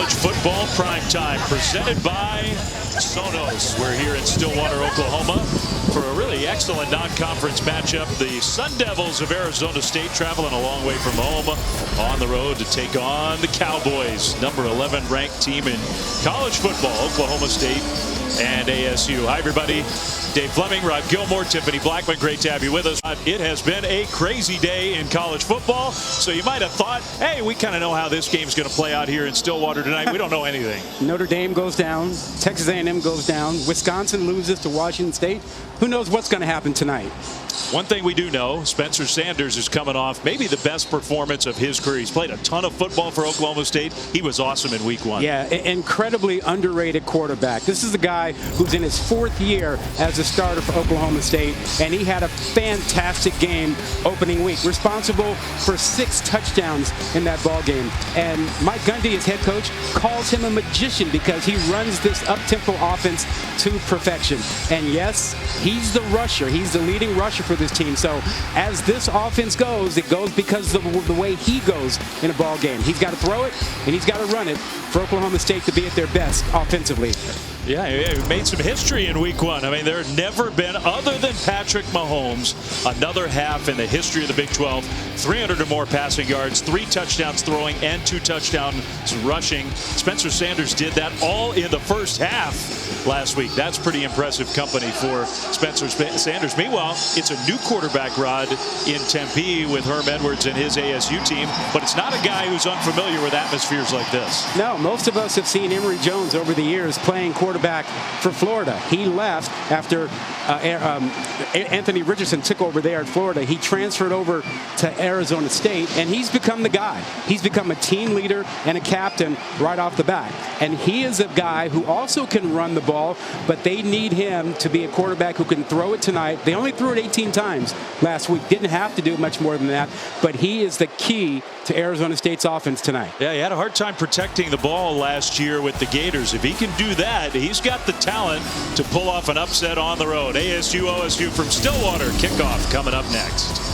College football primetime presented by Sonos. We're here in Stillwater, Oklahoma for a really excellent non-conference matchup. The Sun Devils of Arizona State traveling a long way from home on the road to take on the Cowboys, number 11 ranked team in college football, Oklahoma State and ASU. Hi, everybody. Dave Fleming, Rod Gilmore, Tiffany Blackman, great to have you with us. It has been a crazy day in college football, so you might have thought, hey, we kind of know how this game's going to play out here in Stillwater tonight. We don't know anything. Notre Dame goes down, Texas A&M goes down, Wisconsin loses to Washington State. Who knows what's going to happen tonight? One thing we do know, Spencer Sanders is coming off maybe the best performance of his career. He's played a ton of football for Oklahoma State. He was awesome in week 1. Yeah, incredibly underrated quarterback. This is a guy who's in his 4th year as a starter for Oklahoma State, and he had a fantastic game opening week, responsible for 6 touchdowns in that ball game. And Mike Gundy, his head coach, calls him a magician because he runs this up-tempo offense to perfection. And yes, he's the rusher. He's the leading rusher for this team. So as this offense goes, it goes because of the way he goes in a ball game. He's got to throw it and he's got to run it for Oklahoma State to be at their best offensively. Yeah, he made some history in week 1. I mean, there had never been, other than Patrick Mahomes, another half in the history of the Big 12. 300 or more passing yards, 3 touchdowns throwing, and 2 touchdowns rushing. Spencer Sanders did that all in the first half last week. That's pretty impressive company for Spencer Sanders. Meanwhile, it's a new quarterback, Rod, in Tempe with Herm Edwards and his ASU team, but it's not a guy who's unfamiliar with atmospheres like this. No, most of us have seen Emory Jones over the years playing quarterback for Florida. He left after Anthony Richardson took over there at Florida. He transferred over to Arizona State, and he's become the guy. He's become a team leader and a captain right off the bat. And he is a guy who also can run the ball, but they need him to be a quarterback who can throw it tonight. They only threw it 18 times last week. Didn't have to do much more than that, but he is the key to Arizona State's offense tonight. Yeah, he had a hard time protecting the ball last year with the Gators. If he can do that, he's got the talent to pull off an upset on the road. ASU OSU from Stillwater. Kickoff coming up next.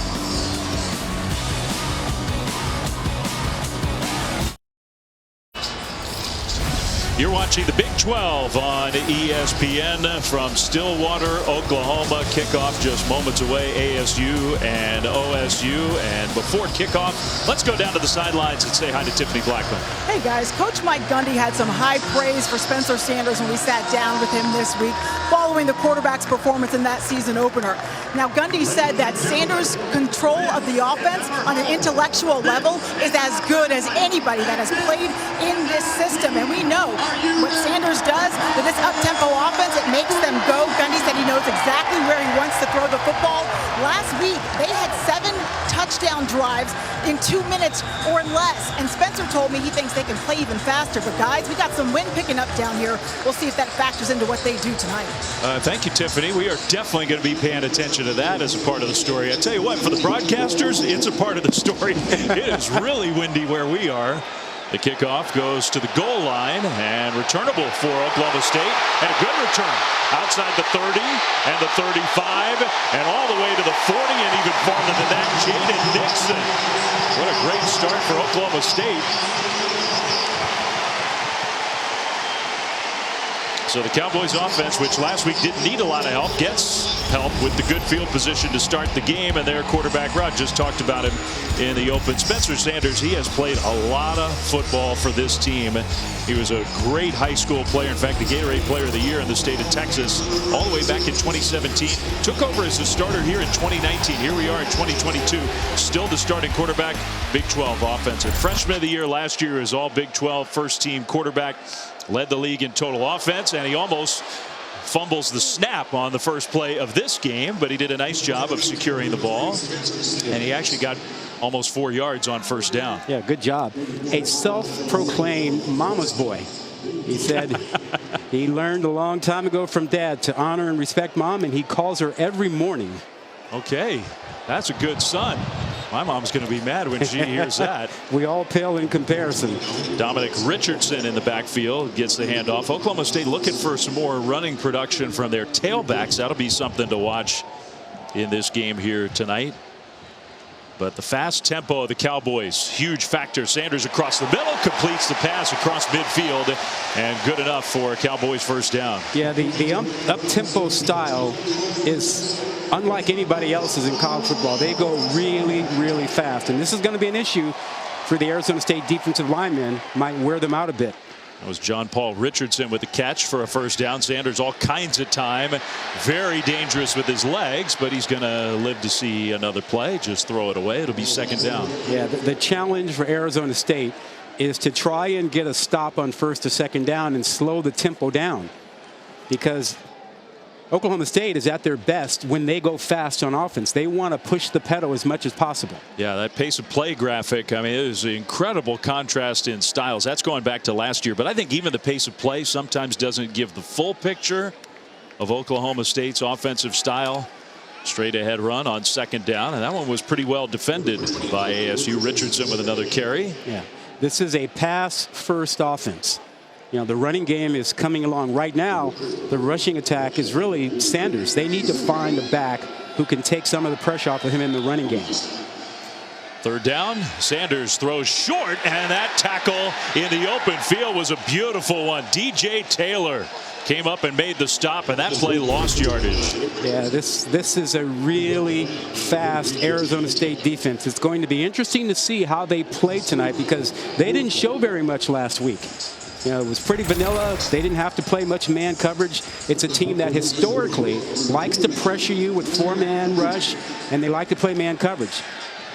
You're watching the Big 12 on ESPN from Stillwater, Oklahoma. Kickoff just moments away, ASU and OSU. And before kickoff, let's go down to the sidelines and say hi to Tiffany Blackman. Hey guys, Coach Mike Gundy had some high praise for Spencer Sanders when we sat down with him this week following the quarterback's performance in that season opener. Now Gundy said that Sanders' control of the offense on an intellectual level is as good as anybody that has played in this system. And we know what Sanders does with this up-tempo offense, it makes them go. Gundy said he knows exactly where he wants to throw the football. Last week, they had 7 touchdown drives in 2 minutes or less. And Spencer told me he thinks they can play even faster. But guys, we got some wind picking up down here. We'll see if that factors into what they do tonight. Thank you, Tiffany. We are definitely going to be paying attention to that as a part of the story. I tell you what, for the broadcasters, it's a part of the story. It is really windy where we are. The kickoff goes to the goal line and returnable for Oklahoma State, and a good return outside the 30 and the 35 and all the way to the 40 and even farther than that. Jaden Nixon. What a great start for Oklahoma State. So the Cowboys offense, which last week didn't need a lot of help, gets help with the good field position to start the game. And their quarterback, Rod, just talked about him in the open. Spencer Sanders, he has played a lot of football for this team. He was a great high school player. In fact, the Gatorade Player of the Year in the state of Texas all the way back in 2017. Took over as a starter here in 2019. Here we are in 2022. Still the starting quarterback, Big 12 offensive. Freshman of the year last year is all Big 12 first team quarterback. Led the league in total offense, and he almost fumbles the snap on the first play of this game, but he did a nice job of securing the ball, and he actually got almost 4 yards on first down. Yeah, good job. A self-proclaimed mama's boy. He said he learned a long time ago from dad to honor and respect mom, and he calls her every morning. Okay, that's a good son. My mom's going to be mad when she hears that. We all pale in comparison. Dominic Richardson in the backfield gets the handoff. Oklahoma State looking for some more running production from their tailbacks. That'll be something to watch in this game here tonight. But the fast tempo of the Cowboys, huge factor. Sanders across the middle, completes the pass across midfield, and good enough for a Cowboys first down. Yeah, the up-tempo style is unlike anybody else's in college football. They go really, really fast, and this is going to be an issue for the Arizona State defensive linemen. Might wear them out a bit. That was John Paul Richardson with the catch for a first down. Sanders all kinds of time. Very dangerous with his legs, but he's going to live to see another play. Just throw it away. It'll be second down. Yeah, the challenge for Arizona State is to try and get a stop on first to second down and slow the tempo down, because Oklahoma State is at their best when they go fast on offense. They want to push the pedal as much as possible. Yeah, that pace of play graphic, I mean, it is an incredible contrast in styles. That's going back to last year. But I think even the pace of play sometimes doesn't give the full picture of Oklahoma State's offensive style. Straight ahead run on second down, and that one was pretty well defended by ASU. Richardson with another carry. Yeah, this is a pass-first offense. You know, the running game is coming along right now. The rushing attack is really Sanders. They need to find a back who can take some of the pressure off of him in the running game. Third down, Sanders throws short, and that tackle in the open field was a beautiful one. DJ Taylor came up and made the stop, and that play lost yardage. Yeah, this is a really fast Arizona State defense. It's going to be interesting to see how they play tonight, because they didn't show very much last week. You know, it was pretty vanilla. They didn't have to play much man coverage. It's a team that historically likes to pressure you with four-man rush, and they like to play man coverage.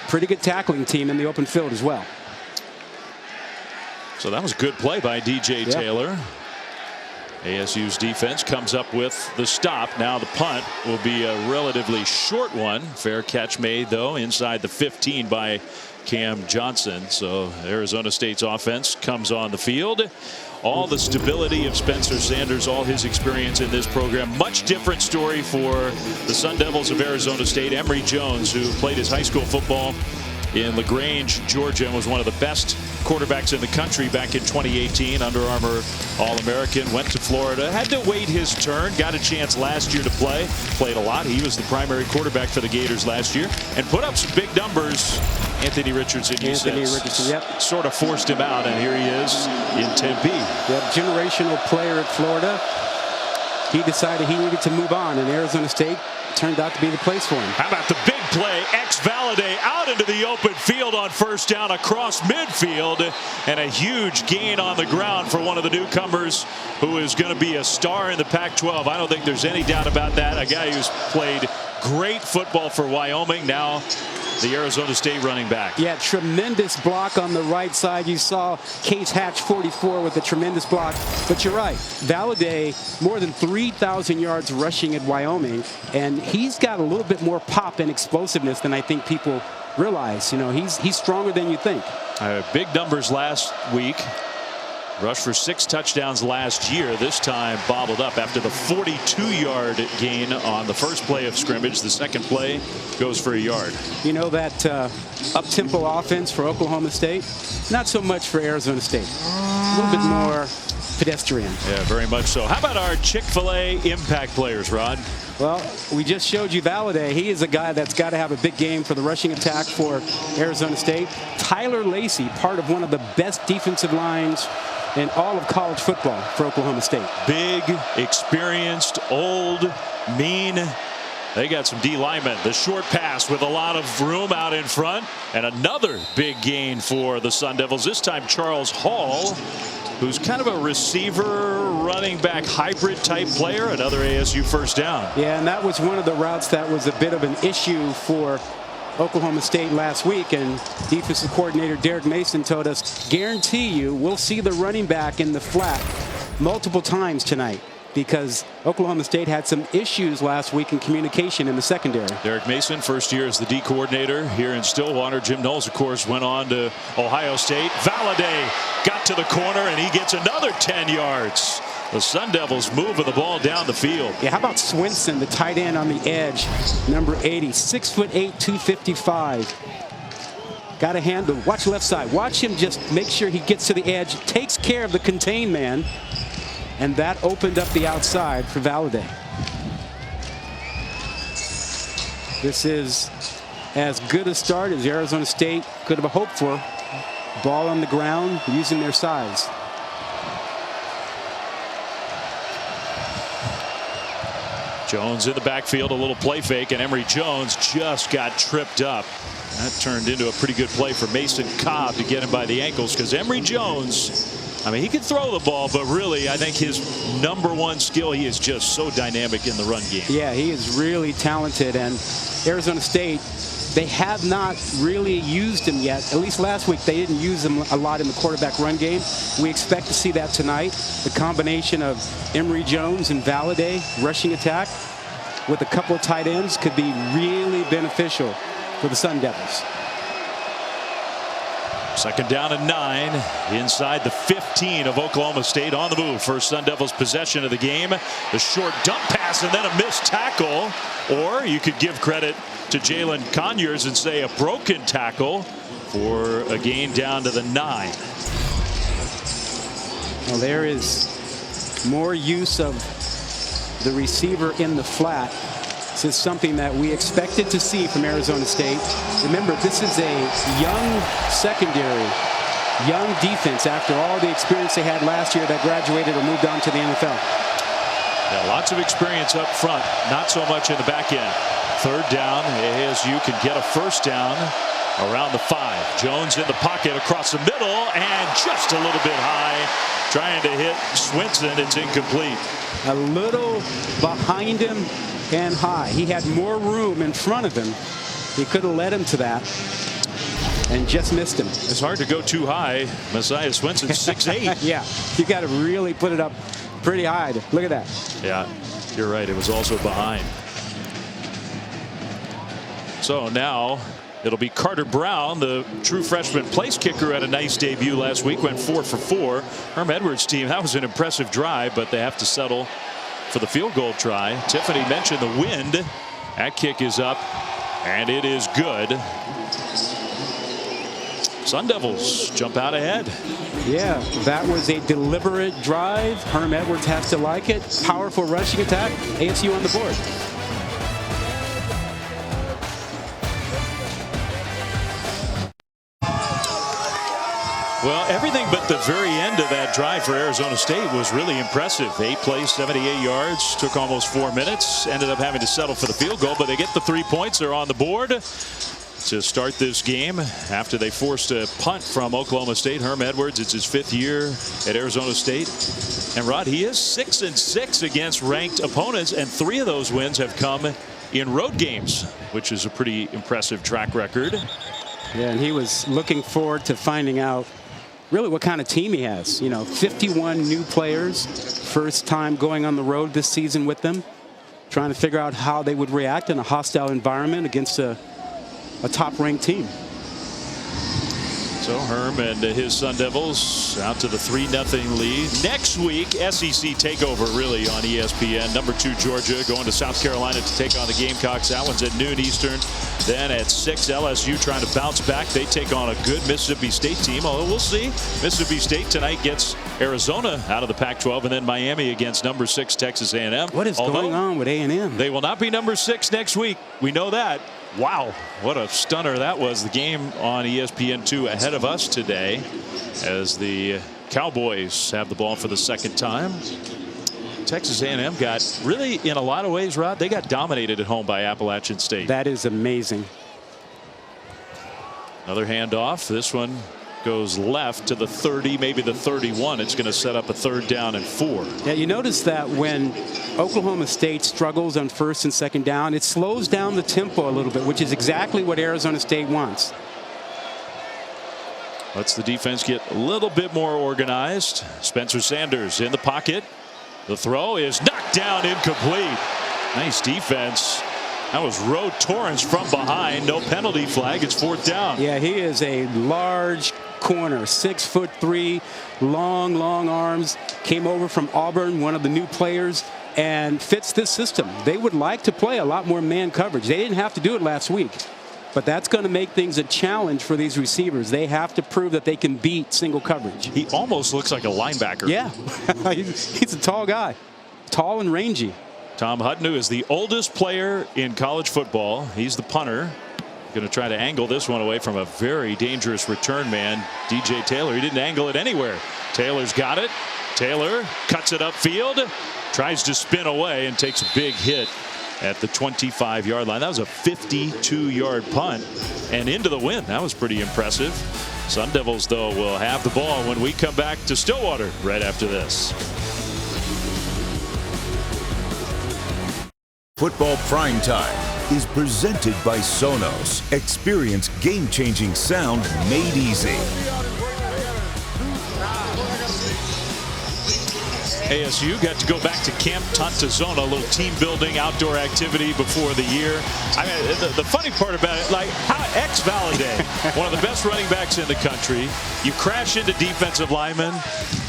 Pretty good tackling team in the open field as well. So that was a good play by DJ Taylor. ASU's defense comes up with the stop. Now the punt will be a relatively short one. Fair catch made, though, inside the 15 by Cam Johnson. So Arizona State's offense comes on the field. All the stability of Spencer Sanders, all his experience in this program. Much different story for the Sun Devils of Arizona State. Emory Jones, who played his high school football in LaGrange, Georgia, and was one of the best quarterbacks in the country back in 2018. Under Armour All-American, went to Florida, had to wait his turn, got a chance last year to play, played a lot. He was the primary quarterback for the Gators last year and put up some big numbers. Anthony Richardson, sort of forced him out, and here he is in Tempe. Yep, generational player at Florida. He decided he needed to move on, and Arizona State turned out to be the place for him. How about the big play? Valade out into the open field on first down across midfield, and a huge gain on the ground for one of the newcomers who is going to be a star in the Pac-12. I don't think there's any doubt about that. A guy who's played great football for Wyoming, now the Arizona State running back. Yeah, tremendous block on the right side. You saw Case Hatch 44 with a tremendous block. But you're right, Valade, more than 3,000 yards rushing at Wyoming, and he's got a little bit more pop and explosiveness than I think people realize. You know, he's stronger than you think. Big numbers last week. Rushed for 6 touchdowns last year. This time bobbled up after the 42-yard gain on the first play of scrimmage. The second play goes for a yard. You know, that up-tempo offense for Oklahoma State, not so much for Arizona State. A little bit more pedestrian. Yeah, very much so. How about our Chick-fil-A impact players, Rod? Well, we just showed you Valade. He is a guy that's got to have a big game for the rushing attack for Arizona State. Tyler Lacey, part of one of the best defensive lines in all of college football for Oklahoma State. Big, experienced, old, mean. They got some D linemen. The short pass with a lot of room out in front, and another big gain for the Sun Devils. This time Charles Hall, who's kind of a receiver, running back hybrid type player. Another ASU first down. Yeah, and that was one of the routes that was a bit of an issue for Oklahoma State last week, and defensive coordinator Derek Mason told us, guarantee you we'll see the running back in the flat multiple times tonight, because Oklahoma State had some issues last week in communication in the secondary. Derek Mason, first year as the D coordinator here in Stillwater. Jim Knowles, of course, went on to Ohio State. Valade got to the corner, and he gets another 10 yards. The Sun Devils moving the ball down the field. Yeah, how about Swinson, the tight end on the edge, number 80, 6'8", 255. Got a handle. Watch left side. Watch him just make sure he gets to the edge, takes care of the contained man, and that opened up the outside for Valade. This is as good a start as Arizona State could have hoped for. Ball on the ground, using their size. Jones in the backfield, a little play fake, and Emory Jones just got tripped up. That turned into a pretty good play for Mason Cobb to get him by the ankles, because Emory Jones, I mean, he can throw the ball, but really I think his #1 skill, he is just so dynamic in the run game. Yeah, he is really talented, and Arizona State, they have not really used him yet. At least last week they didn't use him a lot in the quarterback run game. We expect to see that tonight. The combination of Emory Jones and Valladay rushing attack with a couple of tight ends could be really beneficial for the Sun Devils. 2nd down and 9 inside the 15 of Oklahoma State. On the move. First Sun Devils possession of the game. The short dump pass and then a missed tackle. Or you could give credit to Jalen Conyers and say a broken tackle for a gain down to the 9. Well, there is more use of the receiver in the flat. This is something that we expected to see from Arizona State. Remember, this is a young secondary, young defense after all the experience they had last year that graduated or moved on to the NFL. Yeah, lots of experience up front, not so much in the back end. 3rd down, ASU can get a 1st down around the 5. Jones in the pocket across the middle and just a little bit high, trying to hit Swinson. It's incomplete. A little behind him and high. He had more room in front of him. He could have led him to that and just missed him. It's hard to go too high. Messiah Swinson 6'8". Yeah, you got to really put it up pretty high. Look at that. Yeah, you're right. It was also behind. So now it'll be Carter Brown, the true freshman place kicker, had a nice debut last week, went 4 for 4. Herm Edwards' team, that was an impressive drive, but they have to settle for the field goal try. Tiffany mentioned the wind. That kick is up, and it is good. Sun Devils jump out ahead. Yeah, that was a deliberate drive. Herm Edwards has to like it. Powerful rushing attack. ASU on the board. Well, everything but the very end of that drive for Arizona State was really impressive. 8 plays, 78 yards, took almost 4 minutes. Ended up having to settle for the field goal, but they get the 3 points. They're on the board to start this game after they forced a punt from Oklahoma State. Herm Edwards, it's his 5th year at Arizona State. And Rod, he is 6-6 against ranked opponents, and 3 of those wins have come in road games, which is a pretty impressive track record. Yeah, and he was looking forward to finding out really what kind of team he has. You know, 51 new players, first time going on the road this season with them, trying to figure out how they would react in a hostile environment against a top-ranked team. So Herm and his Sun Devils out to the 3-0 lead. Next week, SEC takeover really on ESPN. Number 2 Georgia going to South Carolina to take on the Gamecocks. That one's at noon Eastern. Then at 6, LSU trying to bounce back. They take on a good Mississippi State team, although we'll see. Mississippi State tonight gets Arizona out of the Pac-12, and then Miami against number 6 Texas A&M. What is going on with A&M? They will not be number 6 next week. We know that. Wow, what a stunner that was. The game on ESPN2 ahead of us today as the Cowboys have the ball for the 2nd time. Texas A&M got really, in a lot of ways, Rod, they got dominated at home by Appalachian State. That is amazing. Another handoff. This one goes left to the 30, maybe the 31. It's going to set up a 3rd down and 4. Yeah, you notice that when Oklahoma State struggles on 1st and 2nd down, it slows down the tempo a little bit, which is exactly what Arizona State wants. Lets the defense get a little bit more organized. Spencer Sanders in the pocket. The throw is knocked down, incomplete. Nice defense. That was Roe Torrance from behind. No penalty flag. It's 4th down. Yeah, he is a large corner, 6'3", long arms. Came over from Auburn, one of the new players, and fits this system. They would like to play a lot more man coverage. They didn't have to do it last week, but that's going to make things a challenge for these receivers. They have to prove that they can beat single coverage. He almost looks like a linebacker. Yeah, he's a tall guy, tall and rangy. Tom Hutton, who is the oldest player in college football. He's the punter. Going to try to angle this one away from a very dangerous return man, DJ Taylor. He didn't angle it anywhere. Taylor's got it. Taylor cuts it upfield, tries to spin away and takes a big hit at the 25-yard line. That was a 52-yard punt and into the wind. That was pretty impressive. Sun Devils, though, will have the ball when we come back to Stillwater right after this. Football Prime Time is presented by Sonos. Experience game-changing sound made easy. ASU got to go back to Camp Tontozona, a little team building outdoor activity before the year. I mean, the funny part about it, like how Valadez, one of the best running backs in the country, you crash into defensive linemen,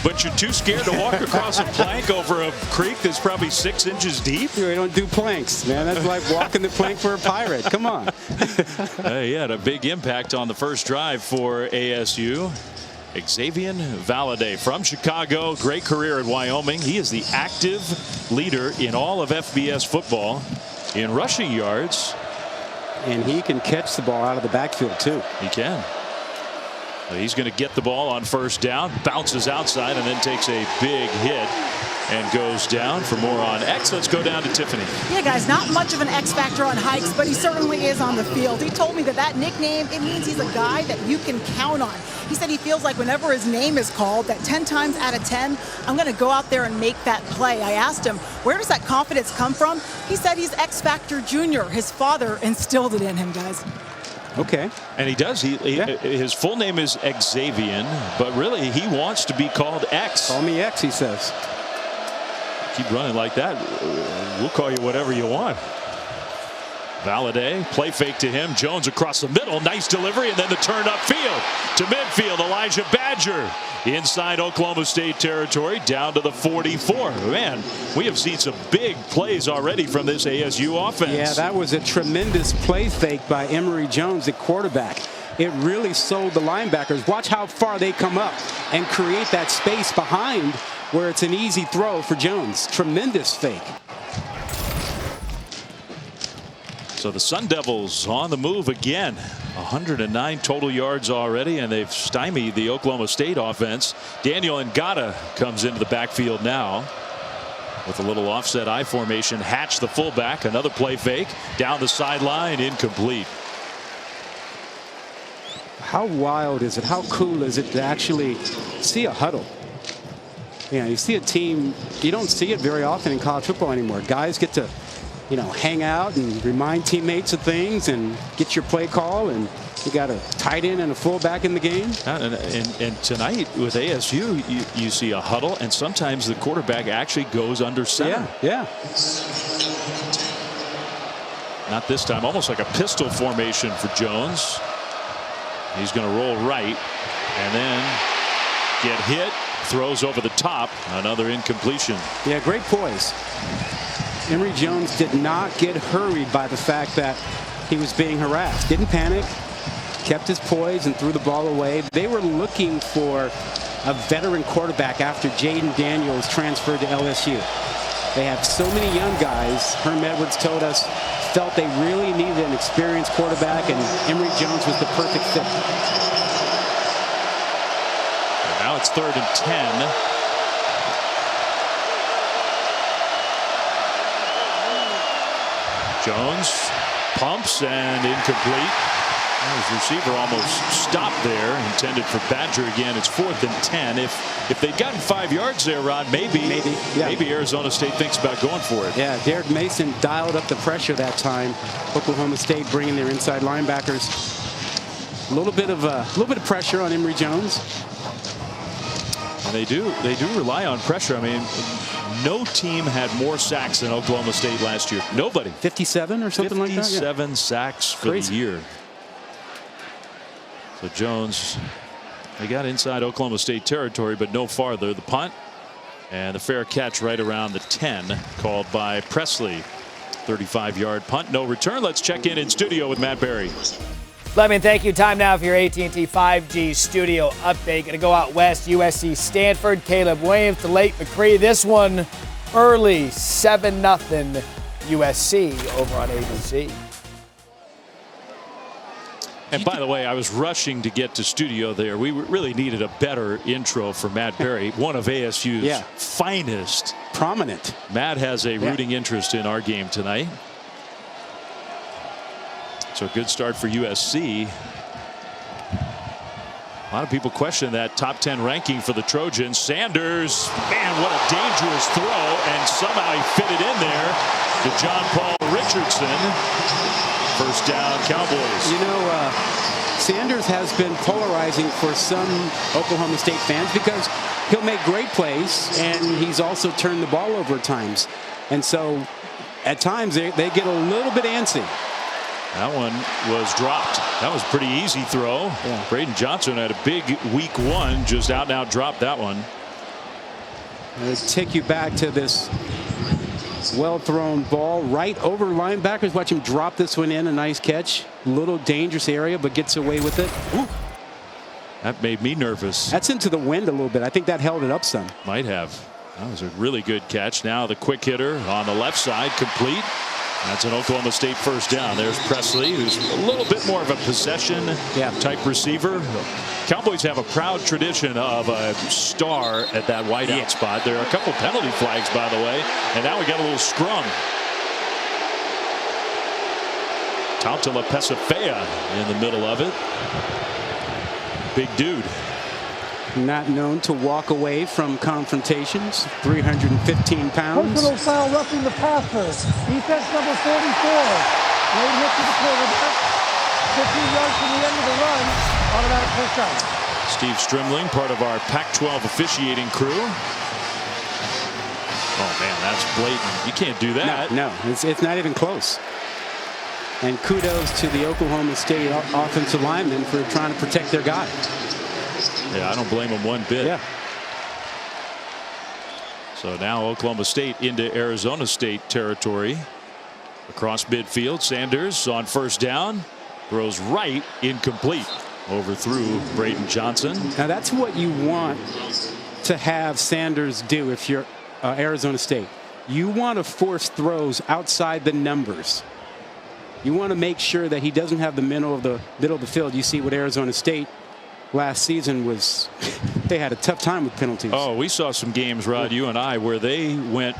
but you're too scared to walk across a plank over a creek that's probably 6 inches deep. We don't do planks, man. That's like walking the plank for a pirate. Come on. He had a big impact on the first drive for ASU. Xavier Valadez from Chicago, great career at Wyoming. He is the active leader in all of FBS football in rushing yards. And he can catch the ball out of the backfield, too. He can. He's going to get the ball on first down, bounces outside, and then takes a big hit and goes down. For more on X, let's go down to Tiffany. Yeah, guys, not much of an X factor on hikes, but he certainly is on the field. He told me that nickname, it means he's a guy that you can count on. He said he feels like whenever his name is called, that 10 times out of 10, I'm going to go out there and make that play. I asked him, where does that confidence come from? He said he's X Factor Junior. His father instilled it in him, guys. Okay. And he does. His full name is Xavier, but really he wants to be called X. Call me X, he says. Keep running like that, we'll call you whatever you want. Valadez, play fake to him. Jones across the middle. Nice delivery, and then the turn upfield to midfield. Elijah Badger inside Oklahoma State territory down to the 44. Man, we have seen some big plays already from this ASU offense. Yeah, that was a tremendous play fake by Emory Jones, the quarterback. It really sold the linebackers. Watch how far they come up and create that space behind where it's an easy throw for Jones. Tremendous fake. So the Sun Devils on the move again. 109 total yards already, and they've stymied the Oklahoma State offense. Daniel Ngata comes into the backfield now with a little offset I formation. Hatch, the fullback, another play fake down the sideline, incomplete. How wild is it? How cool is it to actually see a huddle? You know, you see a team, you don't see it very often in college football anymore. Guys get to, you know, hang out and remind teammates of things and get your play call, and you got a tight end and a fullback in the game. And tonight with ASU, you see a huddle, and sometimes the quarterback actually goes under center. Yeah. Not this time, almost like a pistol formation for Jones. He's going to roll right and then get hit, throws over the top, another incompletion. Yeah, great poise. Emory Jones did not get hurried by the fact that he was being harassed. Didn't panic, kept his poise and threw the ball away. They were looking for a veteran quarterback after Jaden Daniels transferred to LSU. They have so many young guys. Herm Edwards told us, felt they really needed an experienced quarterback, and Emory Jones was the perfect fit. And now it's 3rd and 10. Jones pumps and incomplete. His receiver almost stopped there, intended for Badger again. It's 4th and 10. If they'd gotten 5 yards there, Rod, maybe Arizona State thinks about going for it. Yeah, Derek Mason dialed up the pressure that time. Oklahoma State bringing their inside linebackers. A little bit of pressure on Emory Jones. And they do rely on pressure. I mean, no team had more sacks than Oklahoma State last year. Nobody. 57 or something like that. 57 sacks for the year. So Jones, they got inside Oklahoma State territory, but no farther. The punt and the fair catch right around the 10, called by Presley. 35-yard punt, no return. Let's check in studio with Matt Berry. Lemon, thank you. Time now for your AT&T 5G studio update. Going to go out west, USC Stanford. Caleb Williams to Lake McCree. This one early, 7-0 USC over on ABC. And by the way, I was rushing to get to studio there. We really needed a better intro for Matt Berry, one of ASU's finest. Prominent. Matt has a rooting interest in our game tonight. So a good start for USC. A lot of people question that top 10 ranking for the Trojans. Sanders, man, what a dangerous throw, and somehow he fit it in there to John Paul Richardson. First down, Cowboys. You know, Sanders has been polarizing for some Oklahoma State fans because he'll make great plays, and he's also turned the ball over at times. And so at times they get a little bit antsy. That one was dropped. That was a pretty easy throw. Yeah. Braden Johnson had a big week one, just out and out dropped that one. It'll take you back to this well-thrown ball right over linebackers. Watch him drop this one in. A nice catch. Little dangerous area, but gets away with it. Ooh. That made me nervous. That's into the wind a little bit. I think that held it up some. Might have. That was a really good catch. Now the quick hitter on the left side, complete. That's an Oklahoma State first down. There's Presley, who's a little bit more of a possession type receiver. Cowboys have a proud tradition of a star at that wideout spot. There are a couple penalty flags, by the way, and now we got a little scrum. Tautala Pesafea in the middle of it. Big dude. Not known to walk away from confrontations. 315 pounds. Personal foul roughing the passer. Defense number 44. Late hit to the quarterback. 15 yards from the end of the run. Automatic first down. Steve Strimling, part of our Pac-12 officiating crew. Oh man, that's blatant. You can't do that. No, it's not even close. And kudos to the Oklahoma State offensive linemen for trying to protect their guy. Yeah, I don't blame him one bit. Yeah. So now Oklahoma State into Arizona State territory. Across midfield, Sanders on first down. Throws right, incomplete. Overthrew Braden Johnson. Now that's what you want to have Sanders do if you're Arizona State. You want to force throws outside the numbers. You want to make sure that he doesn't have the middle of the field. You see what Arizona State last season was. They had a tough time with penalties. Oh, we saw some games, Rod, you and I, where they went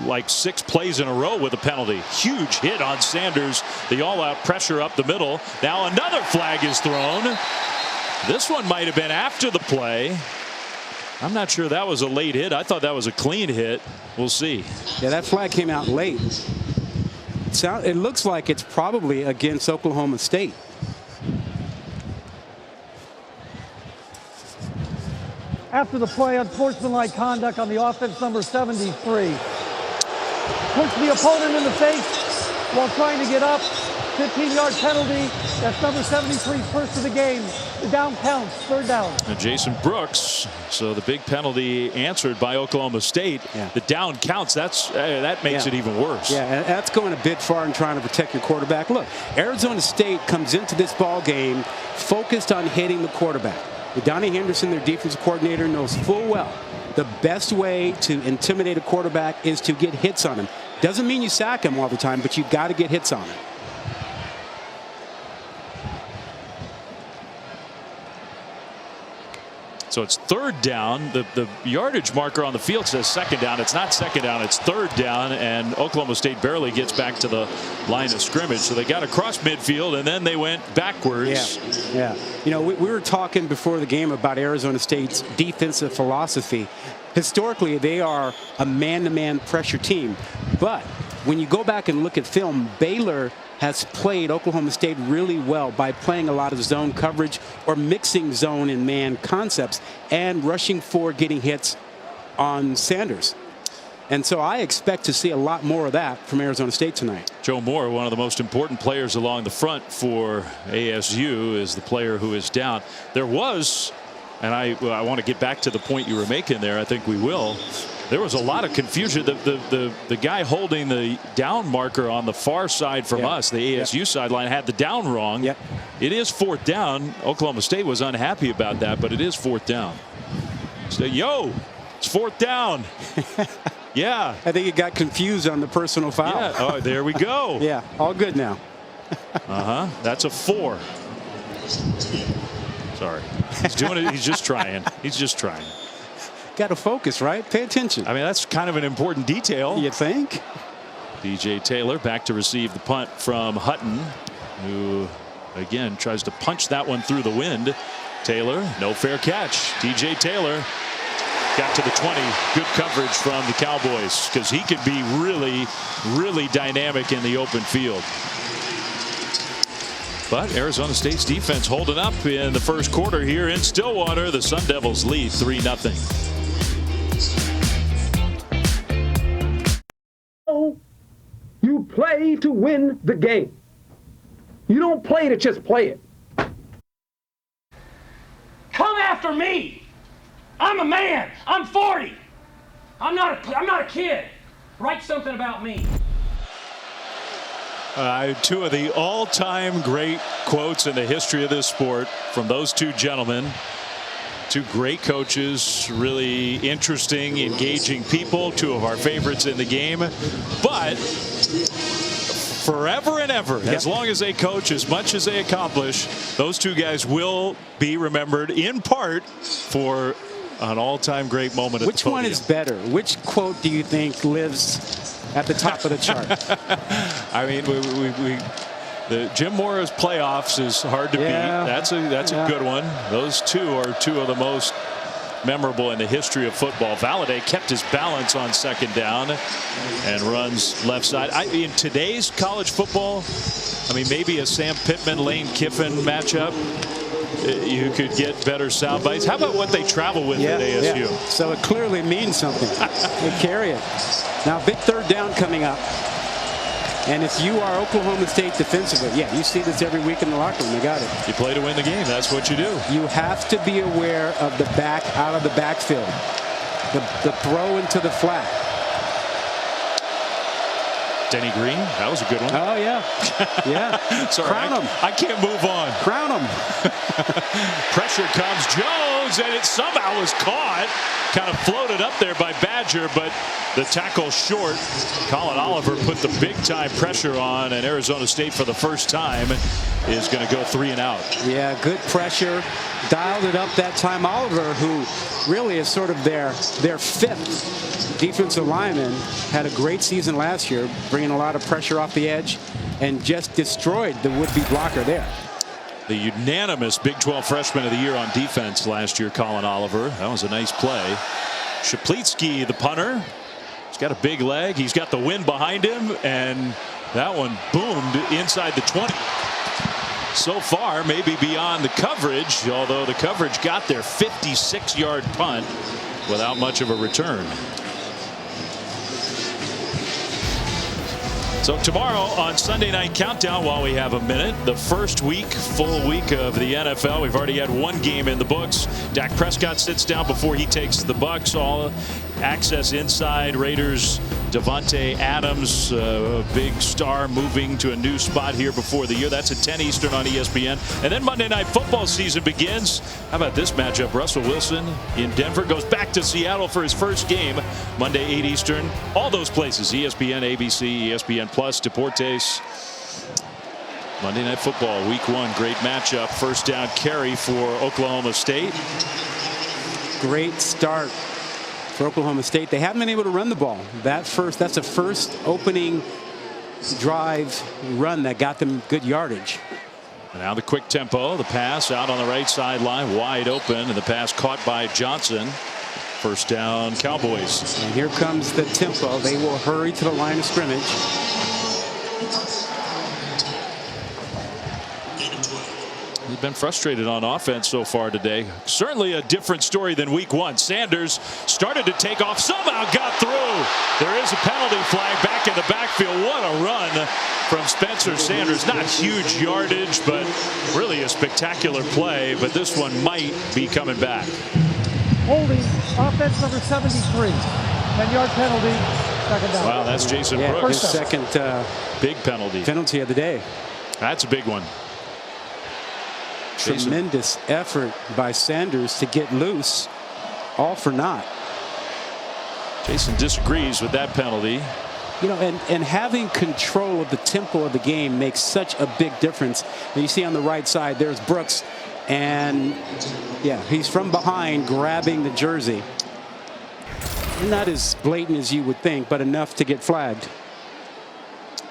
like 6 plays in a row with a penalty. Huge hit on Sanders. The all-out pressure up the middle. Now another flag is thrown. This one might have been after the play. I'm not sure that was a late hit. I thought that was a clean hit. We'll see. Yeah, that flag came out late. It looks like it's probably against Oklahoma State. After the play, unsportsmanlike conduct on the offense number 73. Punched the opponent in the face while trying to get up. 15-yard penalty. That's number 73's first of the game. The down counts. Third down. And Jason Brooks. So the big penalty answered by Oklahoma State. Yeah. The down counts. That makes it even worse. Yeah, and that's going a bit far in trying to protect your quarterback. Look, Arizona State comes into this ball game focused on hitting the quarterback. Donnie Henderson, their defensive coordinator, knows full well the best way to intimidate a quarterback is to get hits on him. Doesn't mean you sack him all the time, but you got to get hits on him. So it's third down. The yardage marker on the field says second down. It's not second down. It's third down. And Oklahoma State barely gets back to the line of scrimmage. So they got across midfield and then they went backwards. Yeah. You know, we were talking before the game about Arizona State's defensive philosophy. Historically, they are a man-to-man pressure team. But when you go back and look at film, Baylor has played Oklahoma State really well by playing a lot of zone coverage or mixing zone and man concepts and rushing for getting hits on Sanders. And so I expect to see a lot more of that from Arizona State tonight. Joe Moore, one of the most important players along the front for ASU, is the player who is down. There was, and I want to get back to the point you were making there. I think we will. There was a lot of confusion. The guy holding the down marker on the far side from us, the ASU sideline, had the down wrong. Yep. It is fourth down. Oklahoma State was unhappy about that, but it is fourth down. So, it's fourth down. Yeah. I think he got confused on the personal foul. Yeah. Oh, there we go. Yeah, all good now. That's a 4. Sorry. He's doing it. He's just trying. He's just trying. Got to focus, right? Pay attention. I mean, that's kind of an important detail. You think? DJ Taylor back to receive the punt from Hutton, who again tries to punch that one through the wind. Taylor, no fair catch. DJ Taylor got to the 20. Good coverage from the Cowboys, because he can be really, really dynamic in the open field. But Arizona State's defense holding up in the first quarter here in Stillwater. The Sun Devils lead 3-0. You play to win the game. You don't play to just play it. Come after me. I'm a man. I'm 40. I'm not a kid. Write something about me. Two of the all-time great quotes in the history of this sport from those two gentlemen. Two great coaches, really interesting, engaging people, two of our favorites in the game. But forever and ever, as long as they coach, as much as they accomplish, those two guys will be remembered in part for an all-time great moment at the podium. Which one is better? Which quote do you think lives at the top of the chart? I mean, the Jim Mora's playoffs is hard to beat. That's a good one. Those two are two of the most memorable in the history of football. Valladay kept his balance on second down and runs left side. In today's college football, I mean, maybe a Sam Pittman, Lane Kiffin matchup, you could get better sound bites. How about what they travel with at ASU? Yeah. So it clearly means something. They carry it. Now, big third down coming up. And if you are Oklahoma State defensively, you see this every week in the locker room. They got it. You play to win the game. That's what you do. You have to be aware of the back out of the backfield. The throw into the flat. Denny Green, that was a good one. Oh, yeah. Yeah. Sorry, Crown him. I can't move on. Crown him. Pressure comes. Jones, and it somehow was caught. Kind of floated up there by Badger, but the tackle short. Colin Oliver put the big-time pressure on, and Arizona State for the first time is going to go 3 and out. Yeah, good pressure. Dialed it up that time. Oliver, who really is sort of their fifth defensive lineman, had a great season last year, bringing a lot of pressure off the edge, and just destroyed the would-be blocker there. The unanimous Big 12 Freshman of the Year on defense last year, Colin Oliver. That was a nice play. Shaplitsky, the punter. He's got a big leg. He's got the wind behind him, and that one boomed inside the 20. So far, maybe beyond the coverage, although the coverage got their 56-yard punt without much of a return. So tomorrow on Sunday Night Countdown, while we have a minute, the first full week of the NFL. We've already had one game in the books. Dak Prescott sits down before he takes the Bucs. All access inside. Raiders, Devontae Adams, a big star, moving to a new spot here before the year. That's at 10 Eastern on ESPN. And then Monday Night Football season begins. How about this matchup? Russell Wilson in Denver goes back to Seattle for his first game. Monday, 8 Eastern. All those places, ESPN, ABC, ESPN Plus, Deportes. Monday Night Football, Week 1, great matchup. First down carry for Oklahoma State. Great start for Oklahoma State. They haven't been able to run the ball. That's the first opening drive run that got them good yardage. And now the quick tempo, the pass out on the right sideline, wide open, and the pass caught by Johnson. First down, Cowboys. And here comes the tempo. They will hurry to the line of scrimmage. He's been frustrated on offense so far today. Certainly a different story than Week 1. Sanders started to take off, somehow got through. There is a penalty flag back in the backfield. What a run from Spencer Sanders. Not huge yardage, but really a spectacular play. But this one might be coming back. Holding, offense number 73. 10-yard penalty, second down. Wow, that's Jason Yeah, Brooks. his second big penalty of the day. That's a big one. Tremendous effort by Sanders to get loose, all for naught. Jason disagrees with that penalty. You know, and having control of the tempo of the game makes such a big difference. And you see on the right side, there's Brooks. And, yeah, he's from behind grabbing the jersey. Not as blatant as you would think, but enough to get flagged.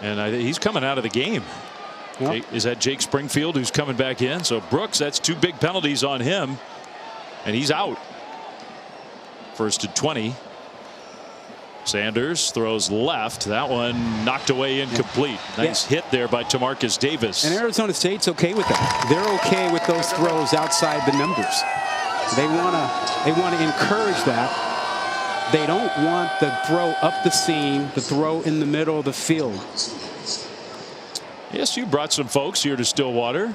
And he's coming out of the game. Yep. Is that Jake Springfield who's coming back in? So Brooks, that's 2 big penalties on him. And he's out. 1st and 20. Sanders throws left. That one knocked away incomplete. Nice hit there by Tamarcus Davis. And Arizona State's okay with that. They're okay with those throws outside the numbers. They want to encourage that. They don't want the throw up the seam, the throw in the middle of the field. Yes, you brought some folks here to Stillwater.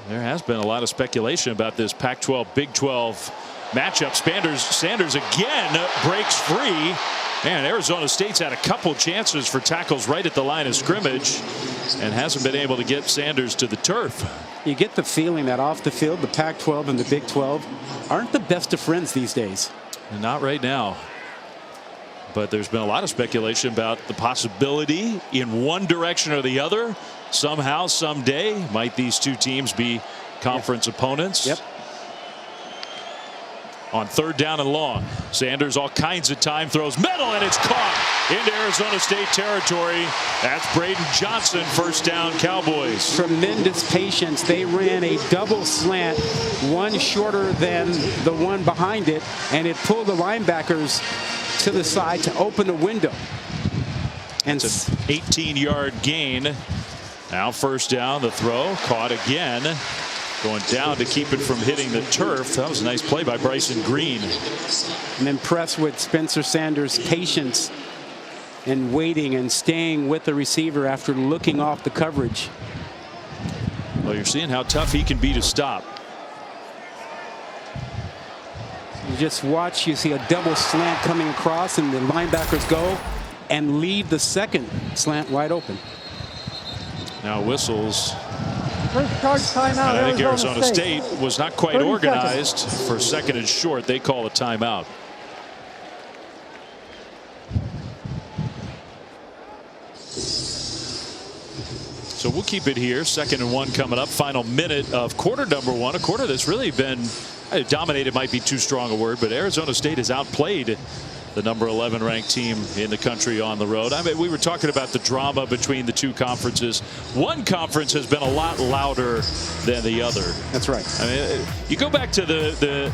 There has been a lot of speculation about this Pac-12 Big 12 matchup. Sanders again breaks free. Man, Arizona State's had a couple chances for tackles right at the line of scrimmage and hasn't been able to get Sanders to the turf. You get the feeling that off the field, the Pac-12 and the Big 12 aren't the best of friends these days. Not right now. But there's been a lot of speculation about the possibility in one direction or the other. Somehow, someday, might these two teams be conference opponents? Yep. On 3rd down and long, Sanders all kinds of time, throws middle, and it's caught into Arizona State territory. That's Braden Johnson, 1st down Cowboys. Tremendous patience. They ran a double slant, one shorter than the one behind it, and it pulled the linebackers to the side to open a window. And it's an 18-yard gain. Now 1st down, the throw caught again. Going down to keep it from hitting the turf. That was a nice play by Bryson Green. I'm impressed with Spencer Sanders' patience and waiting and staying with the receiver after looking off the coverage. Well, you're seeing how tough he can be to stop. You just watch, you see a double slant coming across, and the linebackers go and leave the second slant wide open. Now whistles. First charge timeout. I think Arizona State was not quite organized for 2nd and short. They call a timeout. So we'll keep it here. 2nd and 1 coming up. Final minute of quarter number 1. A quarter that's really been dominated, might be too strong a word, but Arizona State has outplayed the number 11 ranked team in the country on the road. I mean, we were talking about the drama between the two conferences. One conference has been a lot louder than the other. That's right. I mean, you go back to the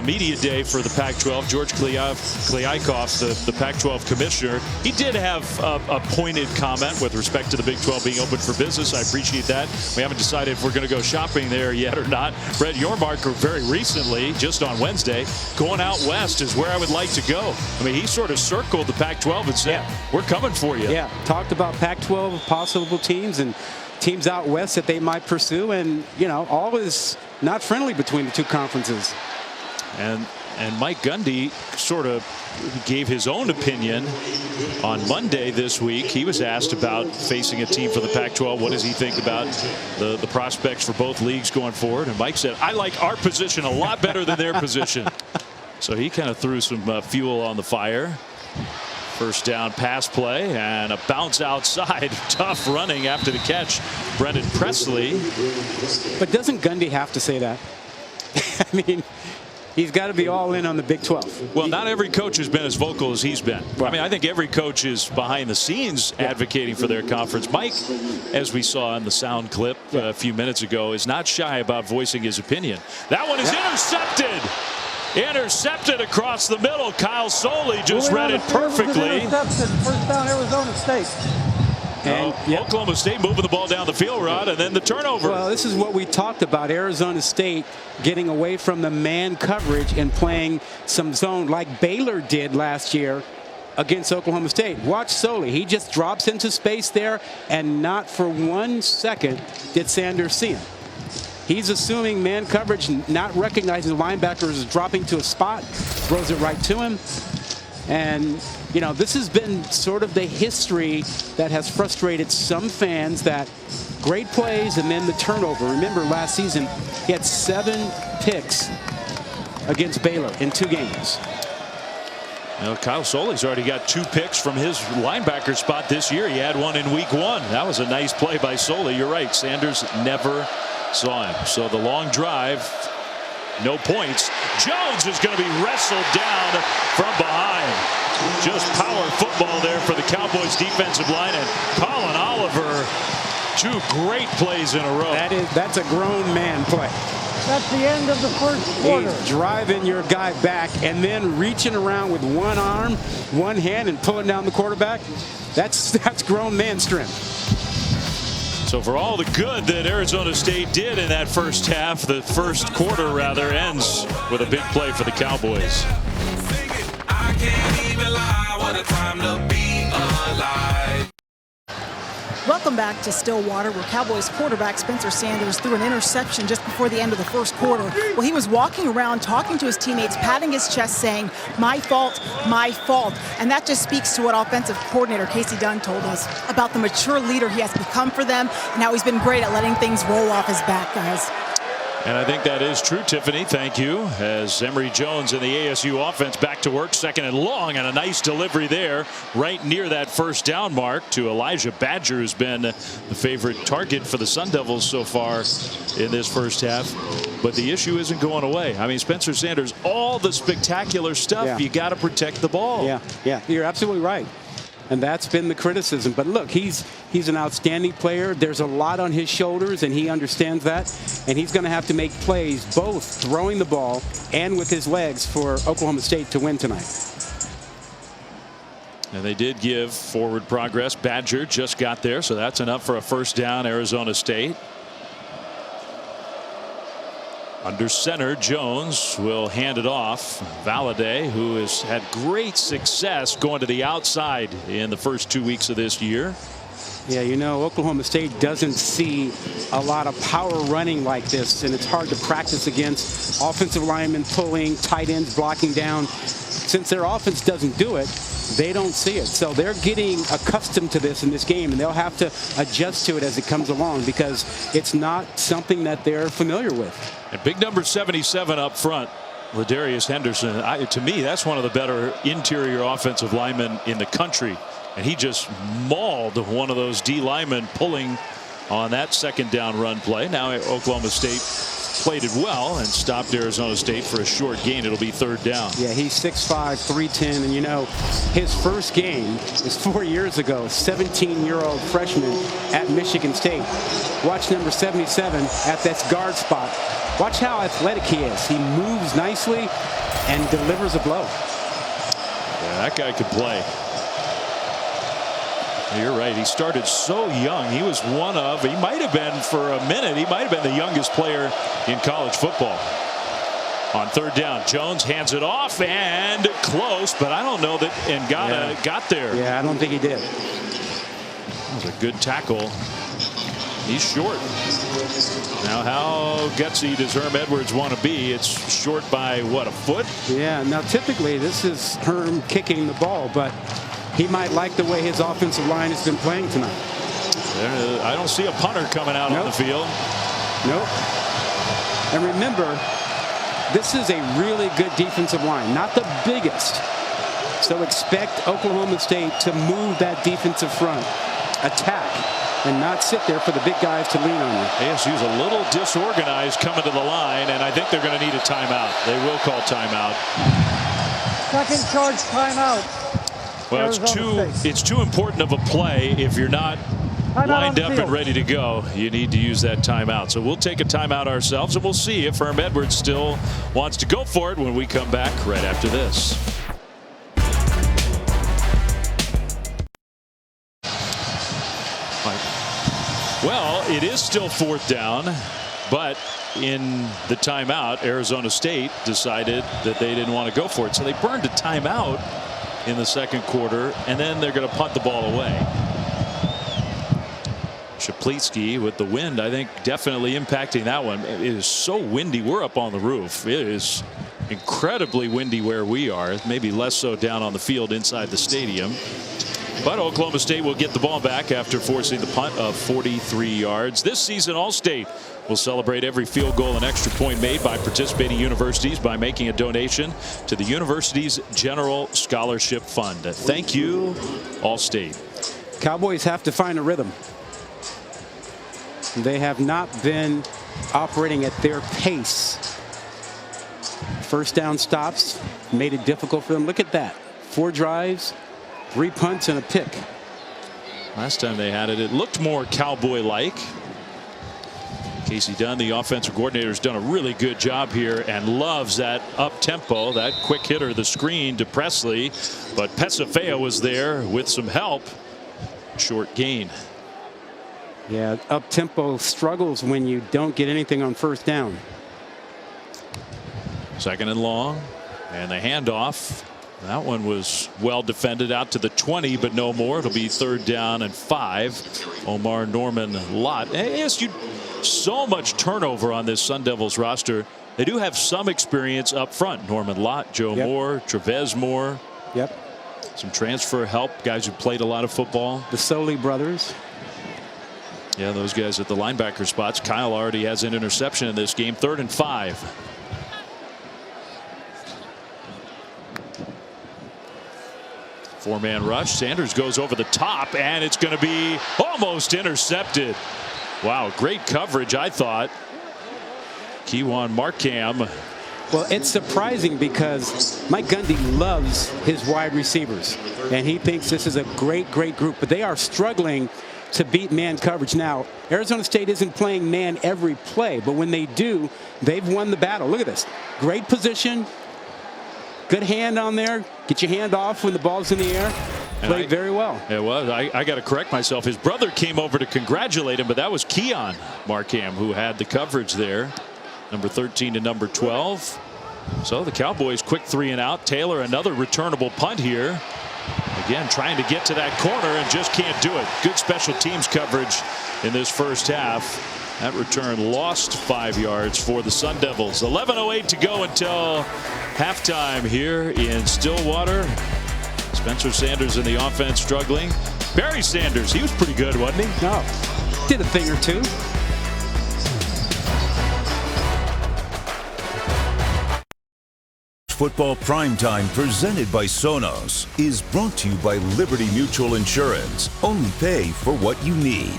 media day for the Pac-12. George Kliavkoff, the Pac-12 commissioner, he did have a pointed comment with respect to the Big 12 being open for business. I appreciate that. We haven't decided if we're going to go shopping there yet or not. Brett Yormark very recently, just on Wednesday, going out west is where I would like to go. I mean, he sort of circled the Pac-12 and said, we're coming for you. Yeah, talked about Pac-12 possible teams and teams out west that they might pursue, and, you know, all is not friendly between the two conferences. And Mike Gundy sort of gave his own opinion on Monday this week. He was asked about facing a team for the Pac-12. What does he think about the prospects for both leagues going forward? And Mike said, I like our position a lot better than their position. So he kind of threw some fuel on the fire. 1st down pass play and a bounce outside. Tough running after the catch. Brendan Presley. But doesn't Gundy have to say that? I mean, he's got to be all in on the Big 12. Well, not every coach has been as vocal as he's been. I mean, I think every coach is behind the scenes advocating for their conference. Mike, as we saw in the sound clip a few minutes ago, is not shy about voicing his opinion. That one is intercepted. Intercepted across the middle. Kyle Soley just read it perfectly. First down, Arizona State. And Oklahoma State moving the ball down the field, Rod, and then the turnover. Well, this is what we talked about. Arizona State getting away from the man coverage and playing some zone like Baylor did last year against Oklahoma State. Watch Soley. He just drops into space there, and not for 1 second did Sanders see him. He's assuming man coverage, not recognizing the linebacker is dropping to a spot, throws it right to him. And, you know, this has been sort of the history that has frustrated some fans, that great plays and then the turnover. Remember last season, he had 7 picks against Baylor in 2 games. Now, Kyle Soley's already got 2 picks from his linebacker spot this year. He had one in week 1. That was a nice play by Soley. You're right. Sanders never saw him. So the long drive, no points. Jones is going to be wrestled down from behind. Just power football there for the Cowboys defensive line, and Colin Oliver, 2 great plays in a row. That's a grown man play. That's the end of the first quarter. He's driving your guy back and then reaching around with one arm, one hand, and pulling down the quarterback. That's grown man strength. So for all the good that Arizona State did in that first half, the first quarter rather, ends with a big play for the Cowboys. I can't even lie, what a time to be alive. Welcome back to Stillwater, where Cowboys quarterback Spencer Sanders threw an interception just before the end of the first quarter. Well, he was walking around talking to his teammates, patting his chest, saying, "My fault, my fault." And that just speaks to what offensive coordinator Casey Dunn told us about the mature leader he has become for them, and how he's been great at letting things roll off his back, guys. And I think that is true, Tiffany. Thank you. As Emory Jones and the ASU offense back to work, 2nd and long, and a nice delivery there right near that first down mark to Elijah Badger, who's been the favorite target for the Sun Devils so far in this first half. But the issue isn't going away. I mean, Spencer Sanders, all the spectacular stuff, you got to protect the ball. Yeah, you're absolutely right. And that's been the criticism. But look, he's an outstanding player. There's a lot on his shoulders, and he understands that. And he's going to have to make plays, both throwing the ball and with his legs, for Oklahoma State to win tonight. And they did give forward progress. Badger just got there, so that's enough for a first down, Arizona State. Under center, Jones will hand it off. Valladay, who has had great success going to the outside in the first 2 weeks of this year. Yeah, you know, Oklahoma State doesn't see a lot of power running like this, and it's hard to practice against offensive linemen pulling, tight ends blocking down. Since their offense doesn't do it, they don't see it. So they're getting accustomed to this in this game, and they'll have to adjust to it as it comes along, because it's not something that they're familiar with. And big number 77 up front, Ladarius Henderson. To me, that's one of the better interior offensive linemen in the country. And he just mauled one of those D linemen pulling on that 2nd down run play. Now Oklahoma State played it well and stopped Arizona State for a short gain. It'll be 3rd down. Yeah, he's 6'5", 310, and you know, his first game is 4 years ago. 17-year-old freshman at Michigan State. Watch number 77 at that guard spot. Watch how athletic he is. He moves nicely and delivers a blow. Yeah, that guy could play. You're right. He started so young. He was one of, he might have been for a minute, he might have been the youngest player in college football. On 3rd down, Jones hands it off, and close, but I don't know that Ngata got there. Yeah, I don't think he did. That was a good tackle. He's short. Now, how gutsy does Herm Edwards want to be? It's short by, what, a foot? Yeah, now typically this is Herm kicking the ball, but he might like the way his offensive line has been playing tonight. I don't see a punter coming out on the field. Nope. And remember, this is a really good defensive line, not the biggest. So expect Oklahoma State to move that defensive front, attack, and not sit there for the big guys to lean on you. ASU's a little disorganized coming to the line, and I think they're going to need a timeout. They will call timeout. Second charge timeout. Well, it's too important of a play if you're not lined up and ready to go. You need to use that timeout. So we'll take a timeout ourselves, and we'll see if Herm Edwards still wants to go for it when we come back right after this. Well, it is still 4th down, but in the timeout, Arizona State decided that they didn't want to go for it. So they burned a timeout in the 2nd quarter, and then they're going to punt the ball away. Shaplitsky with the wind, I think, definitely impacting that one. It is so windy. We're up on the roof. It is incredibly windy where we are, maybe less so down on the field inside the stadium. But Oklahoma State will get the ball back after forcing the punt of 43 yards. This season, All-State We'll celebrate every field goal and extra point made by participating universities by making a donation to the university's General Scholarship Fund. Thank you, Allstate. Cowboys have to find a rhythm. They have not been operating at their pace. First down stops made it difficult for them. Look at that. 4 drives, 3 punts, and a pick. Last time they had it, it looked more Cowboy-like. Casey Dunn, the offensive coordinator, has done a really good job here and loves that up-tempo, that quick hitter, the screen to Presley. But Pesafea was there with some help. Short gain. Yeah, up-tempo struggles when you don't get anything on first down. 2nd and long, and the handoff. That one was well defended out to the 20, but no more. It'll be 3rd down and 5. Omar Norman Lott. ASU, so much turnover on this Sun Devils roster. They do have some experience up front. Norman Lott, Joe Moore, Trevez Moore. Yep. Some transfer help, guys who played a lot of football. The Soley brothers. Yeah, those guys at the linebacker spots. Kyle already has an interception in this game. 3rd and 5. Four-man rush. Sanders goes over the top, and it's going to be almost intercepted. Wow, great coverage, I thought. Kewan Markham. Well, it's surprising because Mike Gundy loves his wide receivers, and he thinks this is a great group, but they are struggling to beat man coverage. Now, Arizona State isn't playing man every play, but when they do, they've won the battle. Look at this. Great position. Good hand on there. Get your hand off when the ball's in the air. Played very well. It was. I got to correct myself. His brother came over to congratulate him, but that was Keon Markham who had the coverage there. Number 13 to number 12. So the Cowboys quick 3 and out. Taylor another returnable punt here. Again trying to get to that corner and just can't do it. Good special teams coverage in this first half. That return lost 5 yards for the Sun Devils. 11:08 to go until halftime here in Stillwater. Spencer Sanders in the offense struggling. Barry Sanders, he was pretty good, wasn't he? No, did a thing or two. Football Primetime presented by Sonos is brought to you by Liberty Mutual Insurance. Only pay for what you need.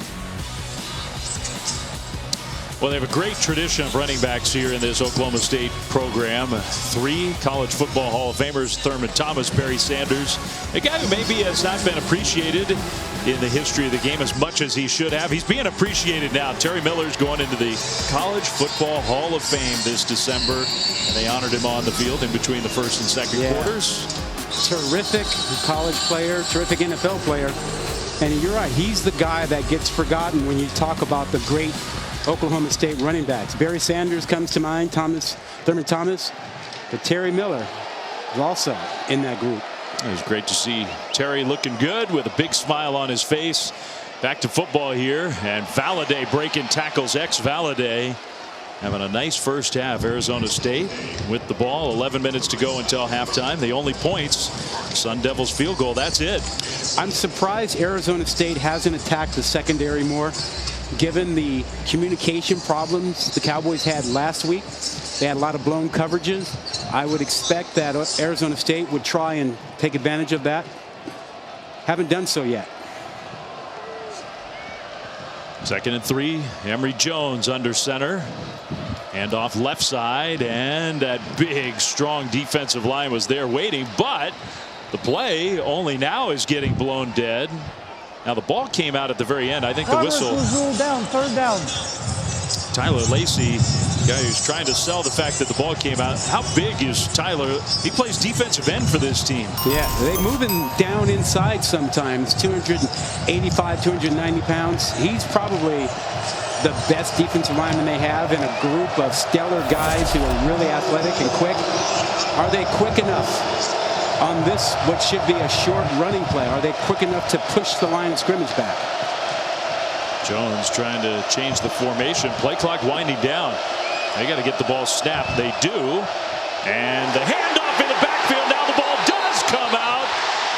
Well, they have a great tradition of running backs here in this Oklahoma State program. 3 college football Hall of Famers, Thurman Thomas, Barry Sanders, a guy who maybe has not been appreciated in the history of the game as much as he should have. He's being appreciated now. Terry Miller's going into the College Football Hall of Fame this December, and they honored him on the field in between the first and second quarters. Terrific college player, terrific NFL player. And you're right, he's the guy that gets forgotten when you talk about the great Oklahoma State running backs. Barry Sanders comes to mind, Thurman Thomas, but Terry Miller is also in that group. It was great to see Terry looking good with a big smile on his face. Back to football here, and Valladay breaking tackles. Valladay having a nice first half. Arizona State with the ball. 11 minutes to go until halftime. The only points, Sun Devils field goal. That's it. I'm surprised Arizona State hasn't attacked the secondary more, given the communication problems the Cowboys had last week. They had a lot of blown coverages. I would expect that Arizona State would try and take advantage of that. Haven't done so yet. 2nd and 3. Emory Jones under center. Hand off left side, and that big, strong defensive line was there waiting, but the play only now is getting blown dead. Now the ball came out at the very end. I think the whistle was ruled down, 3rd down. Tyler Lacey, guy who's trying to sell the fact that the ball came out. How big is Tyler? He plays defensive end for this team. Yeah, they move him down inside sometimes. 285, 290 pounds. He's probably the best defensive lineman they have in a group of stellar guys who are really athletic and quick. Are they quick enough on this, what should be a short running play? Are they quick enough to push the line of scrimmage back? Jones trying to change the formation. Play clock winding down. They got to get the ball snapped. They do. And the handoff in the backfield. Now the ball does come out.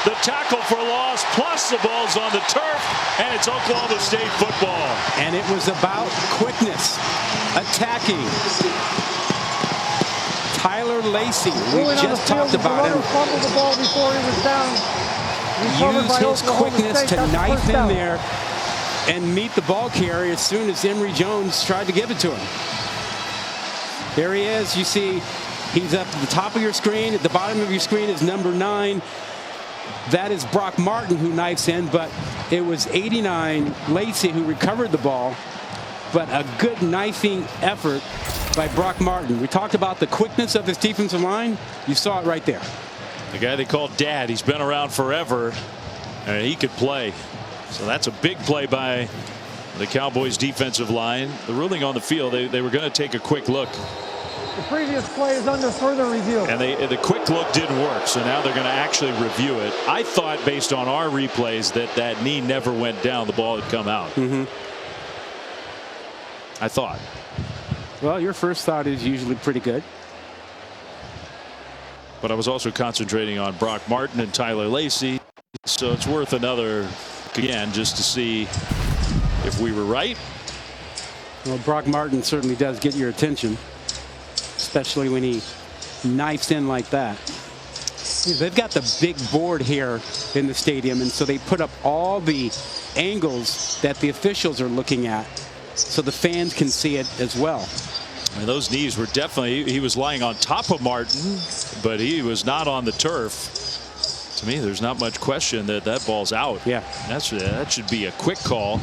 the tackle for loss, plus the ball's on the turf, and it's Oklahoma State football. And it was about quickness, attacking. Tyler Lacey, we just talked about him. Fumbled the ball before he was down. Use his quickness to knife in there and meet the ball carrier as soon as Emory Jones tried to give it to him. There he is. You see he's up at the top of your screen. At the bottom of your screen is number 9. That is Brock Martin who knifes in, but it was 89 Lacey who recovered the ball. But a good knifing effort by Brock Martin. We talked about the quickness of his defensive line. You saw it right there. The guy they call Dad, he's been around forever, and he could play. So that's a big play by the Cowboys defensive line. The ruling on the field, they were going to take a quick look. The previous play is under further review. And the quick look didn't work, so now they're going to actually review it. I thought, based on our replays, that knee never went down. The ball had come out. I thought. Well, your first thought is usually pretty good. But I was also concentrating on Brock Martin and Tyler Lacey. So it's worth another, again, just to see if we were right. Well, Brock Martin certainly does get your attention, especially when he knifes in like that. They've got the big board here in the stadium, and so they put up all the angles that the officials are looking at so the fans can see it as well. And those knees were definitely, he was lying on top of Martin, but he was not on the turf. To me, there's not much question that that ball's out. Yeah. That should be a quick call.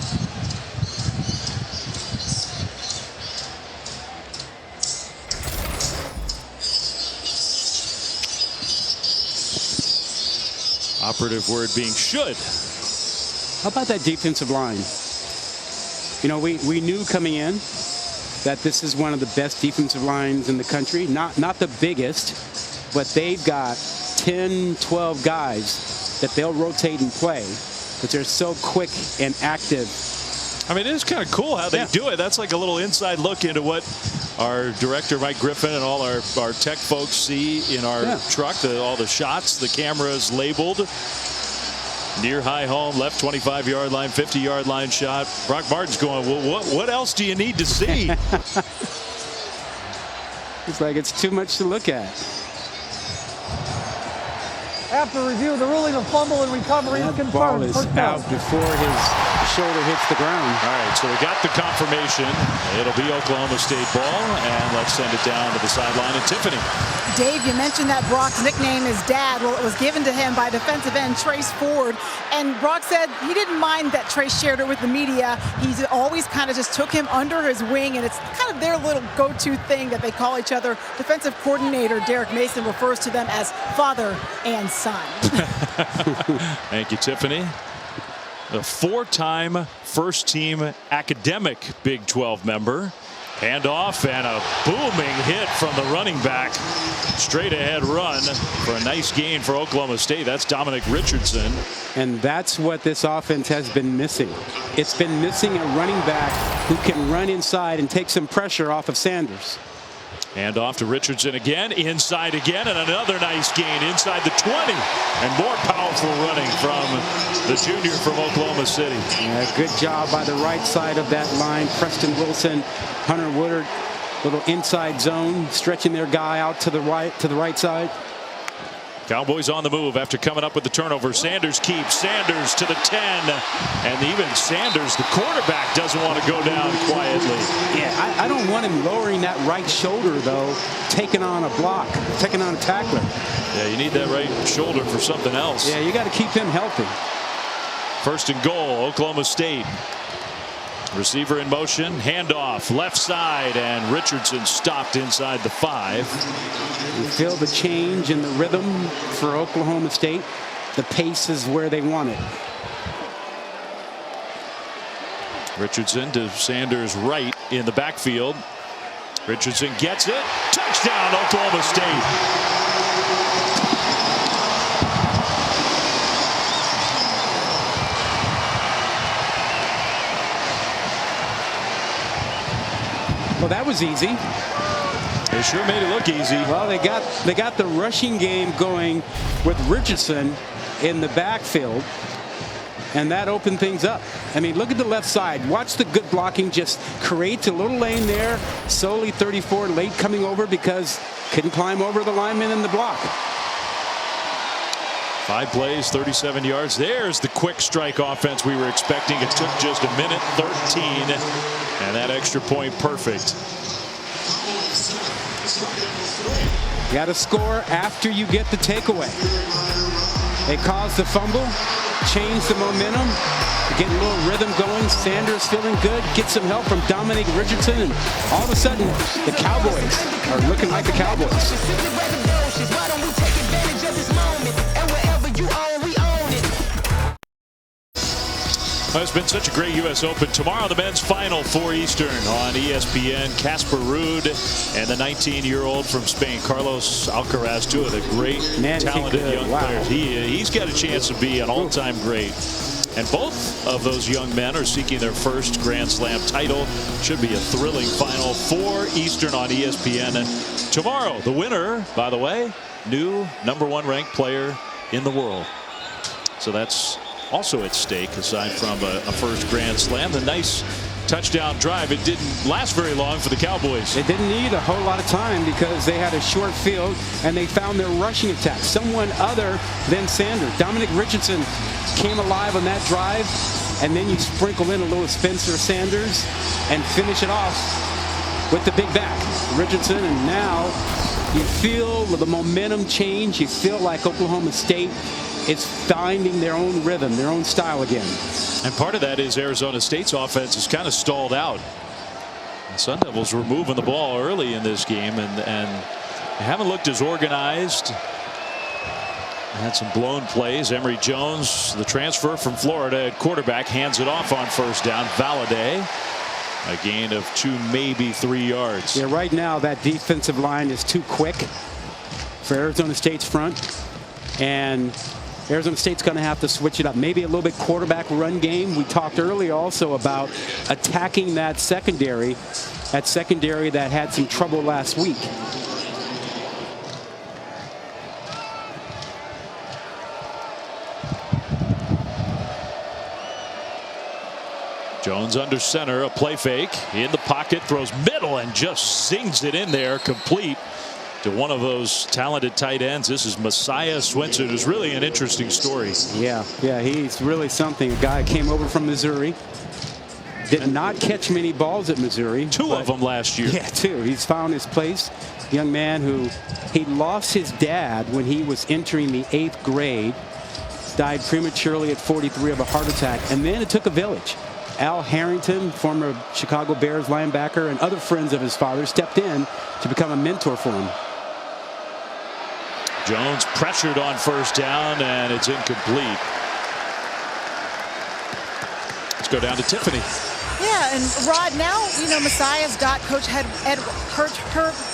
Operative word being should. How about that defensive line? You know, we knew coming in that this is one of the best defensive lines in the country. Not the biggest, but they've got 10, 12 guys that they'll rotate and play, but they're so quick and active. I mean, it is kind of cool how they do it. That's like a little inside look into what our director Mike Griffin and all our tech folks see in our truck. All the shots, the cameras labeled. Near high home, left 25-yard line, 50-yard line shot. Brock Martin's going, well, what else do you need to see? It's like it's too much to look at. After review, the ruling of fumble and recovery is confirmed. Ball is out before his shoulder hits the ground. All right, so we got the confirmation. It'll be Oklahoma State ball, and let's send it down to the sideline and Tiffany. Dave, you mentioned that Brock's nickname is Dad. Well, it was given to him by defensive end Trace Ford. And Brock said he didn't mind that Trace shared it with the media. He's always kind of just took him under his wing, and it's kind of their little go-to thing that they call each other. Defensive coordinator Derek Mason refers to them as father and son. Thank you, Tiffany. A 4-time first-team academic Big 12 member. Handoff and a booming hit from the running back. Straight ahead run for a nice gain for Oklahoma State. That's Dominic Richardson. And that's what this offense has been missing. It's been missing a running back who can run inside and take some pressure off of Sanders. Handoff to Richardson again, inside again, and another nice gain inside the 20. And more powerful running from the junior from Oklahoma City. Yeah, good job by the right side of that line. Preston Wilson, Hunter Woodard, little inside zone, stretching their guy out to the right side. Cowboys on the move after coming up with the turnover. Sanders keeps. Sanders to the 10. And even Sanders, the quarterback, doesn't want to go down quietly. Yeah, I don't want him lowering that right shoulder, though, taking on a block, taking on a tackler. Yeah, you need that right shoulder for something else. Yeah, you got to keep him healthy. First and goal, Oklahoma State. Receiver in motion, handoff, left side, and Richardson stopped inside the 5. You feel the change in the rhythm for Oklahoma State. The pace is where they want it. Richardson to Sanders' right in the backfield. Richardson gets it. Touchdown, Oklahoma State. Well, that was easy. They sure made it look easy. Well, they got the rushing game going with Richardson, in the backfield, and that opened things up. I mean, look at the left side. Watch the good blocking. Just creates a little lane there. Solely 34 late coming over because couldn't climb over the lineman in the block. 5 plays, 37 yards. There's the quick strike offense we were expecting. It took just a minute 13, and that extra point perfect. You got to score after you get the takeaway. They caused the fumble, changed the momentum, getting a little rhythm going. Sanders feeling good, get some help from Dominic Richardson, and all of a sudden the Cowboys are looking like the Cowboys. Well, it's been such a great U.S. Open. Tomorrow, the men's final 4 Eastern on ESPN. Casper Ruud and the 19-year-old from Spain, Carlos Alcaraz, two of the great, talented young players. He's got a chance to be an all-time great. And both of those young men are seeking their first Grand Slam title. Should be a thrilling final 4 Eastern on ESPN. And tomorrow, the winner, by the way, new #1 ranked player in the world. So that's also at stake, aside from a first Grand Slam. The nice touchdown drive. It didn't last very long for the Cowboys. It didn't need a whole lot of time because they had a short field and they found their rushing attack. Someone other than Sanders. Dominic Richardson came alive on that drive, and then you sprinkle in a little Spencer Sanders and finish it off with the big back, Richardson. And now you feel the momentum change. You feel like Oklahoma State is finding their own rhythm, their own style again. And part of that is Arizona State's offense is kind of stalled out. The Sun Devils were moving the ball early in this game and haven't looked as organized. Had some blown plays. Emory Jones, the transfer from Florida at quarterback, hands it off on first down. Valladay, a gain of 2, maybe 3 yards. Yeah, right now that defensive line is too quick for Arizona State's front, and Arizona State's going to have to switch it up. Maybe a little bit quarterback run game. We talked earlier also about attacking that secondary that had some trouble last week. Jones under center, a play fake in the pocket, throws middle and just sings it in there, complete to one of those talented tight ends. This is Messiah Swinson, who's really an interesting story. Yeah, he's really something. A guy came over from Missouri. Did not catch many balls at Missouri. 2 of them last year. Yeah, 2. He's found his place. Young man who he lost his dad when he was entering the 8th grade. Died prematurely at 43 of a heart attack. And then it took a village. Al Harrington, former Chicago Bears linebacker, and other friends of his father stepped in to become a mentor for him. Jones pressured on first down, and it's incomplete. Let's go down to Tiffany. Yeah, and Rod, now, Messiah's got Coach Herb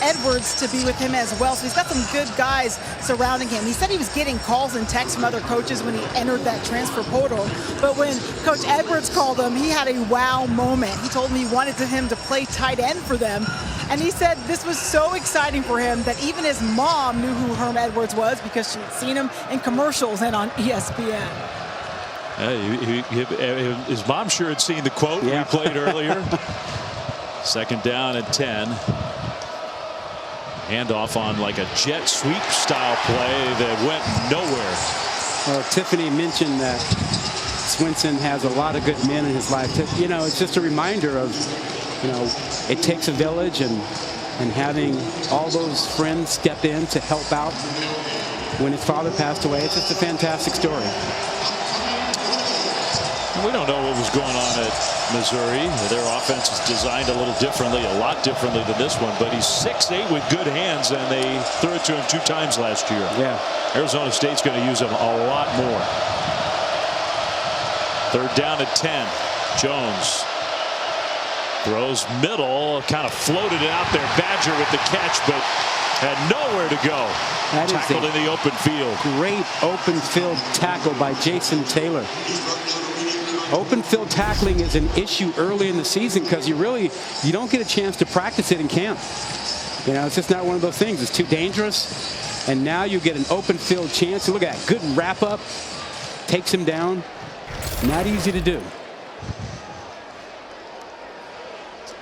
Edwards to be with him as well. So he's got some good guys surrounding him. He said he was getting calls and texts from other coaches when he entered that transfer portal. But when Coach Edwards called him, he had a wow moment. He told me he wanted him to play tight end for them. And he said this was so exciting for him that even his mom knew who Herm Edwards was because she'd seen him in commercials and on ESPN. His mom sure had seen the quote we played earlier. 2nd down and 10. Handoff on like a jet sweep style play that went nowhere. Well, Tiffany mentioned that Swinson has a lot of good men in his life. It's just a reminder of, it takes a village, and having all those friends step in to help out when his father passed away. It's just a fantastic story. We don't know what was going on at Missouri. Their offense is designed a little differently, a lot differently than this one. But he's 6'8" with good hands, and they threw it to him 2 times last year. Yeah. Arizona State's going to use him a lot more. 3rd down and 10. Jones throws middle, kind of floated it out there. Badger with the catch, but had nowhere to go. That Tackled is in the open field. Great open field tackle by Jason Taylor. Open field tackling is an issue early in the season because you don't get a chance to practice it in camp. It's just not one of those things. It's too dangerous. And now you get an open field chance. Look at that. Good wrap up. takes him down. Not easy to do.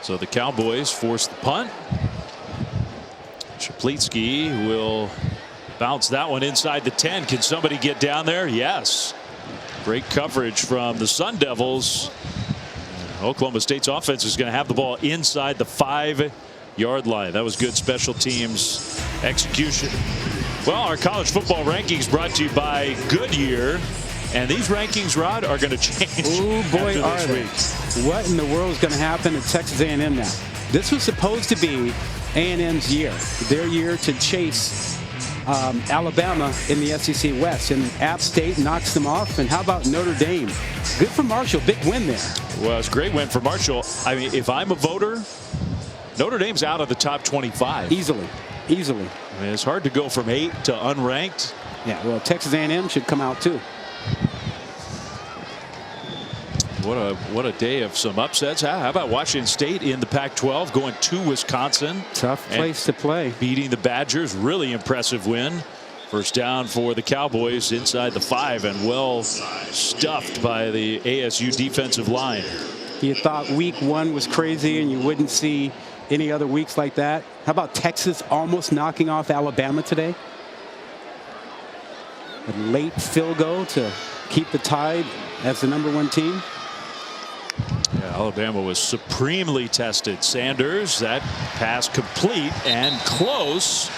So the Cowboys force the punt. Shaplitsky will bounce that one inside the 10. Can somebody get down there? Yes. Great coverage from the Sun Devils. Oklahoma State's offense is going to have the ball inside the 5-yard line. That was good special teams execution. Well, our college football rankings brought to you by Goodyear. And these rankings, Rod, are going to change. Oh, boy, are they. What in the world is going to happen at Texas A&M now? This was supposed to be A&M's year, their year to chase Alabama in the SEC West. And App State knocks them off. And how about Notre Dame? Good for Marshall. Big win there. Well, it's a great win for Marshall. I mean, if I'm a voter, Notre Dame's out of the top 25. Easily. Easily. I mean, it's hard to go from 8 to unranked. Yeah, well, Texas A&M should come out too. What a day of some upsets. How about Washington State in the Pac-12 going to Wisconsin? Tough place to play. Beating the Badgers. Really impressive win. First down for the Cowboys inside the 5 and well stuffed by the ASU defensive line. You thought week 1 was crazy and you wouldn't see any other weeks like that. How about Texas almost knocking off Alabama today? A late field goal to keep the Tide as the #1 team. Yeah, Alabama was supremely tested. Sanders, that pass complete and close.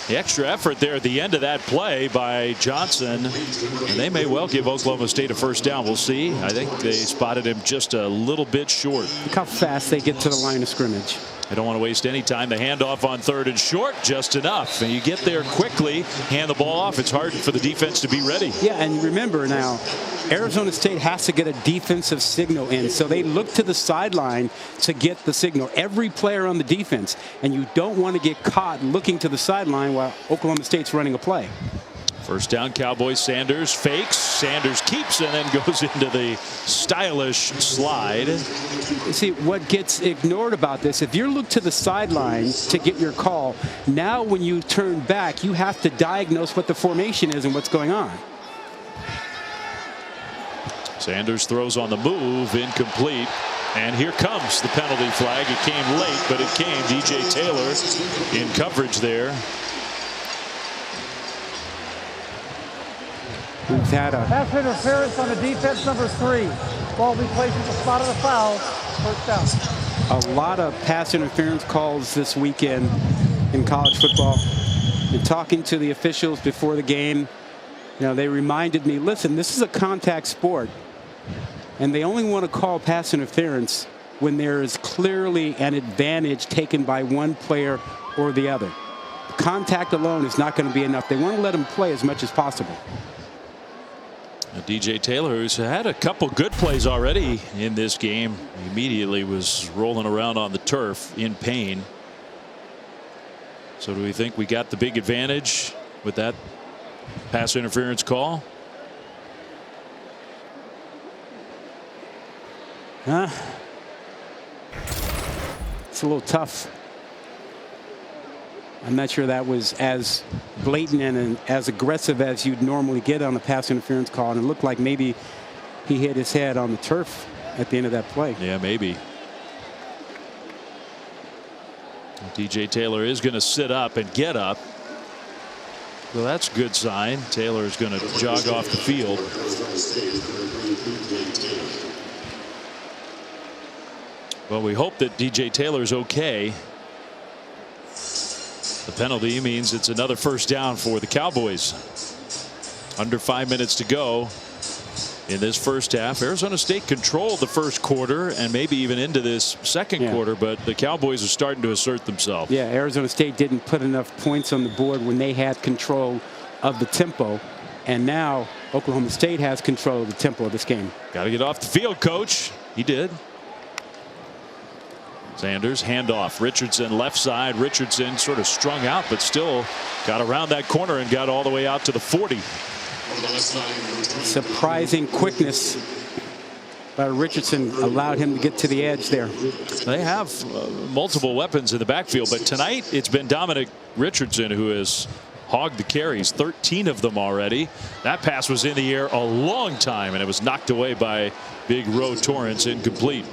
The extra effort there at the end of that play by Johnson, and they may well give Oklahoma State a first down. We'll see. I think they spotted him just a little bit short. Look how fast they get to the line of scrimmage. They don't want to waste any time. The handoff on 3rd and short, just enough. And you get there quickly, hand the ball off. It's hard for the defense to be ready. Yeah, and remember now, Arizona State has to get a defensive signal in. So they look to the sideline to get the signal. Every player on the defense. And you don't want to get caught looking to the sideline while Oklahoma State's running a play. First down, Cowboys. Sanders fakes. Sanders keeps and then goes into the stylish slide. See, what gets ignored about this, if you look to the sideline to get your call, now when you turn back, you have to diagnose what the formation is and what's going on. Sanders throws on the move, incomplete. And here comes the penalty flag. It came late, but it came. DJ Taylor in coverage there. We've had a Pass interference on the defense, #3. Ball be placed at the spot of the foul. First down. a lot of pass interference calls this weekend in college football. And talking to the officials before the game, you know, they reminded me, listen, this is a contact sport. And they only want to call pass interference when there is clearly an advantage taken by one player or the other. Contact alone is not going to be enough. They want to let them play as much as possible. DJ Taylor, who's had a couple good plays already in this game, immediately was rolling around on the turf in pain. So do we think we got the big advantage with that pass interference call? It's a little tough. I'm not sure that was as blatant and as aggressive as you'd normally get on a pass interference call. And it looked like maybe he hit his head on the turf at the end of that play. Yeah, maybe. DJ Taylor is going to sit up and get up. Well, that's a good sign. Taylor is going to jog off the field. Well, we hope that DJ Taylor's okay. The penalty means it's another first down for the Cowboys. Under 5 minutes to go in this first half. Arizona State controlled the first quarter and maybe even into this second quarter, but the Cowboys are starting to assert themselves. Yeah, Arizona State didn't put enough points on the board when they had control of the tempo. And now Oklahoma State has control of the tempo of this game. Got to get off the field, coach. He did. Sanders handoff. Richardson left side. Richardson sort of strung out, but still got around that corner and got all the way out to the 40. Surprising quickness by Richardson allowed him to get to the edge there. They have multiple weapons in the backfield, but tonight it's been Dominic Richardson who has hogged the carries, 13 of them already. That pass was in the air a long time, and it was knocked away by Big Roe Torrance, incomplete.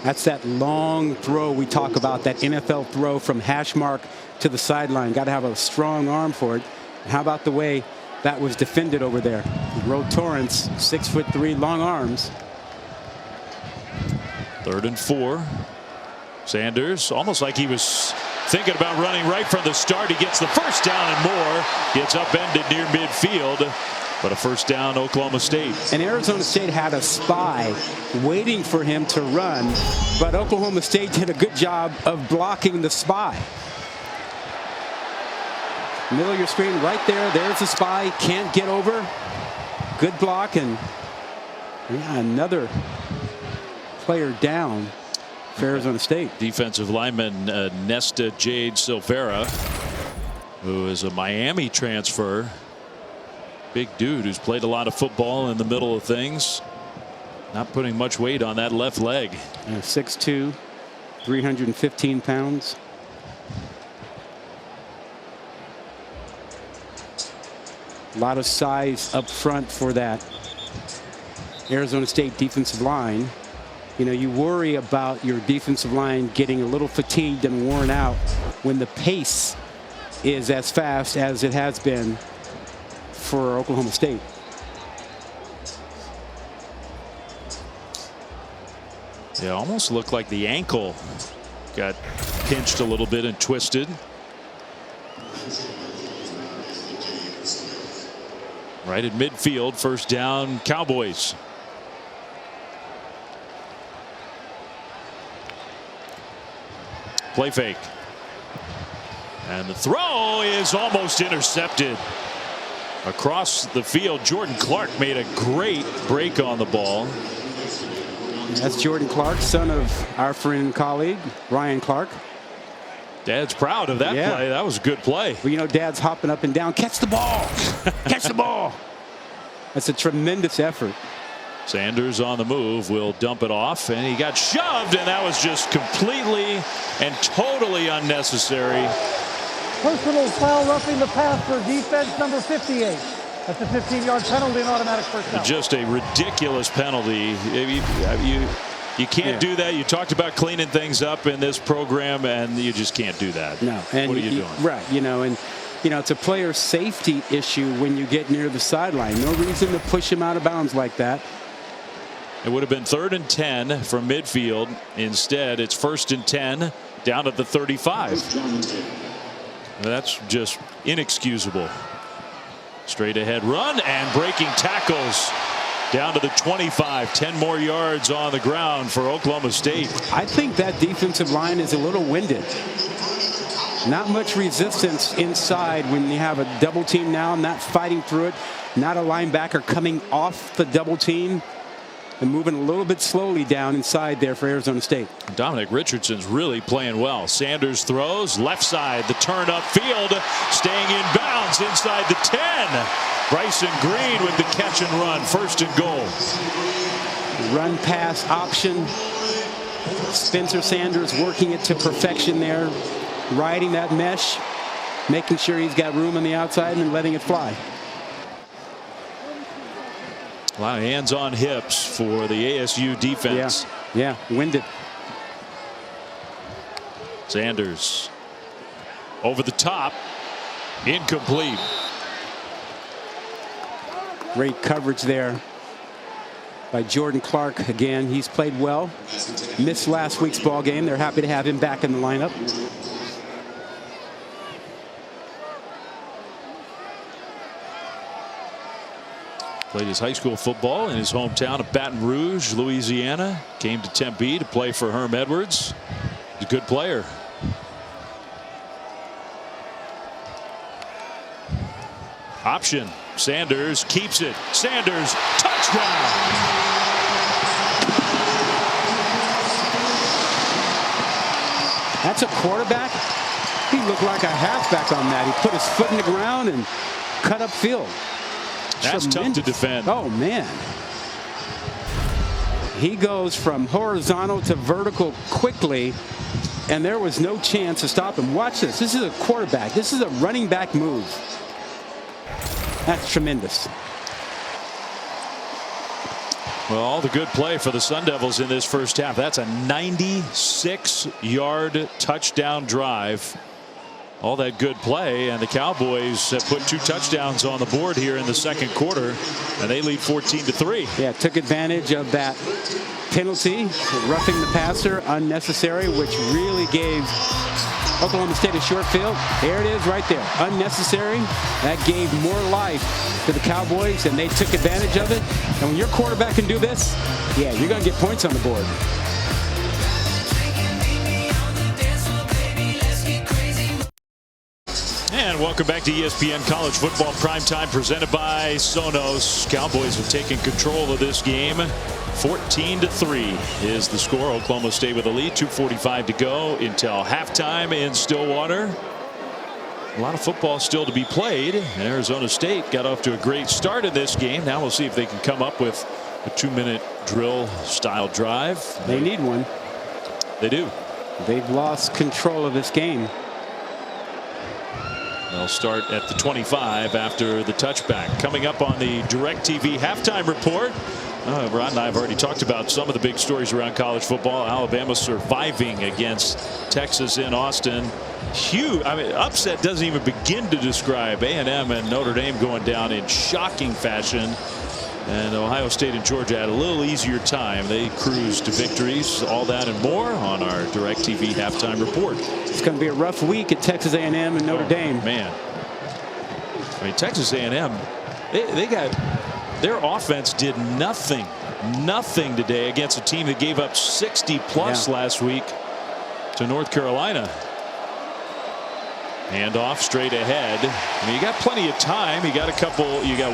That's that long throw we talk about, that NFL throw from hash mark to the sideline. Got to have a strong arm for it. How about the way that was defended over there? Roe Torrance, 6'3", long arms. 3rd and 4. Sanders, almost like he was thinking about running right from the start. He gets the first down and more. Gets upended near midfield. But a first down, Oklahoma State. And Arizona State had a spy waiting for him to run, but Oklahoma State did a good job of blocking the spy. Middle of your screen right there. There's the spy. Can't get over. Good block. And yeah, another player down for Arizona State. Defensive lineman Nesta Jade Silvera, who is a Miami transfer. Big dude who's played a lot of football in the middle of things. Not putting much weight on that left leg. 6'2", 315 pounds. A lot of size up front for that Arizona State defensive line. You know, you worry about your defensive line getting a little fatigued and worn out when the pace is as fast as it has been for Oklahoma State. Yeah, almost looked like the ankle got pinched a little bit and twisted. Right at midfield, first down, Cowboys. Play fake. And the throw is almost intercepted. Across the field, Jordan Clark made a great break on the ball. That's Jordan Clark, son of our friend and colleague, Ryan Clark. Dad's proud of that play. That was a good play. Well, you know, Dad's hopping up and down. Catch the ball. Catch the ball. That's a tremendous effort. Sanders on the move, will dump it off, and he got shoved, and that was just completely and totally unnecessary. Personal foul roughing the pass for defense number 58. That's a 15-yard penalty and automatic first down. Just a ridiculous penalty. You can't do that. You talked about cleaning things up in this program, and you just can't do that. No. And what are you doing? Right. You know, and you know, it's a player safety issue when you get near the sideline. No reason to push him out of bounds like that. It would have been 3rd and 10 from midfield. Instead, it's 1st and 10 down at the 35. That's just inexcusable. Straight ahead run and breaking tackles down to the 25. 10 more yards on the ground for Oklahoma State. I think that defensive line is a little winded. Not much resistance inside when you have a double team now, not fighting through it. Not a linebacker coming off the double team and moving a little bit slowly down inside there for Arizona State. Dominic Richardson's really playing well. Sanders throws left side, the turn up field, staying in bounds inside the 10. Bryson Green with the catch and run, 1st and goal. Run pass option. Spencer Sanders working it to perfection there, riding that mesh, making sure he's got room on the outside and letting it fly. A lot of hands on hips for the ASU defense. Yeah, winded. Sanders over the top, incomplete. Great coverage there by Jordan Clark. Again, he's played well. Missed last week's ball game. They're happy to have him back in the lineup. Played his high school football in his hometown of Baton Rouge, Louisiana. Came to Tempe to play for Herm Edwards. He's a good player. Option. Sanders keeps it. Sanders, touchdown. That's a quarterback. He looked like a halfback on that. He put his foot in the ground and cut up field. That's tough to defend. Oh, man. He goes from horizontal to vertical quickly and there was no chance to stop him. Watch this. This is a quarterback. This is a running back move. That's tremendous. Well, all the good play for the Sun Devils in this first half. That's a 96-yard touchdown drive. All that good play, and the Cowboys have put 2 touchdowns on the board here in the second quarter, and they lead 14-3. Yeah, took advantage of that penalty, roughing the passer, unnecessary, which really gave Oklahoma State a short field. There it is right there. Unnecessary. That gave more life to the Cowboys, and they took advantage of it. And when your quarterback can do this, yeah, you're going to get points on the board. And welcome back to ESPN College Football Primetime, presented by Sonos. Cowboys have taken control of this game. 14-3 is the score. Oklahoma State with a lead. 2:45 to go until halftime in Stillwater. A lot of football still to be played. And Arizona State got off to a great start in this game. Now we'll see if they can come up with a 2-minute drill-style drive. They need one. They do. They've lost control of this game. They'll start at the 25 after the touchback. Coming up on the DirecTV halftime report. Rod and I have already talked about some of the big stories around college football. Alabama surviving against Texas in Austin. Huge. I mean, upset doesn't even begin to describe. A&M and Notre Dame going down in shocking fashion. And Ohio State and Georgia had a little easier time. They cruised to victories. All that and more on our DirecTV halftime report. It's going to be a rough week at Texas A&M and Notre Dame. Man. I mean, Texas A&M, they got their offense did nothing today against a team that gave up 60+ last week to North Carolina. Handoff straight ahead. I mean, you got plenty of time. You got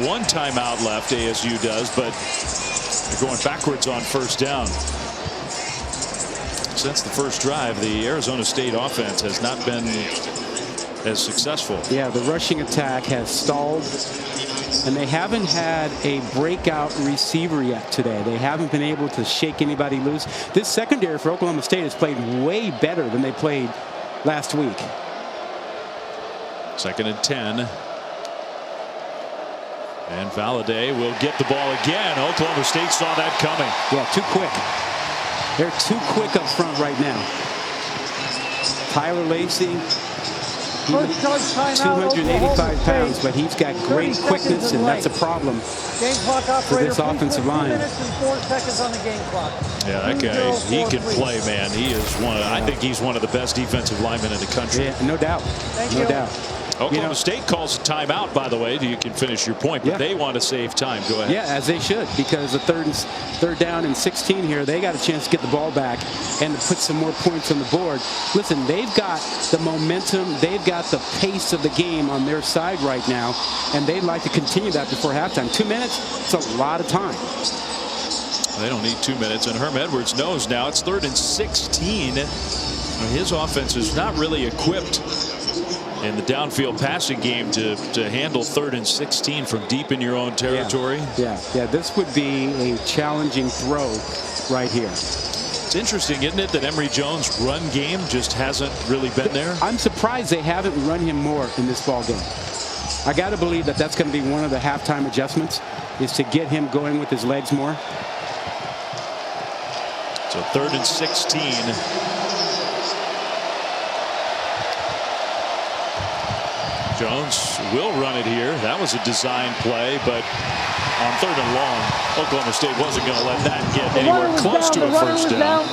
one timeout left, ASU does, but they're going backwards on first down. Since the first drive, the Arizona State offense has not been as successful. Yeah, the rushing attack has stalled, and they haven't had a breakout receiver yet today. They haven't been able to shake anybody loose. This secondary for Oklahoma State has played way better than they played last week. 2nd and 10. And Valladay will get the ball again. Oklahoma State saw that coming. Yeah, too quick. They're too quick up front right now. Tyler Lacey, 285 pounds, but he's got great quickness, and that's a problem for this offensive line. 2 minutes and 4 seconds on the game clock. Yeah, that guy, he can play, man. He is one of, I think he's one of the best defensive linemen in the country. Yeah, no doubt. No doubt. Oklahoma State calls a timeout, by the way. You can finish your point, but they want to save time. Go ahead. Yeah, as they should, because the third down and 16 here, they got a chance to get the ball back and to put some more points on the board. Listen, they've got the momentum, they've got the pace of the game on their side right now, and they'd like to continue that before halftime. 2 minutes, it's a lot of time. They don't need 2 minutes, and Herm Edwards knows now it's 3rd and 16. His offense is not really equipped in the downfield passing game to handle 3rd and 16 from deep in your own territory. Yeah, this would be a challenging throw right here. It's interesting, isn't it, that Emory Jones' run game just hasn't really been there? I'm surprised they haven't run him more in this ball game. I got to believe that that's going to be one of the halftime adjustments, is to get him going with his legs more. So 3rd and 16. Jones will run it here. That was a design play, but on 3rd and long, Oklahoma State wasn't going to let that get anywhere close to a first down.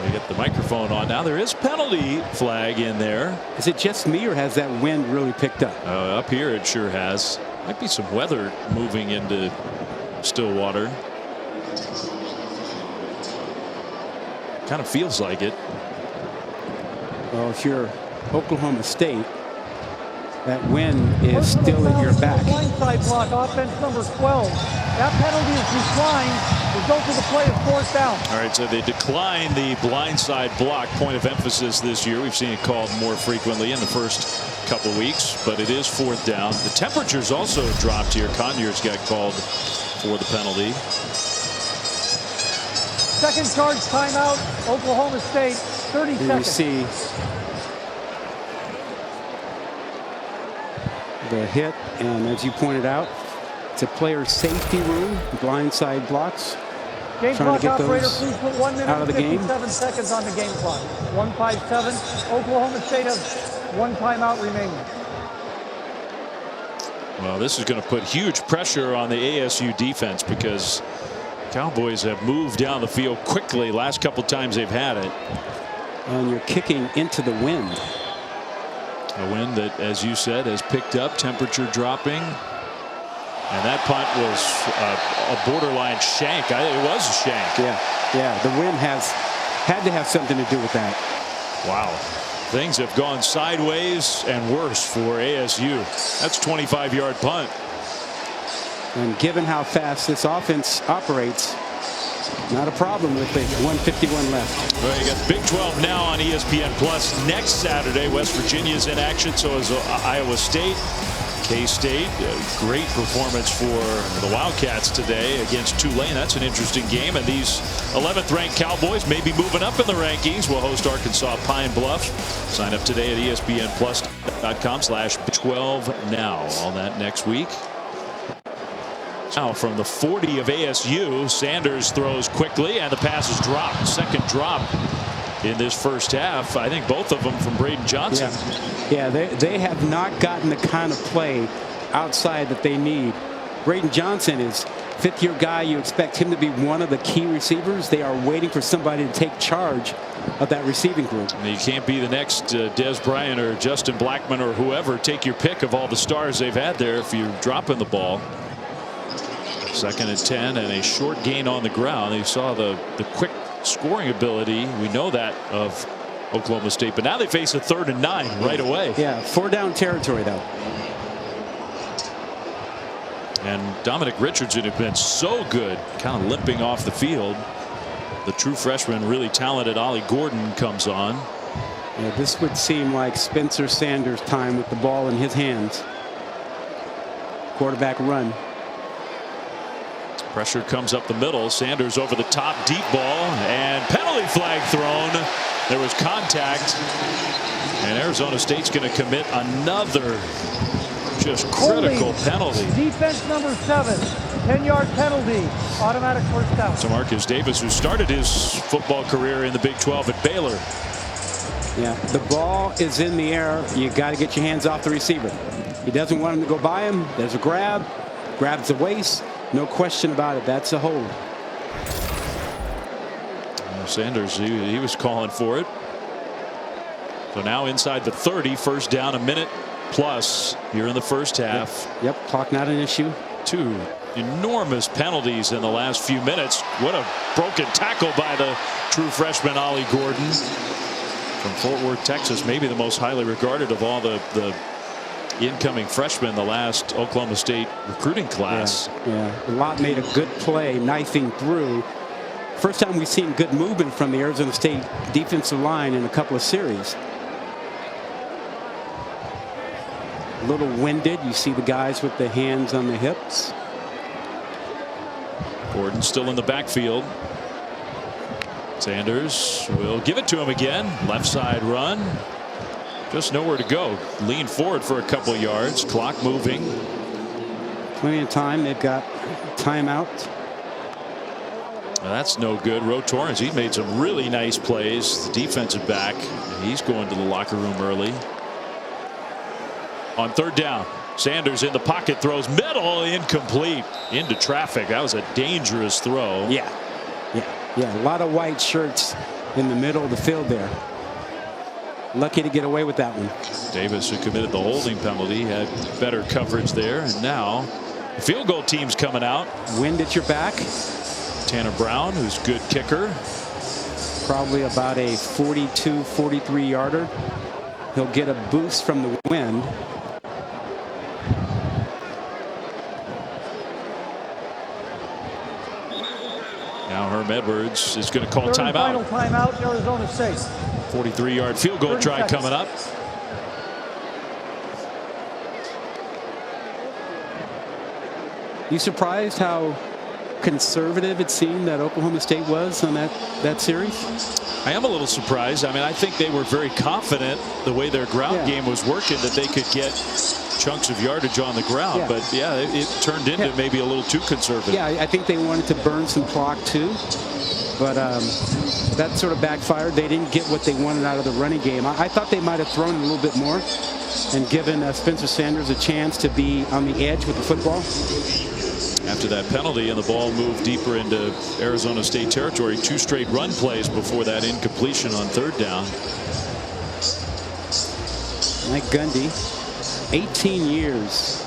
We get the microphone on now. There is penalty flag in there. Is it just me, or has that wind really picked up? Up here it sure has. Might be some weather moving into Stillwater. Kind of feels like it. Well, if you're Oklahoma State, that wind is still at your back. Blindside block, offense number 12. That penalty is declined. Result of the play of 4th down. All right, so they declined the blindside block. Point of emphasis this year. We've seen it called more frequently in the first couple weeks, but it is 4th down. The temperature's also dropped here. Conyers got called for the penalty. Second charge timeout, Oklahoma State, 30 Here you seconds. see the hit, and as you pointed out, it's a player safety room, blindside blocks. Game Trying to clock get operator, those please put 1 minute out of and the game. 57 seconds on the game clock. 1:57. Oklahoma State has 1 timeout remaining. Well, this is going to put huge pressure on the ASU defense because Cowboys have moved down the field quickly last couple times they've had it. And you're kicking into the wind. A wind that, as you said, has picked up, temperature dropping. And that punt was a borderline shank. It was a shank. Yeah, the wind had to have something to do with that. Wow. Things have gone sideways and worse for ASU. That's a 25-yard punt. And given how fast this offense operates, not a problem with the 151 left. Well, you got Big 12 now on ESPN Plus. Next Saturday, West Virginia's in action, so is Iowa State. K-State, great performance for the Wildcats today against Tulane. That's an interesting game. And these 11th ranked Cowboys may be moving up in the rankings. We'll host Arkansas Pine Bluff. Sign up today at ESPNplus.com/12now. All that next week. Now from the 40 of ASU, Sanders throws quickly and the pass is dropped. Second drop in this first half. I think both of them from Braden Johnson. Yeah, they have not gotten the kind of play outside that they need. Braden Johnson is fifth-year guy. You expect him to be one of the key receivers. They are waiting for somebody to take charge of that receiving group. You can't be the next Des Bryant or Justin Blackmon or whoever. Take your pick of all the stars they've had there if you're dropping the ball. Second and 10 and a short gain on the ground. You saw the quick scoring ability. We know that of Oklahoma State, but now they face a 3rd and 9 right away. Yeah, 4-down territory though. And Dominic Richardson has been so good, kind of limping off the field. The true freshman, really talented Ollie Gordon comes on. Yeah, this would seem like Spencer Sanders' time with the ball in his hands. Quarterback run. Pressure comes up the middle. Sanders over the top, deep ball, and penalty flag thrown. There was contact, and Arizona State's going to commit another just critical penalty. Defense number 7, 10-yard penalty, automatic first down. To Marcus Davis, who started his football career in the Big 12 at Baylor. Yeah, the ball is in the air. You got to get your hands off the receiver. He doesn't want him to go by him. There's a grab, grabs the waist. No question about it. That's a hold. Sanders, he was calling for it. So now inside the 30, first down, a minute plus here in the first half. Yep, clock not an issue. 2 enormous penalties in the last few minutes. What a broken tackle by the true freshman Ollie Gordon from Fort Worth, Texas. Maybe the most highly regarded of all the incoming freshmen, the last Oklahoma State recruiting class. Yeah, Lott made a good play, knifing through. First time we've seen good movement from the Arizona State defensive line in a couple of series. A little winded. You see the guys with the hands on the hips. Gordon still in the backfield. Sanders will give it to him again. Left side run. Just nowhere to go. Lean forward for a couple yards. Clock moving. Plenty of time. They've got timeout. That's no good. Ro Torrens, he made some really nice plays. The defensive back, he's going to the locker room early. On 3rd down, Sanders in the pocket, throws middle, incomplete into traffic. That was a dangerous throw. Yeah. A lot of white shirts in the middle of the field there. Lucky to get away with that one. Davis, who committed the holding penalty, had better coverage there. And now the field goal team's coming out. Wind at your back. Tanner Brown, who's good kicker. Probably about a 42, 43 yarder. He'll get a boost from the wind. Now Herm Edwards is going to call Third and timeout. final timeout, Arizona State. 43-yard field goal try seconds. coming up. You surprised how conservative it seemed that Oklahoma State was on that series? I am a little surprised. I mean, I think they were very confident the way their ground game was working that they could get chunks of yardage on the ground. Yeah. But yeah, it turned into maybe a little too conservative. Yeah, I think they wanted to burn some clock too. But that sort of backfired. They didn't get what they wanted out of the running game. I thought they might have thrown a little bit more and given Spencer Sanders a chance to be on the edge with the football. After that penalty and the ball moved deeper into Arizona State territory, 2 straight run plays before that incompletion on 3rd down. Mike Gundy, 18 years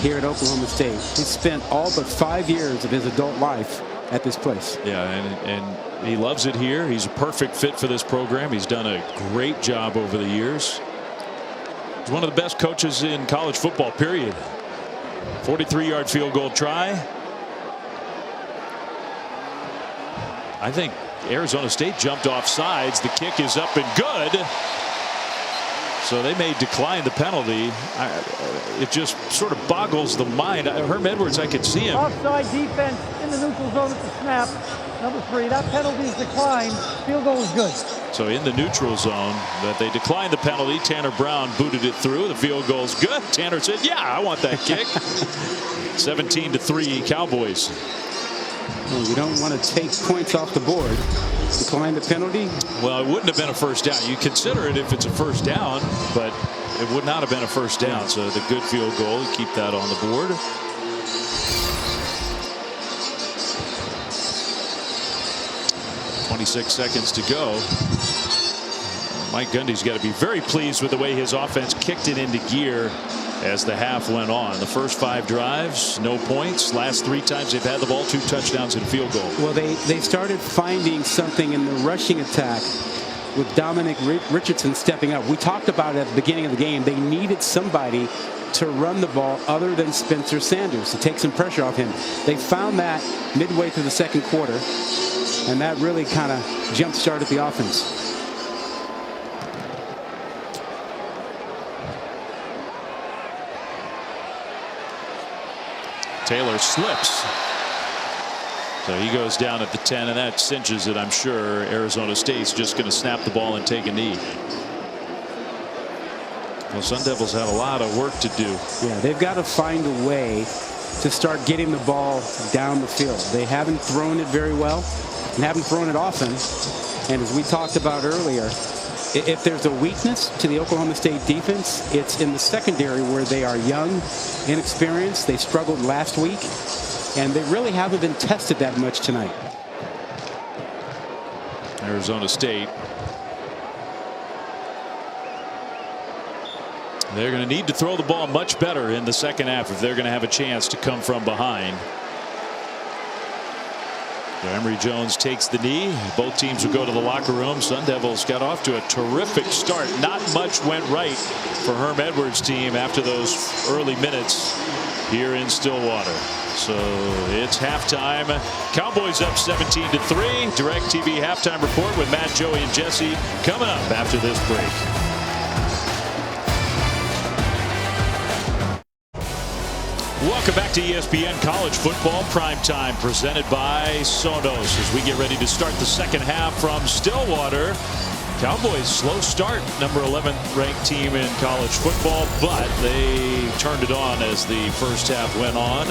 here at Oklahoma State. He spent all but 5 years of his adult life at this place. Yeah, and he loves it here. He's a perfect fit for this program. He's done a great job over the years. He's one of the best coaches in college football, period. 43-yard field goal try. I think Arizona State jumped off sides. The kick is up and good. So they may decline the penalty. It just sort of boggles the mind. Herm Edwards, I could see him. Offside defense in the neutral zone at the snap. Number 3, that penalty is declined. Field goal is good. So in the neutral zone, that they declined the penalty. Tanner Brown booted it through. The field goal's good. Tanner said, yeah, I want that kick. 17-3 Cowboys. Well, you don't want to take points off the board. Decline the penalty. Well, it wouldn't have been a first down. You consider it if it's a first down, but it would not have been a first down. So the good field goal, keep that on the board. .26 seconds to go. Mike Gundy's got to be very pleased with the way his offense kicked it into gear as the half went on. The first 5 drives, no points. Last 3 times they've had the ball, 2 touchdowns and field goal. Well, they started finding something in the rushing attack with Dominic Richardson stepping up. We talked about it at the beginning of the game. They needed somebody to run the ball other than Spencer Sanders to take some pressure off him. They found that midway through the 2nd quarter, and that really kind of jump-started the offense. Taylor slips. So he goes down at the 10, and that cinches it. I'm sure Arizona State's just going to snap the ball and take a knee. Well, Sun Devils have a lot of work to do. Yeah, they've got to find a way to start getting the ball down the field. They haven't thrown it very well and haven't thrown it often. And as we talked about earlier, if there's a weakness to the Oklahoma State defense, it's in the secondary where they are young, inexperienced. They struggled last week, and they really haven't been tested that much tonight. Arizona State. They're going to need to throw the ball much better in the 2nd half if they're going to have a chance to come from behind. So Emory Jones takes the knee. Both teams will go to the locker room. Sun Devils got off to a terrific start. Not much went right for Herm Edwards' team after those early minutes here in Stillwater. So it's halftime. Cowboys up 17-3. DirecTV halftime report with Matt, Joey, and Jesse coming up after this break. Welcome back to ESPN College Football Primetime, presented by Sonos. As we get ready to start the 2nd half from Stillwater, Cowboys slow start, number 11 ranked team in college football, but they turned it on as the first half went on.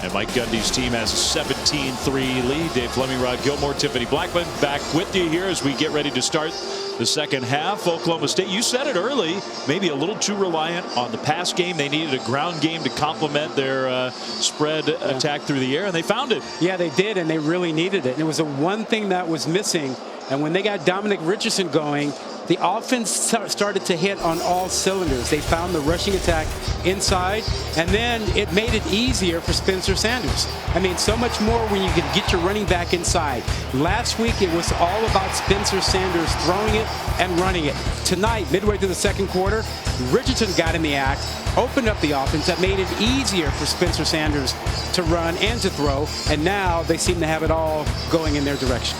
And Mike Gundy's team has a 17-3 lead. Dave Fleming, Rod Gilmore, Tiffany Blackman back with you here as we get ready to start the 2nd half. Oklahoma State, you said it early, maybe a little too reliant on the pass game. They needed a ground game to complement their spread attack through the air, and they found it. Yeah, they did, and they really needed it. And it was the one thing that was missing. And when they got Dominic Richardson going, the offense started to hit on all cylinders. They found the rushing attack inside, and then it made it easier for Spencer Sanders. I mean, so much more when you could get your running back inside. Last week, it was all about Spencer Sanders throwing it and running it. Tonight, midway through the 2nd quarter, Richardson got in the act, opened up the offense. That made it easier for Spencer Sanders to run and to throw, and now they seem to have it all going in their direction.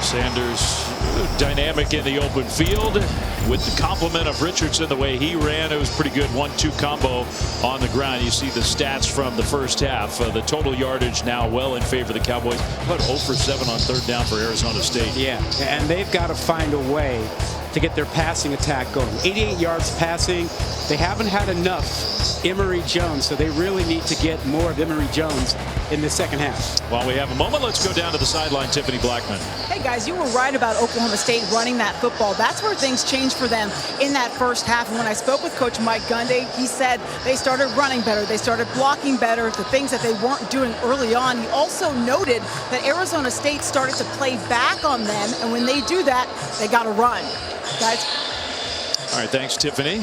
Sanders Dynamic in the open field with the complement of Richardson, the way he ran. It was pretty good 1-2 combo on the ground. You see the stats from the first half. The total yardage now well in favor of the Cowboys. About 0 for 7 on third down for Arizona State. Yeah, and they've got to find a way to get their passing attack going. 88 yards passing. They haven't had enough Emory Jones, so they really need to get more of Emory Jones in the second half. While we have a moment, let's go down to the sideline. Tiffany Blackman. Hey guys, you were right about Oklahoma State running that football. That's where things changed for them in that first half. And when I spoke with Coach Mike Gundy, he said they started running better, they started blocking better, the things that they weren't doing early on. He also noted that Arizona State started to play back on them, and when they do that, they got to run. Guys. All right, thanks, Tiffany.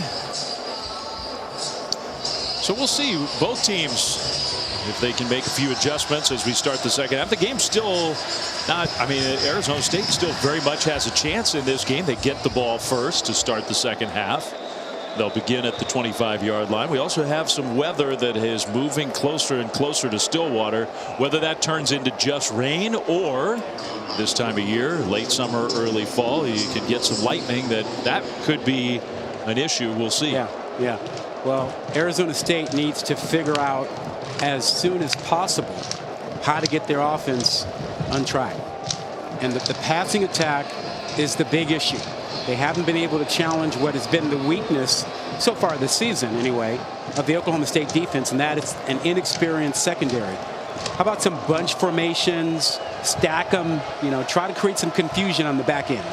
So we'll see both teams if they can make a few adjustments as we start the second half. The game's still not, I mean, Arizona State still very much has a chance in this game. They get the ball first to start the second half. They'll begin at the 25-yard line. We also have some weather that is moving closer and closer to Stillwater. Whether that turns into just rain or this time of year, late summer, early fall, you could get some lightning. That could be an issue. We'll see. Yeah. Well, Arizona State needs to figure out as soon as possible how to get their offense on track. And the passing attack is the big issue. They haven't been able to challenge what has been the weakness so far this season, anyway, of the Oklahoma State defense, and that is an inexperienced secondary. How about some bunch formations, stack them, try to create some confusion on the back end.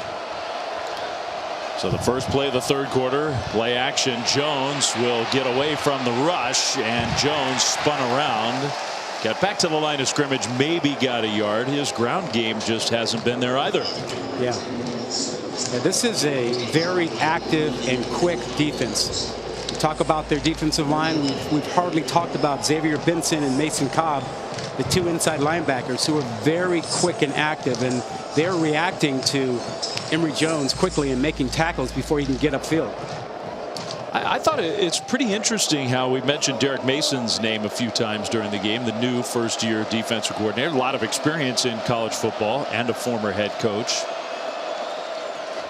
So the first play of the third quarter, play action. Jones will get away from the rush, and Jones spun around, got back to the line of scrimmage, maybe got a yard. His ground game just hasn't been there either. Yeah, this is a very active and quick defense. We talk about their defensive line. We've hardly talked about Xavier Benson and Mason Cobb, the two inside linebackers who are very quick and active, and they're reacting to Emory Jones quickly and making tackles before he can get upfield. I thought it's pretty interesting how we mentioned Derek Mason's name a few times during the game, the new first-year defensive coordinator. A lot of experience in college football and a former head coach.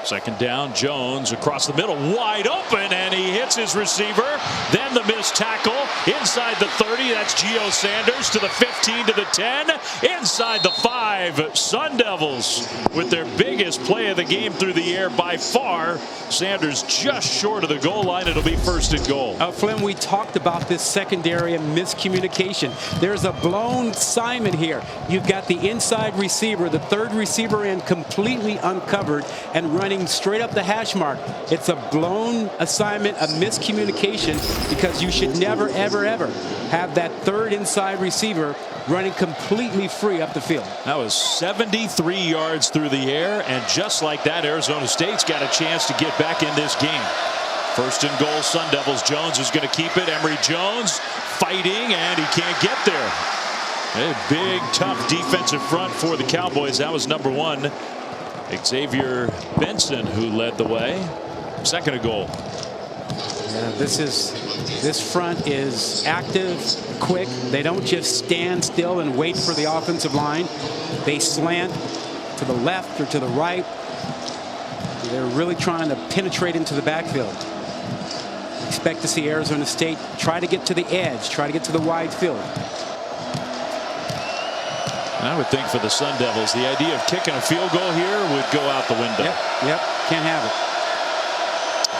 Second down, Jones across the middle, wide open, and he hits his receiver. Then the missed tackle inside the 30. That's Gio Sanders to the 15, to the 10, inside the 5. Sun Devils with their biggest play of the game through the air by far. Sanders just short of the goal line. It'll be first and goal. Flynn, we talked about this secondary and miscommunication. There's a blown assignment here. You've got the inside receiver, the third receiver in, completely uncovered and running straight up the hash mark. It's a blown assignment, a miscommunication, because you should never, ever, ever have that third inside receiver running completely free up the field. That was 73 yards through the air, and just like that, Arizona State's got a chance to get back in this game. First and goal, Sun Devils. Jones is going to keep it. Emory Jones fighting, and he can't get there. A big, tough defensive front for the Cowboys. That was number 1. Xavier Benson, who led the way. Second and goal. Yeah, this front is active, quick. They don't just stand still and wait for the offensive line. They slant to the left or to the right. They're really trying to penetrate into the backfield. Expect to see Arizona State try to get to the edge, try to get to the wide field. I would think for the Sun Devils, the idea of kicking a field goal here would go out the window. Yep, can't have it.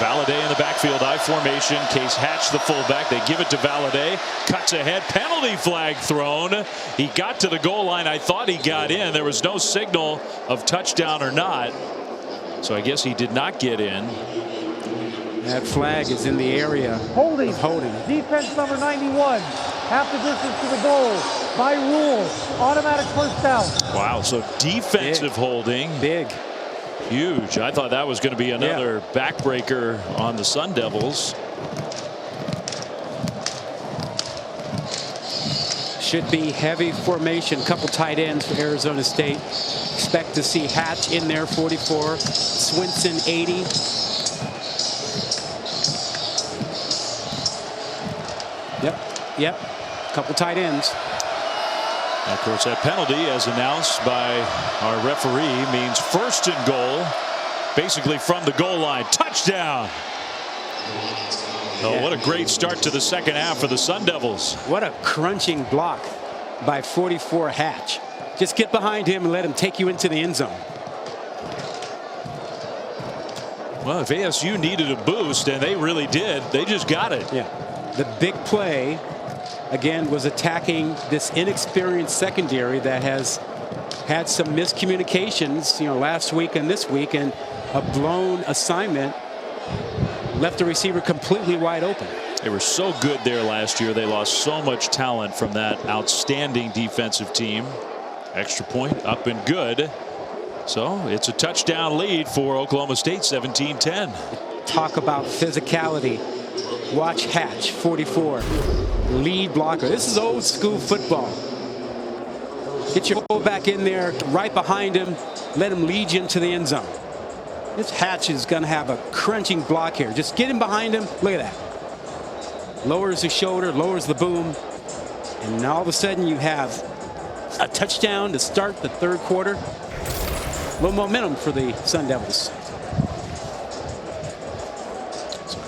Valladay in the backfield, I formation. Case Hatch, the fullback. They give it to Valladay. Cuts ahead. Penalty flag thrown. He got to the goal line. I thought he got in. There was no signal of touchdown or not. So I guess he did not get in. That flag is in the area Holding. of holding. Defense number 91. Half the distance to the goal. By rule. Automatic first down. Wow. So defensive holding. Big. Huge. I thought that was going to be another backbreaker on the Sun Devils. Should be heavy formation. Couple tight ends for Arizona State. Expect to see Hatch in there, 44. Swinson, 80. Yep. Couple tight ends. Of course, that penalty, as announced by our referee, means first and goal, basically from the goal line. Touchdown. Oh, what a great start to the second half for the Sun Devils. What a crunching block by 44 Hatch. Just get behind him and let him take you into the end zone. Well, if ASU needed a boost, and they really did, they just got it. Yeah. The big play, again, was attacking this inexperienced secondary that has had some miscommunications, last week and this week, and a blown assignment left the receiver completely wide open. They were so good there last year. They lost so much talent from that outstanding defensive team. Extra point up and good. So it's a touchdown lead for Oklahoma State, 17-10. Talk about physicality. Watch Hatch, 44, lead blocker. This is old school football. Get your fullback in there right behind him. Let him lead you into the end zone. This Hatch is going to have a crunching block here. Just get him behind him. Look at that. Lowers his shoulder, lowers the boom. And all of a sudden you have a touchdown to start the third quarter. A little momentum for the Sun Devils.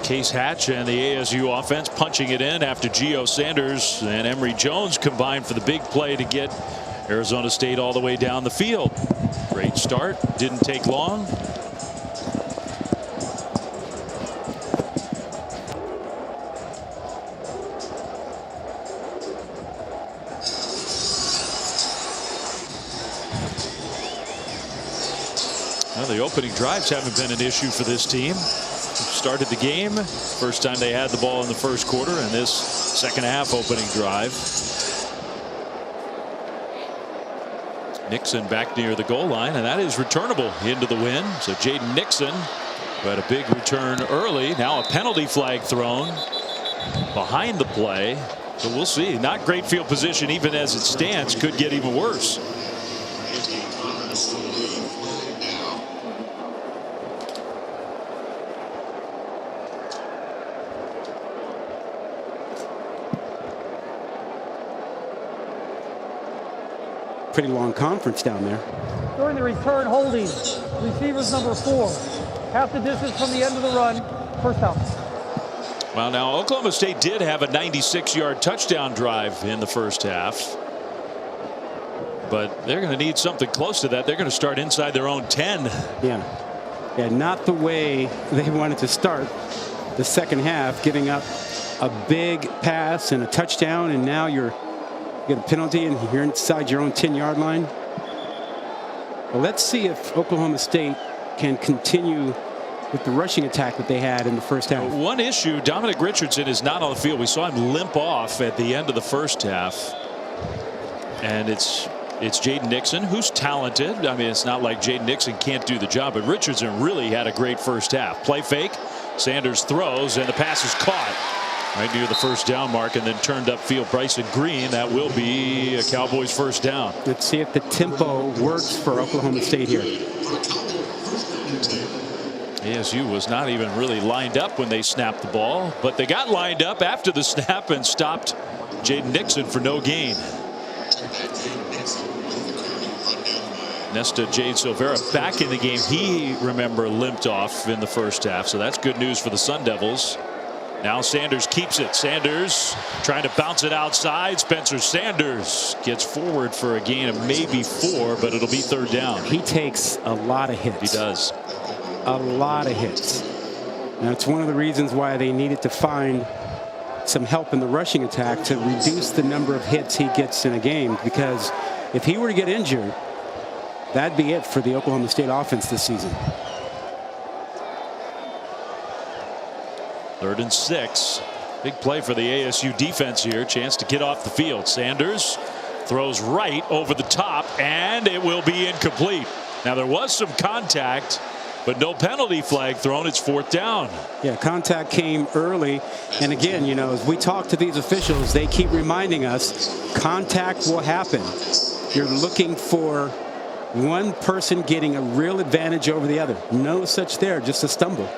Case Hatch and the ASU offense punching it in after Gio Sanders and Emory Jones combined for the big play to get Arizona State all the way down the field. Great start. Didn't take long. Well, the opening drives haven't been an issue for this team. Started the game. First time they had the ball in the first quarter, and this second half opening drive. Nixon back near the goal line, and that is returnable into the win. So Jaden Nixon, who had a big return early, now a penalty flag thrown behind the play. So we'll see. Not great field position even as it stands. Could get even worse. Pretty long conference down there. During the return, holding. Receivers number 4. Half the distance from the end of the run. First down. Well, now Oklahoma State did have a 96-yard touchdown drive in the first half. But they're going to need something close to that. They're going to start inside their own 10. Yeah, not the way they wanted to start the second half, giving up a big pass and a touchdown, and now you get a penalty and you're inside your own 10-yard line. Well, let's see if Oklahoma State can continue with the rushing attack that they had in the first half. One issue, Dominic Richardson is not on the field. We saw him limp off at the end of the first half. And it's Jaden Nixon, who's talented. I mean, it's not like Jaden Nixon can't do the job, but Richardson really had a great first half. Play fake, Sanders throws, and the pass is caught right near the first down mark, and then turned upfield. Bryson Green, that will be a Cowboys first down. Let's see if the tempo works for Oklahoma State here. ASU was not even really lined up when they snapped the ball, but they got lined up after the snap and stopped Jaden Nixon for no gain. Nesta Jade Silvera back in the game. He, remember, limped off in the first half, so that's good news for the Sun Devils. Now Sanders keeps it. Sanders trying to bounce it outside. Spencer Sanders gets forward for a gain of maybe 4, but it'll be third down. He takes a lot of hits. He does. A lot of hits. And that's one of the reasons why they needed to find some help in the rushing attack to reduce the number of hits he gets in a game, because if he were to get injured, that'd be it for the Oklahoma State offense this season. 3rd and 6. Big play for the ASU defense here. Chance to get off the field. Sanders throws right over the top, and it will be incomplete. Now there was some contact, but no penalty flag thrown. It's 4th down. Yeah, contact came early. And again, as we talk to these officials, they keep reminding us contact will happen. You're looking for one person getting a real advantage over the other. No such there, just a stumble.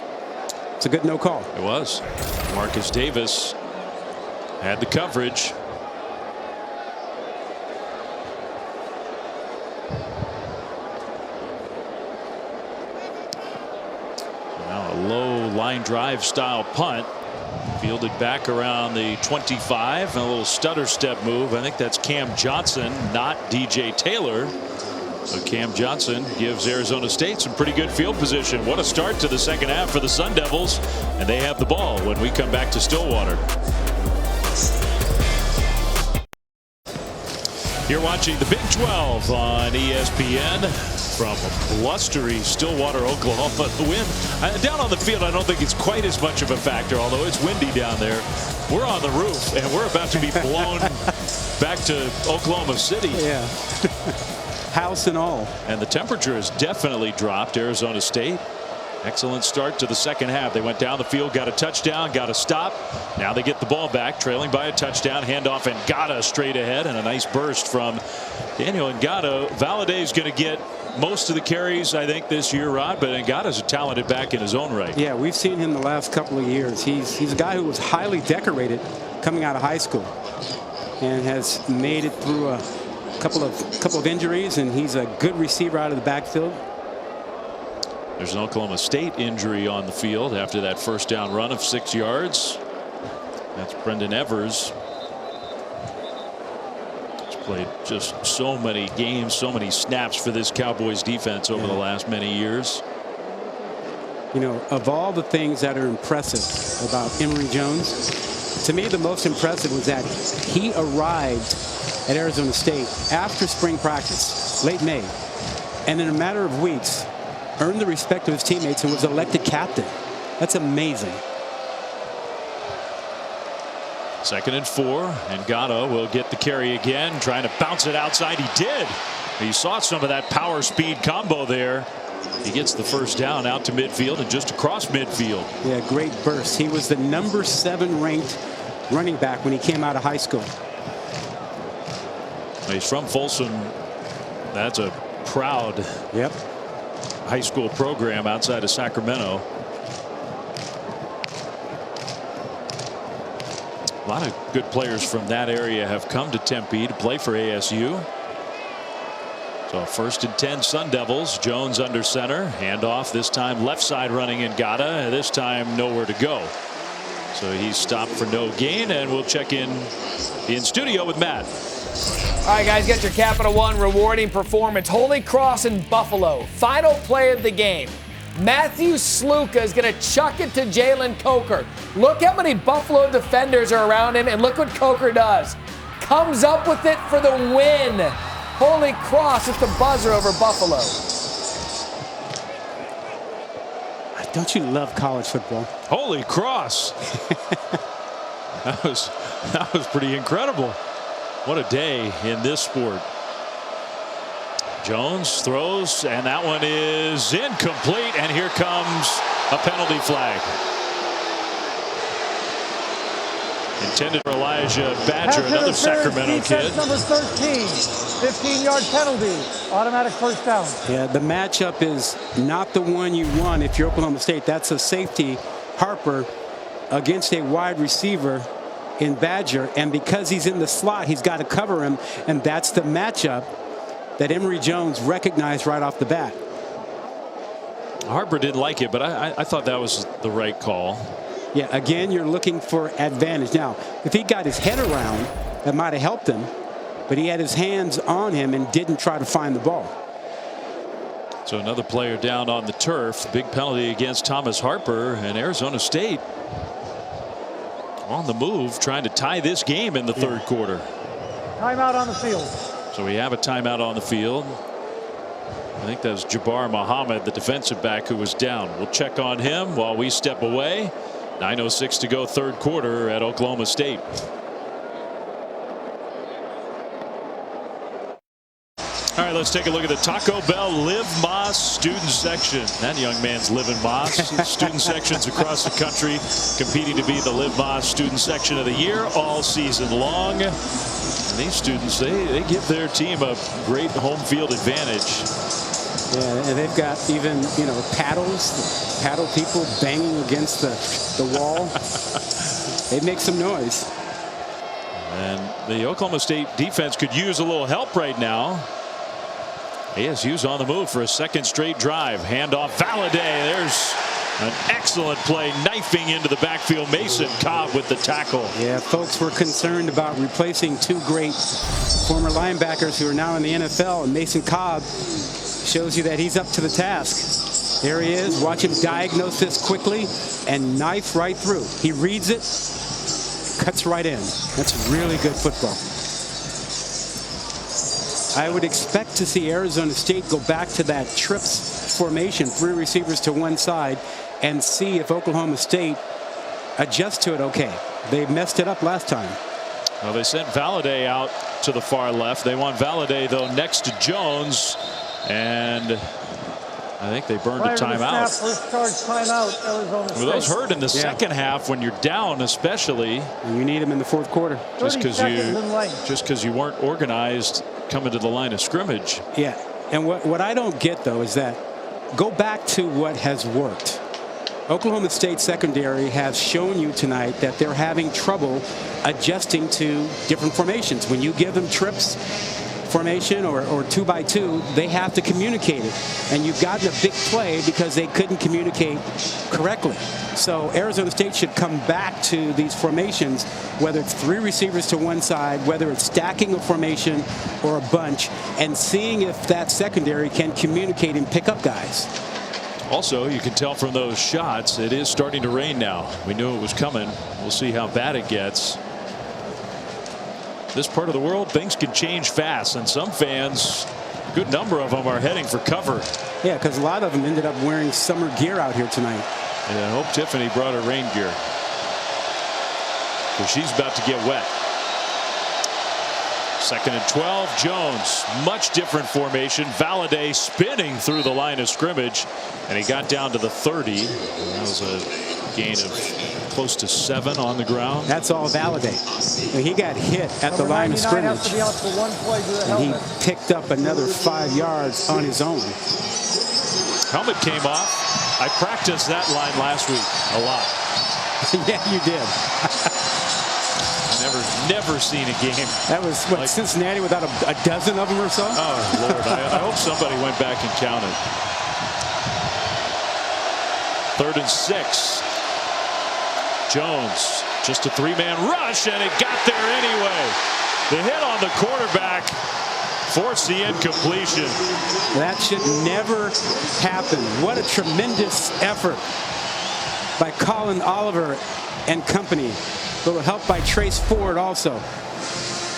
It's a good no call. It was. Marcus Davis had the coverage. A low line drive style punt. Fielded back around the 25. And a little stutter step move. I think that's Cam Johnson, not DJ Taylor. So Cam Johnson gives Arizona State some pretty good field position. What a start to the second half for the Sun Devils. And they have the ball when we come back to Stillwater. You're watching the Big 12 on ESPN from blustery Stillwater, Oklahoma. The wind down on the field, I don't think it's quite as much of a factor, although it's windy down there. We're on the roof, and we're about to be blown back to Oklahoma City. Yeah. House and all. And the temperature has definitely dropped. Arizona State. Excellent start to the second half. They went down the field, got a touchdown, got a stop. Now they get the ball back, trailing by a touchdown. Handoff and Ngata straight ahead, and a nice burst from Daniel Ngata. Valladay's going to get most of the carries, I think, this year, Rod, but Ngata's a talented back in his own right. Yeah, we've seen him the last couple of years. He's a guy who was highly decorated coming out of high school and has made it through a couple of injuries, and he's a good receiver out of the backfield. There's an Oklahoma State injury on the field after that first down run of 6 yards. That's Brendan Evers. He's played just so many games, so many snaps for this Cowboys defense over the last many years. You know, of all the things that are impressive about Emory Jones, to me the most impressive was that he arrived at Arizona State after spring practice, late May, and in a matter of weeks earned the respect of his teammates and was elected captain. That's amazing. 2nd and 4, and Ngata will get the carry again, trying to bounce it outside. He did. He saw some of that power speed combo there. He gets the first down out to midfield and just across midfield. Yeah, great burst. He was the number 7 ranked running back when he came out of high school. He's from Folsom. That's a proud high school program outside of Sacramento. A lot of good players from that area have come to Tempe to play for ASU. So 1st and 10 Sun Devils. Jones under center. Handoff, this time left side running Ngata. This time nowhere to go. So he's stopped for no gain, and we'll check in studio with Matt. All right, guys, get your Capital One rewarding performance. Holy Cross in Buffalo. Final play of the game. Matthew Sluka is going to chuck it to Jalen Coker. Look how many Buffalo defenders are around him, and look what Coker does. Comes up with it for the win. Holy Cross at the buzzer over Buffalo. Don't you love college football? Holy Cross. that was pretty incredible. What a day in this sport. Jones throws, and that one is incomplete, and here comes a penalty flag. Intended for Elijah Badger, another Sacramento kid. Number 13, 15-yard penalty, automatic first down. Yeah, the matchup is not the one you want if you're Oklahoma State. That's a safety, Harper, against a wide receiver in Badger, and because he's in the slot, he's got to cover him, and that's the matchup that Emory Jones recognized right off the bat. Harper didn't like it, but I thought that was the right call. Yeah, again, you're looking for advantage. Now, if he got his head around, that might have helped him, but he had his hands on him and didn't try to find the ball. So another player down on the turf. Big penalty against Thomas Harper, and Arizona State on the move, trying to tie this game in the third quarter. Timeout on the field. So we have a timeout on the field. I think that was Jabbar Muhammad, the defensive back, who was down. We'll check on him while we step away. 9:06 to go, third quarter at Oklahoma State. All right, let's take a look at the Taco Bell Live Moss student section. That young man's living Moss. Student sections across the country competing to be the Live Moss student section of the year all season long. And these students, they give their team a great home field advantage. Yeah, and they've got even, paddles, paddle people banging against the wall. They make some noise. And the Oklahoma State defense could use a little help right now. ASU's on the move for a second straight drive. Handoff Valladay. There's An excellent play, knifing into the backfield. Mason Cobb with the tackle. Yeah, folks were concerned about replacing two great former linebackers who are now in the NFL, and Mason Cobb shows you that he's up to the task. There he is. Watch him diagnose this quickly and knife right through. He reads it, cuts right in. That's really good football. I would expect to see Arizona State go back to that trips formation, 3 receivers to one side, and see if Oklahoma State adjusts to it okay. They messed it up last time. Well, they sent Valladay out to the far left. They want Valladay, though, next to Jones, and I think they burned a timeout. First charge timeout, Arizona State. Well, those hurt in the second half when you're down, especially. And you need them in the fourth quarter. Just because you weren't organized coming to the line of scrimmage. Yeah, and what I don't get, though, is that go back to what has worked. Oklahoma State secondary has shown you tonight that they're having trouble adjusting to different formations. When you give them trips formation or 2x2, they have to communicate it. And you've gotten a big play because they couldn't communicate correctly. So Arizona State should come back to these formations, whether it's 3 receivers to one side, whether it's stacking a formation or a bunch, and seeing if that secondary can communicate and pick up guys. Also, you can tell from those shots, it is starting to rain now. We knew it was coming. We'll see how bad it gets. This part of the world, things can change fast, and some fans, a good number of them, are heading for cover. Yeah, because a lot of them ended up wearing summer gear out here tonight. And I hope Tiffany brought her rain gear, because she's about to get wet. 2nd and 12. Jones, much different formation. Valladay spinning through the line of scrimmage, and he got down to the 30. That was a gain of close to 7 on the ground. That's all Valladay. He got hit at the line of scrimmage, and he picked up another 5 yards on his own. Helmet came off. I practiced that line last week a lot. Yeah, you did. Never seen a game. That was what, like Cincinnati without a dozen of them or so? Oh, Lord. I hope somebody went back and counted. 3rd and 6. Jones, just a 3-man rush, and it got there anyway. The hit on the quarterback forced the incompletion. That should never happen. What a tremendous effort by Colin Oliver and company. A little help by Trace Ford also.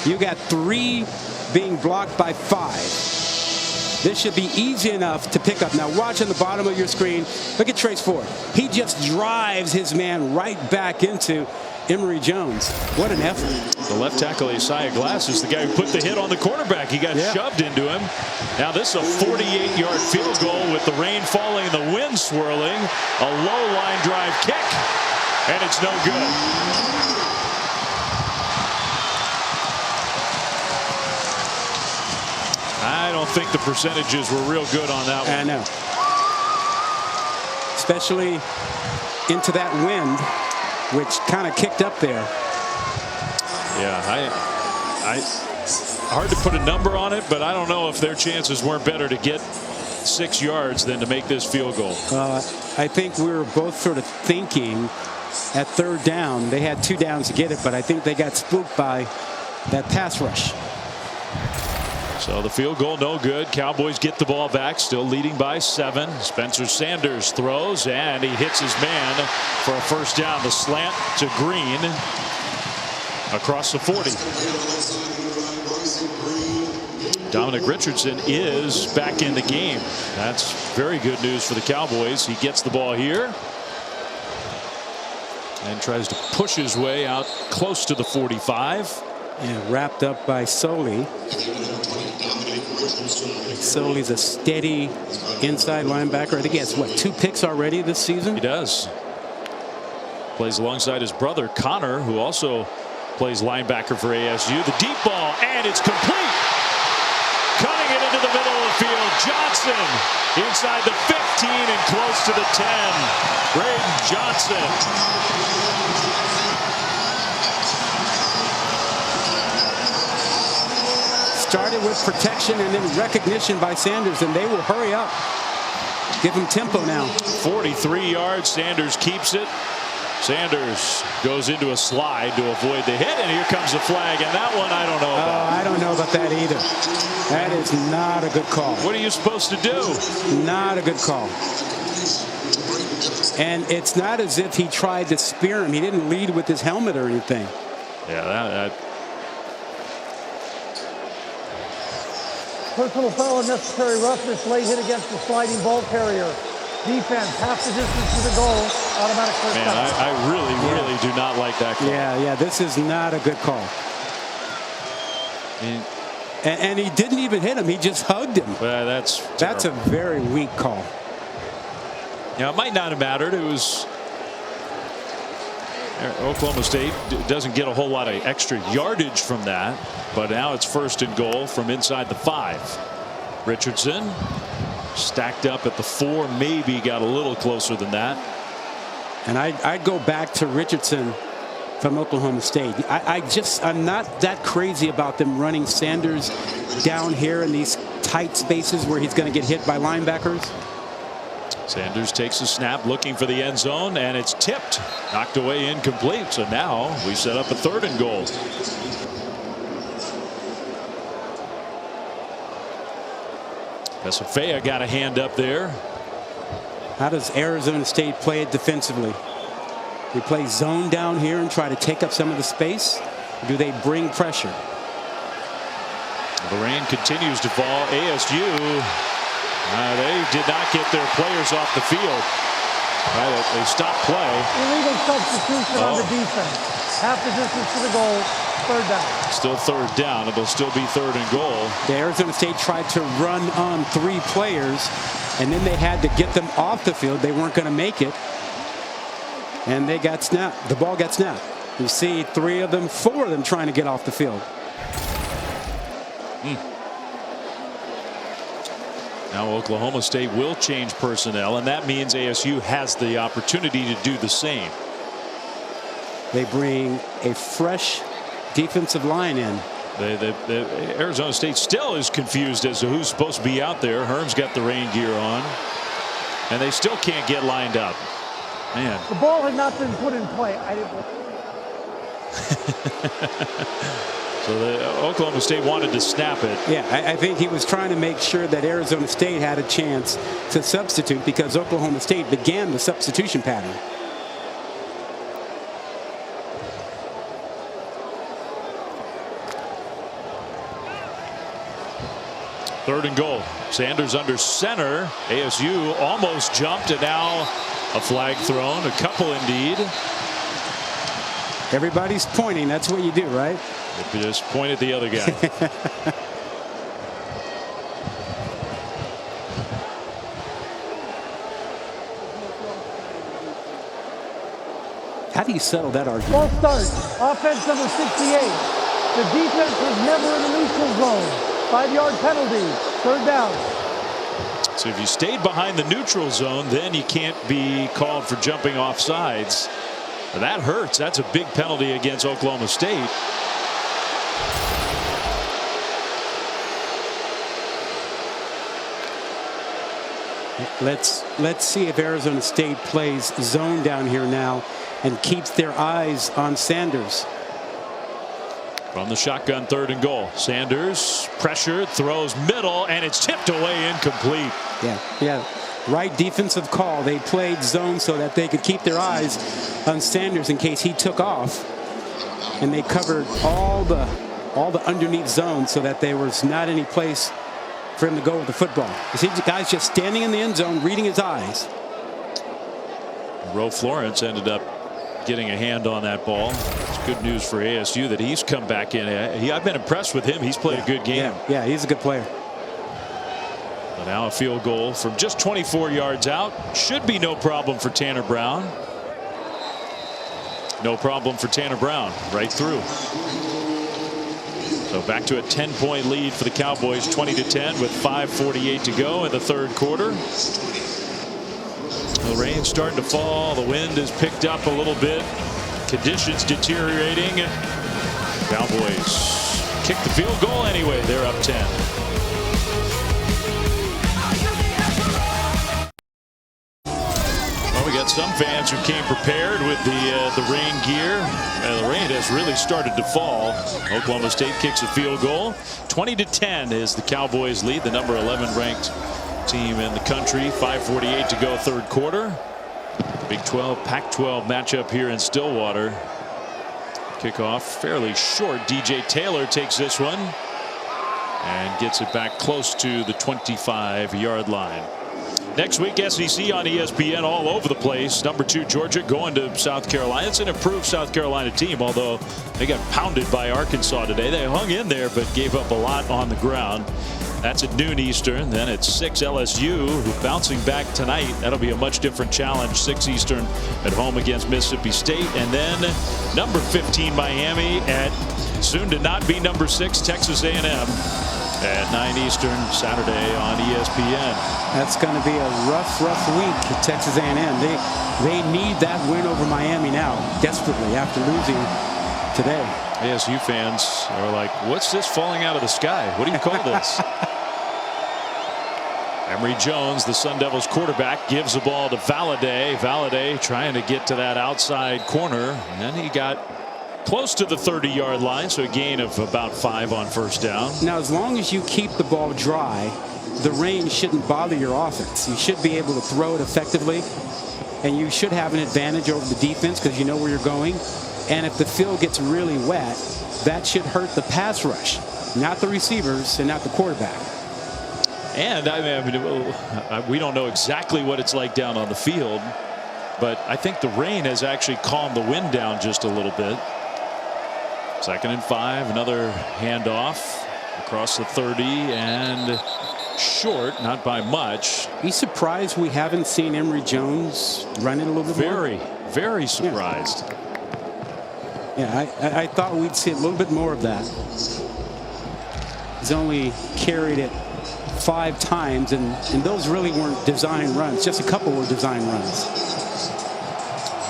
You got 3 being blocked by 5. This should be easy enough to pick up. Now watch on the bottom of your screen. Look at Trace Ford. He just drives his man right back into Emory Jones. What an effort. The left tackle, Isaiah Glass, is the guy who put the hit on the quarterback. He got shoved into him. Now this is a 48-yard field goal with the rain falling and the wind swirling. A low line drive kick, and it's no good. I don't think the percentages were real good on that one. I know. Especially into that wind, which kind of kicked up there. Yeah, hard to put a number on it, but I don't know if their chances weren't better to get 6 yards than to make this field goal. I think we were both sort of thinking at 3rd down. They had 2 downs to get it, but I think they got spooked by that pass rush. So the field goal no good. Cowboys get the ball back, still leading by 7. Spencer Sanders throws, and he hits his man for a first down. The slant to Green across the 40. Dominic Richardson is back in the game. That's very good news for the Cowboys. He gets the ball here and tries to push his way out close to the 45. And wrapped up by Soley. Soley's a steady inside linebacker. I think he has, what, 2 picks already this season? He does. Plays alongside his brother, Connor, who also plays linebacker for ASU. The deep ball, and it's complete. Cutting it into the middle of the field. Johnson inside the 15 and close to the 10. Braden Johnson. Started with protection and then recognition by Sanders, and they will hurry up. Give him tempo now. 43 yards. Sanders keeps it. Sanders goes into a slide to avoid the hit, and here comes the flag, and that one I don't know about. I don't know about that either. That is not a good call. What are you supposed to do? Not a good call. And it's not as if he tried to spear him. He didn't lead with his helmet or anything. Yeah, that Personal foul, unnecessary roughness, late hit against the sliding ball carrier. Defense, half the distance to the goal, automatic first down. man, I really do not like that call. Yeah, this is not a good call. And he didn't even hit him. He just hugged him. That's a very weak call. Now, it might not have mattered. It was Oklahoma State doesn't get a whole lot of extra yardage from that, but now it's 1st and goal from inside the 5. Richardson stacked up at the 4, maybe got a little closer than that. And I'd go back to Richardson from Oklahoma State. I'm not that crazy about them running Sanders down here in these tight spaces where he's going to get hit by linebackers. Sanders takes a snap looking for the end zone, and it's tipped, knocked away, incomplete. So now we set up a 3rd and goal. Pesafea got a hand up there. How does Arizona State play it defensively? They play zone down here and try to take up some of the space? Or do they bring pressure? The rain continues to fall. ASU, they did not get their players off the field. They stopped play. Illegal substitution on the defense. Half the distance to the goal, 3rd down. Still 3rd down. It'll still be 3rd and goal. The Arizona State tried to run on 3 players, and then they had to get them off the field. They weren't going to make it. And they got snapped. The ball got snapped. You see 3 of them, 4 of them trying to get off the field. Now Oklahoma State will change personnel, and that means ASU has the opportunity to do the same. They bring a fresh defensive line in. Arizona State still is confused as to who's supposed to be out there. Herm's got the rain gear on, and they still can't get lined up. Man. The ball had not been put in play. So Oklahoma State wanted to snap it. Yeah, I think he was trying to make sure that Arizona State had a chance to substitute because Oklahoma State began the substitution pattern. Third and goal. Sanders under center. ASU almost jumped, and now a flag thrown. A couple indeed. Everybody's pointing. That's what you do, right? They just point at the other guy. How do you settle that argument? False start. Offense number 68. The defense was never in the neutral zone. 5-yard penalty. 3rd down. So if you stayed behind the neutral zone, then you can't be called for jumping off sides. That hurts. That's a big penalty against Oklahoma State. Let's see if Arizona State plays zone down here now and keeps their eyes on Sanders. From the shotgun, 3rd and goal. Sanders pressured, throws middle, and it's tipped away, incomplete. Yeah. Right defensive call. They played zone so that they could keep their eyes on Sanders in case he took off, and they covered all the underneath zones so that there was not any place for him to go with the football. You see the guy's just standing in the end zone reading his eyes. Ro Florence ended up getting a hand on that ball. It's good news for ASU that he's come back in. I've been impressed with him. He's played a good game. Yeah, he's a good player. But now a field goal from just 24 yards out. Should be no problem for Tanner Brown. No problem for Tanner Brown. Right through. So back to a 10-point lead for the Cowboys, 20-10 with 5:48 to go in the 3rd quarter. The rain's starting to fall. The wind has picked up a little bit. Conditions deteriorating. Cowboys kick the field goal anyway. They're up 10. fans who came prepared with the rain gear. The rain has really started to fall. Oklahoma State kicks a field goal. 20-10 is the Cowboys lead, the number 11 ranked team in the country. 5:48 to go, third quarter. Big 12 Pac-12 matchup here in Stillwater. Kickoff fairly short. DJ Taylor takes this one and gets it back close to the 25-yard line. Next week, SEC on ESPN all over the place. Number 2 Georgia going to South Carolina. It's an improved South Carolina team, although they got pounded by Arkansas today. They hung in there but gave up a lot on the ground. That's at noon Eastern. Then at 6 LSU, who bouncing back tonight. That'll be a much different challenge. 6 Eastern at home against Mississippi State. And then number 15 Miami at soon to not be number 6 Texas A&M at 9 Eastern Saturday on ESPN. That's going to be a rough week at Texas A&M. They need that win over Miami now desperately after losing today. ASU fans are like, what's this falling out of the sky? What do you call this? Emory Jones, the Sun Devils quarterback, gives the ball to Valladay. Valladay trying to get to that outside corner, and then he got close to the 30-yard line, so a gain of about 5 on first down. Now, as long as you keep the ball dry, the rain shouldn't bother your offense. You should be able to throw it effectively, and you should have an advantage over the defense because you know where you're going. And if the field gets really wet, that should hurt the pass rush, not the receivers and not the quarterback. And I mean, we don't know exactly what it's like down on the field, but I think the rain has actually calmed the wind down just a little bit. 2nd and 5, another handoff across the 30 and short, not by much. Be surprised we haven't seen Emory Jones run it a little bit more. Very surprised. Yeah, I thought we'd see a little bit more of that. He's only carried it 5 times, and those really weren't design runs. Just a couple were design runs.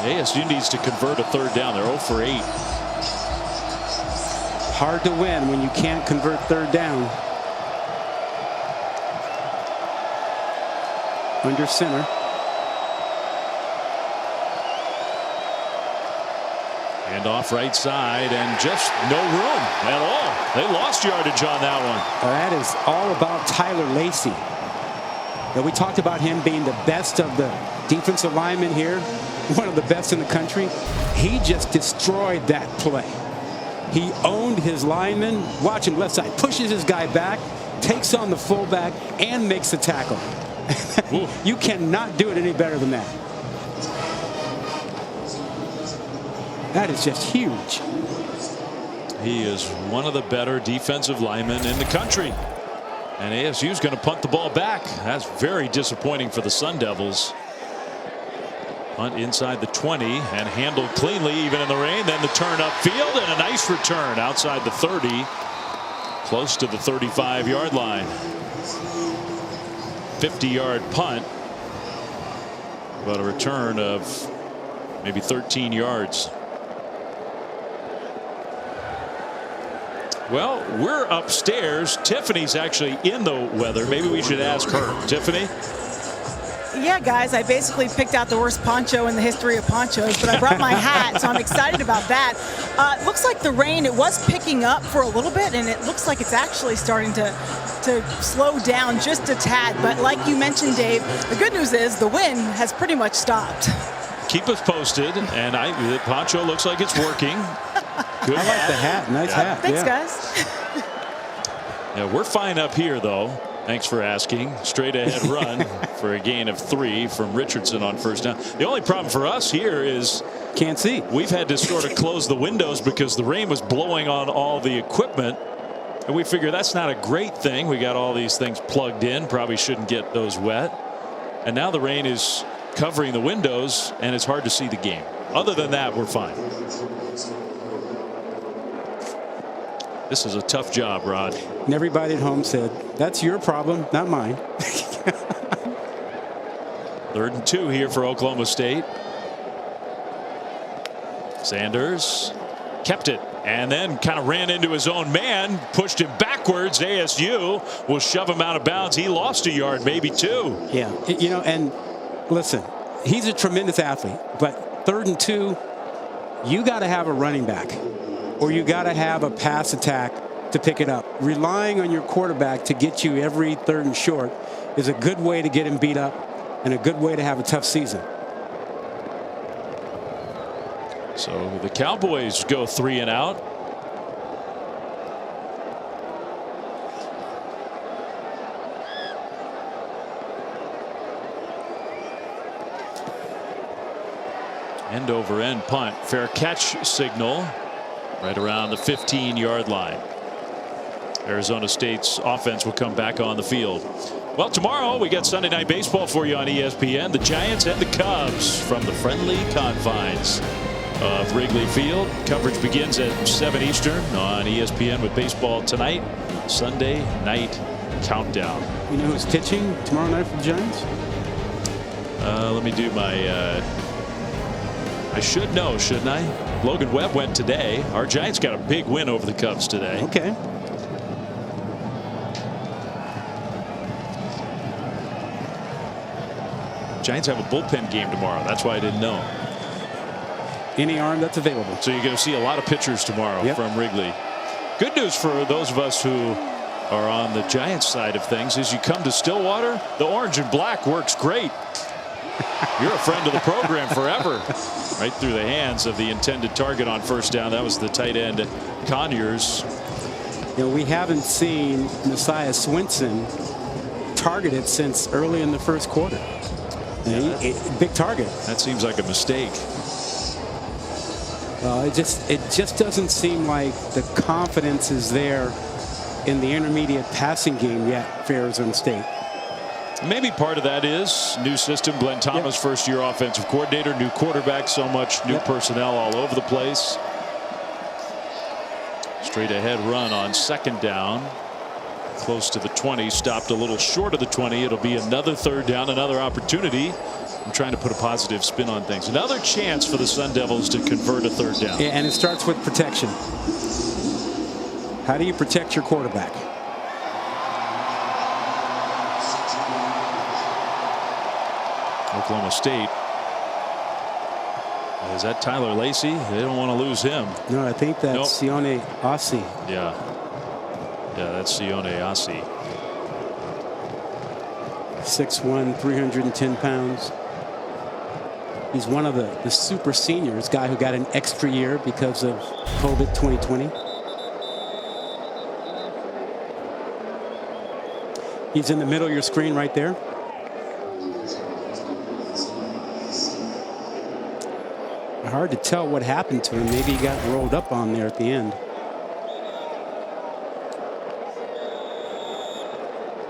ASU needs to convert a third down. They're 0 for 8. Hard to win when you can't convert third down. Under center. And off right side, and just no room at all. They lost yardage on that one. That is all about Tyler Lacey. Now, we talked about him being the best of the defensive linemen here, one of the best in the country. He just destroyed that play. He owned his lineman. Watch him left side, pushes his guy back, takes on the fullback, and makes the tackle. You cannot do it any better than that. That is just huge. He is one of the better defensive linemen in the country. And ASU is going to punt the ball back. That's very disappointing for the Sun Devils. Punt inside the 20 and handled cleanly even in the rain. Then the turn upfield and a nice return outside the 30. Close to the 35-yard line. 50-yard punt. But a return of maybe 13 yards. Well, we're upstairs. Tiffany's actually in the weather. Maybe we should ask her. Tiffany? Yeah, guys, I basically picked out the worst poncho in the history of ponchos, but I brought my hat, so I'm excited about that. It looks like the rain, it was picking up for a little bit, and it looks like it's actually starting to slow down just a tad. But like you mentioned, Dave, the good news is the wind has pretty much stopped. Keep us posted, and the poncho looks like it's working. Good I like the hat. Nice hat. Thanks, guys. Yeah, we're fine up here, though. Thanks for asking. Straight ahead run for a gain of 3 from Richardson on first down. The only problem for us here is can't see. We've had to sort of close the windows because the rain was blowing on all the equipment. And we figure that's not a great thing. We got all these things plugged in. Probably shouldn't get those wet. And now the rain is covering the windows and it's hard to see the game. Other than that, we're fine. This is a tough job, Rod. And everybody at home said, that's your problem, not mine. 3rd and 2 here for Oklahoma State. Sanders kept it and then kind of ran into his own man, pushed him backwards. ASU will shove him out of bounds. He lost a yard, maybe 2. Yeah, you know, and listen, he's a tremendous athlete, but 3rd and 2, you got to have a running back, or you got to have a pass attack to pick it up. Relying on your quarterback to get you every 3rd and short is a good way to get him beat up and a good way to have a tough season. So the Cowboys go 3 and out. End over end punt, fair catch signal right around the 15-yard line. Arizona State's offense will come back on the field. Well, tomorrow we got Sunday Night Baseball for you on ESPN. The Giants and the Cubs from the friendly confines of Wrigley Field. Coverage begins at 7 Eastern on ESPN with Baseball Tonight. Sunday Night Countdown. You know who's pitching tomorrow night for the Giants? Let me do my I should know, shouldn't I? Logan Webb went today. Our Giants got a big win over the Cubs today. Okay. Giants have a bullpen game tomorrow. That's why I didn't know. Any arm that's available. So you're going to see a lot of pitchers tomorrow from Wrigley. Good news for those of us who are on the Giants side of things is you come to Stillwater, the orange and black works great. You're a friend of the program forever. Right through the hands of the intended target on first down. That was the tight end Conyers. You know, we haven't seen Messiah Swinson targeted since early in the first quarter. Big target. That seems like a mistake. It just doesn't seem like the confidence is there in the intermediate passing game yet for Arizona State. Maybe part of that is new system. Glenn Thomas, first-year offensive coordinator, new quarterback, so much new personnel all over the place. Straight ahead run on 2nd down. Close to the 20, stopped a little short of the 20. It'll be another 3rd down, another opportunity. I'm trying to put a positive spin on things. Another chance for the Sun Devils to convert a 3rd down. Yeah, and it starts with protection. How do you protect your quarterback? Oklahoma State. Is that Tyler Lacey? They don't want to lose him. No, I think that's Sione Asi. Yeah, that's Sione Asi. 6'1", 310 pounds. He's one of the super seniors, guy who got an extra year because of COVID 2020. He's in the middle of your screen right there. Hard to tell what happened to him. Maybe he got rolled up on there at the end.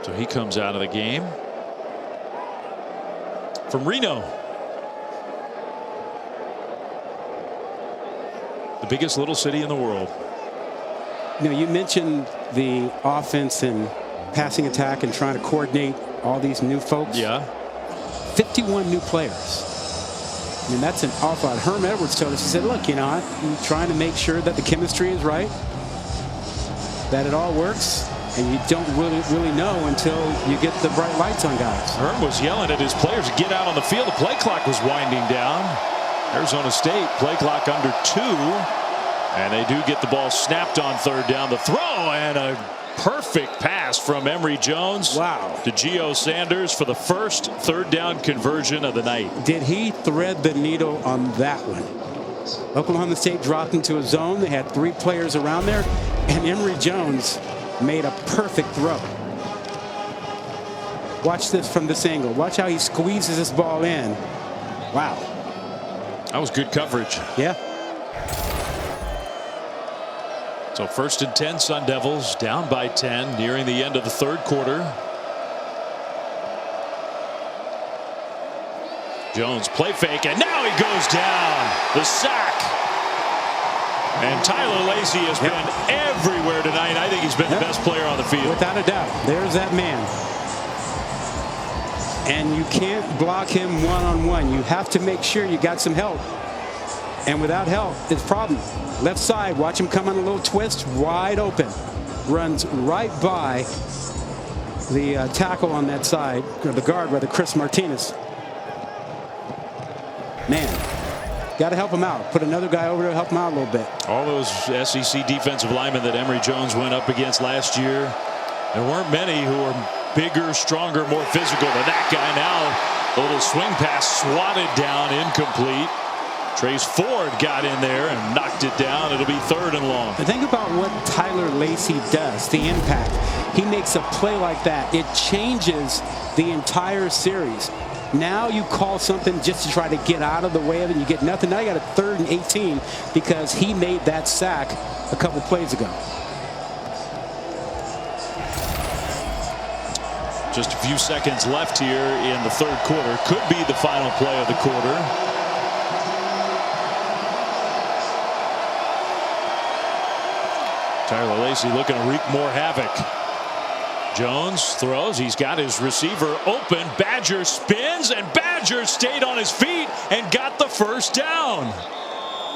So he comes out of the game. From Reno. The biggest little city in the world. You know, you mentioned the offense and passing attack and trying to coordinate all these new folks. Yeah. 51 new players. I mean, that's an awful lot. Herm Edwards told us, he said, look, you know, I'm trying to make sure that the chemistry is right, that it all works, and you don't really know until you get the bright lights on guys. Herm was yelling at his players to get out on the field. The play clock was winding down. Arizona State, play clock under 2. And they do get the ball snapped on 3rd down. The throw and a perfect pass from Emory Jones. Wow. To Gio Sanders for the first 3rd down conversion of the night. Did he thread the needle on that one? Oklahoma State dropped into a zone. They had 3 players around there, and Emory Jones made a perfect throw. Watch this from this angle. Watch how he squeezes this ball in. Wow. That was good coverage. Yeah. So 1st and 10, Sun Devils down by 10 nearing the end of the 3rd quarter. Jones play fake, and now he goes down. The sack. And Tyler Lacey has been everywhere tonight. I think he's been the best player on the field. Without a doubt. There's that man. And you can't block him one-on-one. You have to make sure you got some help. And without help, it's a problem. Left side, watch him come on a little twist, wide open. Runs right by the tackle on that side, or the guard, rather, Chris Martinez. man, got to help him out. Put another guy over to help him out a little bit. All those SEC defensive linemen that Emory Jones went up against last year, there weren't many who were bigger, stronger, more physical than that guy. Now a little swing pass swatted down, incomplete. Trace Ford got in there and knocked it down. It'll be 3rd and long. But think about what Tyler Lacey does, the impact. He makes a play like that. It changes the entire series. Now you call something just to try to get out of the way of it, and you get nothing. Now you got a 3rd and 18 because he made that sack a couple plays ago. Just a few seconds left here in the 3rd quarter. Could be the final play of the quarter. Tyler Lacey looking to wreak more havoc. Jones throws. He's got his receiver open. Badger spins, and Badger stayed on his feet and got the first down.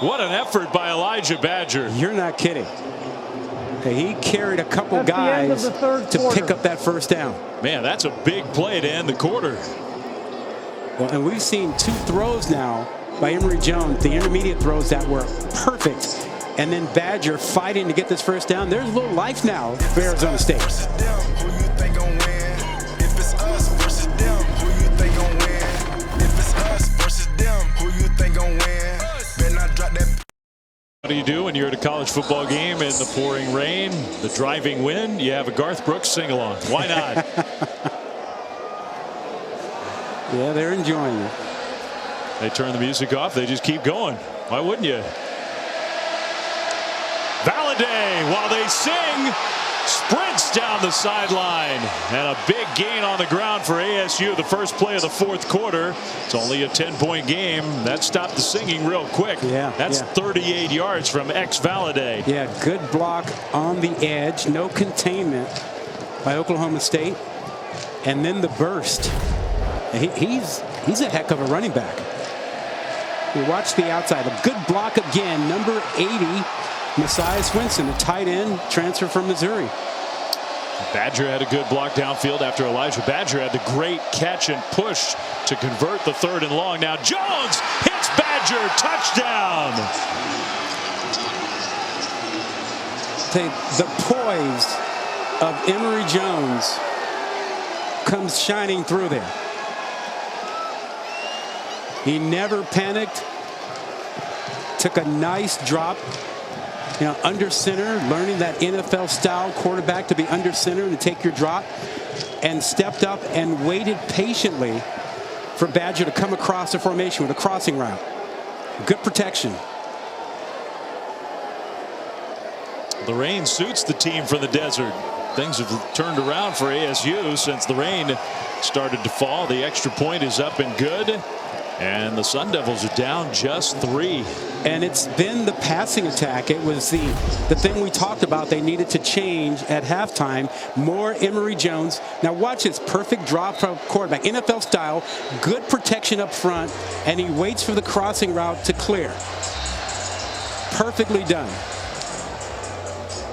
What an effort by Elijah Badger. You're not kidding. He carried a couple guys to pick up that first down. Man, that's a big play to end the quarter. Well, and we've seen 2 throws now by Emory Jones, the intermediate throws that were perfect. And then Badger fighting to get this first down. There's a little life now for Arizona State. What do you do when you're at a college football game in the pouring rain, the driving wind? You have a Garth Brooks sing-along. Why not? Yeah, they're enjoying it. They turn the music off. They just keep going. Why wouldn't you? Valladay, while they sing, sprints down the sideline, and a big gain on the ground for ASU. The first play of the 4th quarter. It's only a 10-point game. That stopped the singing real quick. Yeah, that's 38 yards from Valladay. Yeah, good block on the edge, no containment by Oklahoma State, and then the burst. He's a heck of a running back. You watch the outside, a good block again, number 80. Messiah Swinson, the tight end, transfer from Missouri. Badger had a good block downfield after Elijah Badger had the great catch and push to convert the 3rd and long. Now Jones hits Badger, touchdown. The poise of Emory Jones comes shining through there. He never panicked. Took a nice drop. Under center, learning that NFL style quarterback to be under center and to take your drop, and stepped up and waited patiently for Badger to come across the formation with a crossing route. Good protection. The rain suits the team from the desert. Things have turned around for ASU since the rain started to fall. The extra point is up and good. And the Sun Devils are down just 3. And it's been the passing attack. It was the thing we talked about they needed to change at halftime. More Emory Jones. Now watch this perfect drop from quarterback. NFL style. Good protection up front. And he waits for the crossing route to clear. Perfectly done.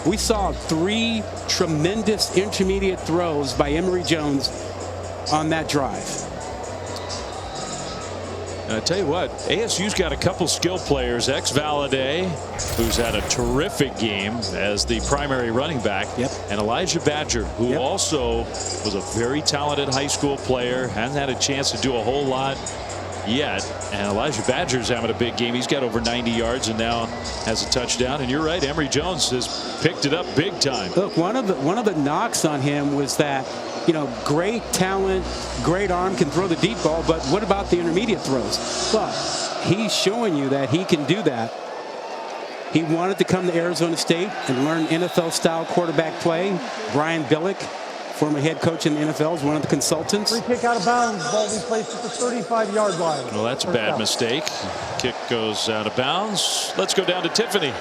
We saw 3 tremendous intermediate throws by Emory Jones on that drive. And I tell you what, ASU's got a couple skill players. Valladay, who's had a terrific game as the primary running back. Yep. And Elijah Badger, who also was a very talented high school player. Hasn't had a chance to do a whole lot yet. And Elijah Badger's having a big game. He's got over 90 yards and now has a touchdown. And you're right, Emory Jones has picked it up big time. Look, one of the knocks on him was that, great talent, great arm, can throw the deep ball, but what about the intermediate throws? Well, he's showing you that he can do that. He wanted to come to Arizona State and learn NFL-style quarterback play. Brian Billick, former head coach in the NFL, is one of the consultants. Free kick out of bounds, ball be placed at the 35-yard line. Well, that's a bad mistake. Kick goes out of bounds. Let's go down to Tiffany.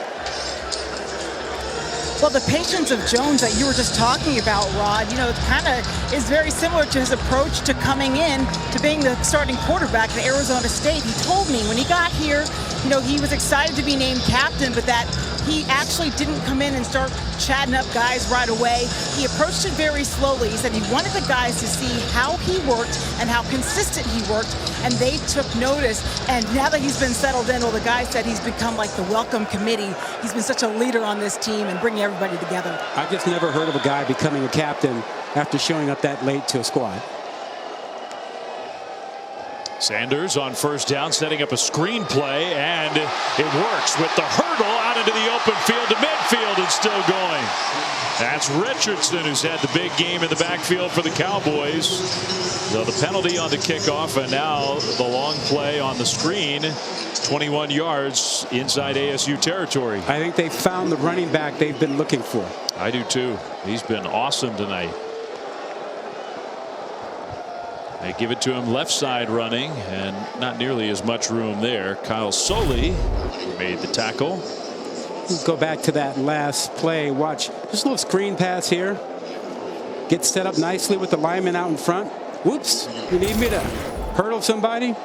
Well, the patience of Jones that you were just talking about, Rod, it kind of is very similar to his approach to coming in to being the starting quarterback at Arizona State. He told me when he got here, he was excited to be named captain, but that he actually didn't come in and start chatting up guys right away. He approached it very slowly. He said he wanted the guys to see how he worked and how consistent he worked, and they took notice. And now that he's been settled in, well, the guy said he's become like the welcome committee. He's been such a leader on this team and bringing everybody together. I just never heard of a guy becoming a captain after showing up that late to a squad. Sanders on first down, setting up a screen play, and it works with the hurdle out into the open field to midfield and still going. That's Richardson, who's had the big game in the backfield for the Cowboys. So the penalty on the kickoff, and now the long play on the screen, 21 yards inside ASU territory. I think they found the running back they've been looking for. I do too. He's been awesome tonight. They give it to him left side running, and not nearly as much room there. Kyle Soley made the tackle. Let's go back to that last play. Watch just a little screen pass here. Gets set up nicely with the lineman out in front. Whoops, you need me to hurdle somebody?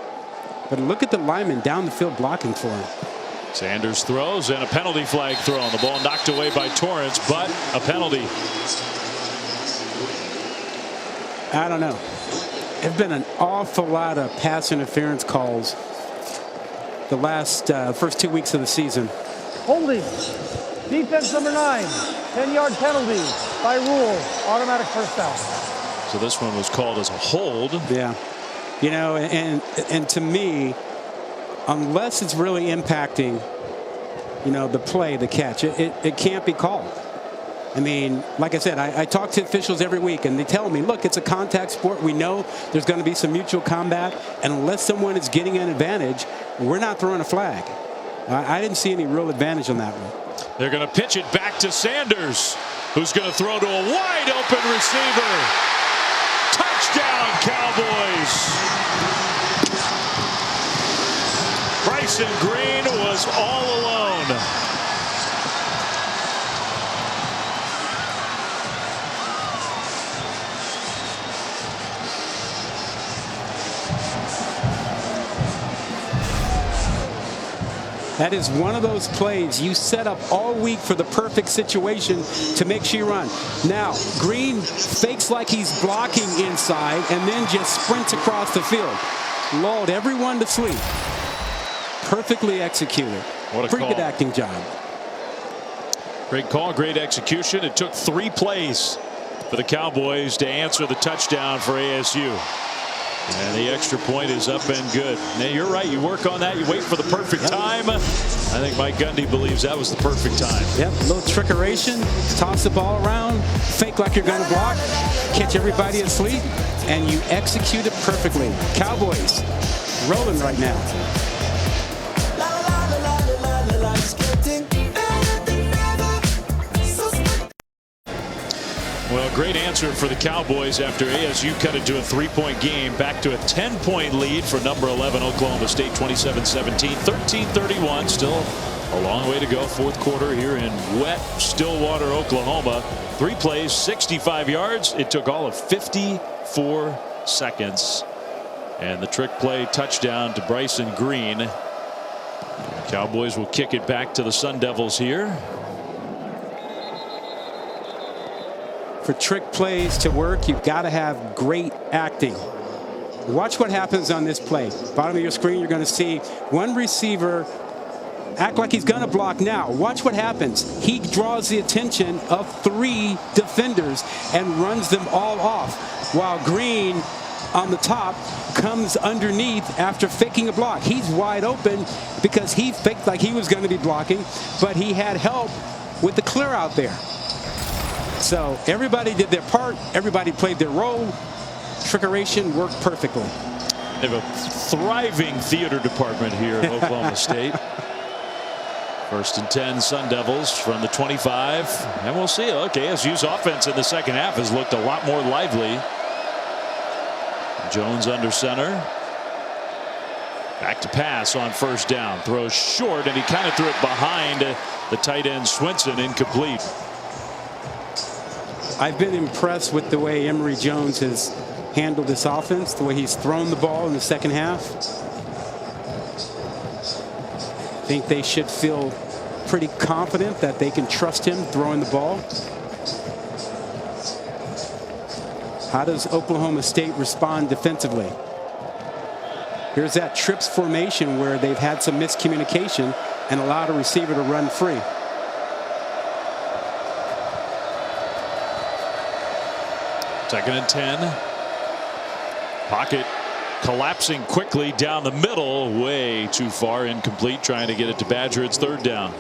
But look at the lineman down the field blocking for him. Sanders throws, and a penalty flag thrown. The ball knocked away by Torrance, but a penalty. I don't know. There've been an awful lot of pass interference calls the last first 2 weeks of the season. Holding. Defense number 9. 10-yard penalty by rule. Automatic first down. So this one was called as a hold. Yeah. You know, and to me, unless it's really impacting, you know, the play, the catch, it can't be called. I mean, like I said, I talk to officials every week, and they tell me, look, it's a contact sport. We know there's going to be some mutual combat, and unless someone is getting an advantage, we're not throwing a flag. I didn't see any real advantage on that one. They're going to pitch it back to Sanders, who's going to throw to a wide open receiver. Touchdown, Cowboys. Bryson Green was all alone. That is one of those plays you set up all week for the perfect situation to make sure you run. Now, Green fakes like he's blocking inside and then just sprints across the field. Lulled everyone to sleep. Perfectly executed. What a Pretty call. good acting job. Great call, great execution. It took 3 plays for the Cowboys to answer the touchdown for ASU. And the extra point is up and good. Now, you're right. You work on that. You wait for the perfect time. I think Mike Gundy believes that was the perfect time. Yep, a little trickeration. Toss the ball around. Fake like you're going to block. Catch everybody asleep. And you execute it perfectly. Cowboys rolling right now. Well, great answer for the Cowboys after ASU cut it to a 3-point game, back to a 10-point lead for number 11 Oklahoma State, 27-17, 13-31. Still a long way to go. Fourth quarter here in wet Stillwater, Oklahoma. 3 plays, 65 yards. It took all of 54 seconds. And the trick play touchdown to Bryson Green. The Cowboys will kick it back to the Sun Devils here. For trick plays to work, you've got to have great acting. Watch what happens on this play. Bottom of your screen, you're going to see one receiver act like he's going to block now. Watch what happens. He draws the attention of 3 defenders and runs them all off, while Green on the top comes underneath after faking a block. He's wide open because he faked like he was going to be blocking, but he had help with the clear out there. So everybody did their part. Everybody played their role. Trickeration worked perfectly. They have a thriving theater department here at Oklahoma State. 1st and 10 Sun Devils from the 25. And we'll see. Look, ASU's offense in the second half has looked a lot more lively. Jones under center. Back to pass on first down. Throws short, and he kind of threw it behind the tight end Swinson, incomplete. I've been impressed with the way Emory Jones has handled this offense, the way he's thrown the ball in the second half. I think they should feel pretty confident that they can trust him throwing the ball. How does Oklahoma State respond defensively? Here's that trips formation where they've had some miscommunication and allowed a receiver to run free. Second and 10. Pocket collapsing quickly down the middle, way too far, incomplete, trying to get it to Badger. It's third down.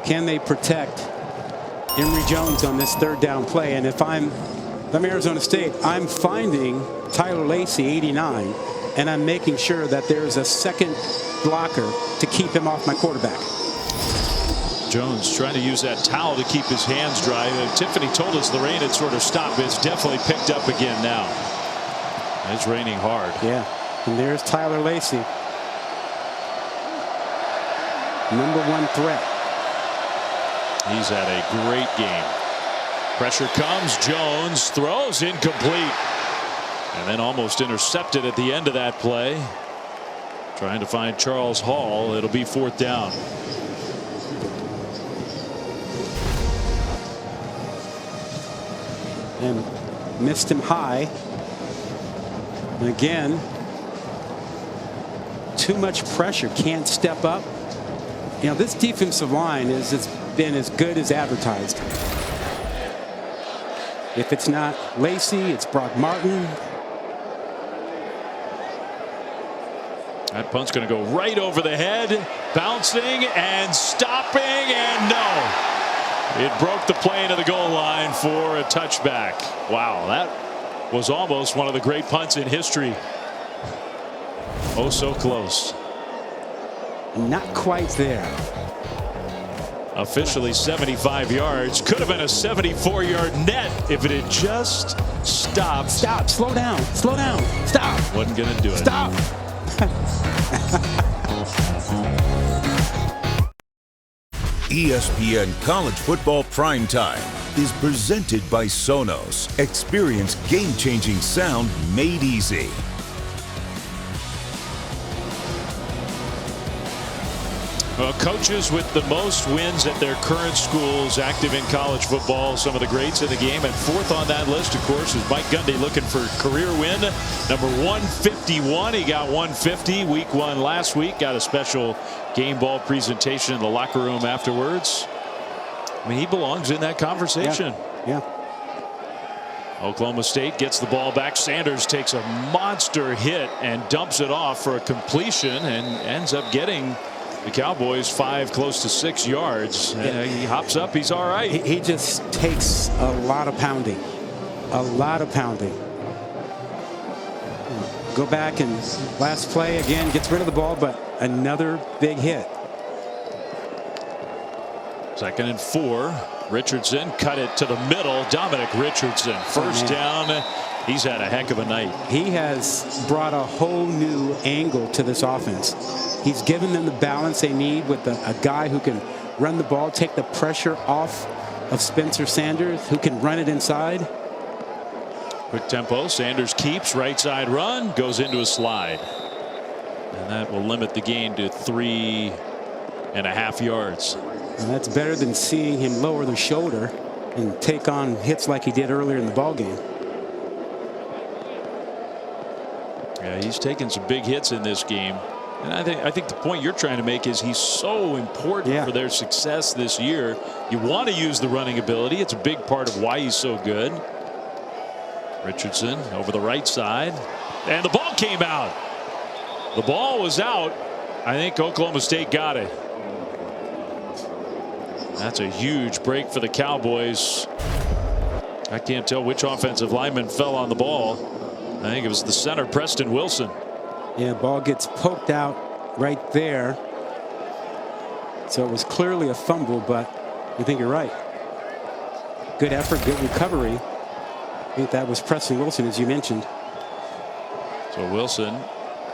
Can they protect Emory Jones on this third down play? And if I'm Arizona State, I'm finding Tyler Lacey, 89, and I'm making sure that there's a second blocker to keep him off my quarterback. Jones trying to use that towel to keep his hands dry. Tiffany told us the rain had sort of stopped, but it's definitely picked up again now. It's raining hard. Yeah, and there's Tyler Lacey, #1 threat. He's had a great game. Pressure comes. Jones throws incomplete. And then almost intercepted at the end of that play. Trying to find Charles Hall. It'll be fourth down. And missed him high. And again, too much pressure. Can't step up. You know, this defensive line has been as good as advertised. If it's not Lacey, it's Brock Martin. That punt's going to go right over the head, bouncing and stopping, and no. It broke the plane of the goal line for a touchback. Wow, that was almost one of the great punts in history. Oh, so close. Not quite there. Officially 75 yards. Could have been a 74-yard net if it had just stopped. Stop. Slow down. Slow down. Stop. Wasn't going to do it. Stop. ESPN College Football Primetime is presented by Sonos. Experience game-changing sound made easy. Well, coaches with the most wins at their current schools active in college football, some of the greats in the game, and fourth on that list, of course, is Mike Gundy looking for a career win. Number 151. He got 150 week 1 last week. Got a special game ball presentation in the locker room afterwards. I mean, he belongs in that conversation. Yeah. Oklahoma State gets the ball back. Sanders takes a monster hit and dumps it off for a completion and ends up getting the Cowboys 5, close to 6 yards. He hops up. He's all right. He just takes a lot of pounding. A lot of pounding. Go back and last play again, gets rid of the ball, but another big hit. Second and 4. Richardson cut it to the middle. Dominic Richardson, first down. He's had a heck of a night. He has brought a whole new angle to this offense. He's given them the balance they need with a guy who can run the ball, take the pressure off of Spencer Sanders, who can run it inside. Quick tempo. Sanders keeps right side run, goes into a slide. And that will limit the gain to 3.5 yards. And that's better than seeing him lower the shoulder and take on hits like he did earlier in the ballgame. Yeah, he's taken some big hits in this game. And I think the point you're trying to make is he's so important for their success this year. You want to use the running ability. It's a big part of why he's so good. Richardson over the right side. And the ball came out. The ball was out. I think Oklahoma State got it. That's a huge break for the Cowboys. I can't tell which offensive lineman fell on the ball. I think it was the center, Preston Wilson. Yeah, ball gets poked out right there. So it was clearly a fumble, but I think you're right. Good effort, good recovery. I think that was Preston Wilson, as you mentioned. So Wilson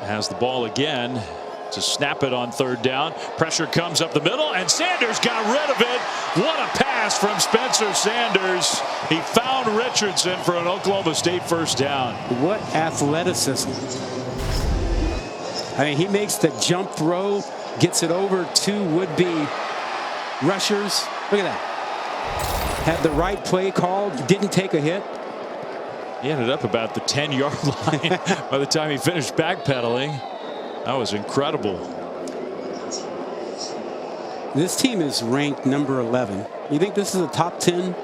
has the ball again to snap it on third down. Pressure comes up the middle, and Sanders got rid of it. What a pass from Spencer Sanders. He found Richardson for an Oklahoma State first down. What athleticism. I mean, he makes the jump throw, gets it over to would-be rushers. Look at that. Had the right play called, didn't take a hit. He ended up about the 10-yard line by the time he finished backpedaling. That was incredible. This team is ranked number 11. You think this is a top 10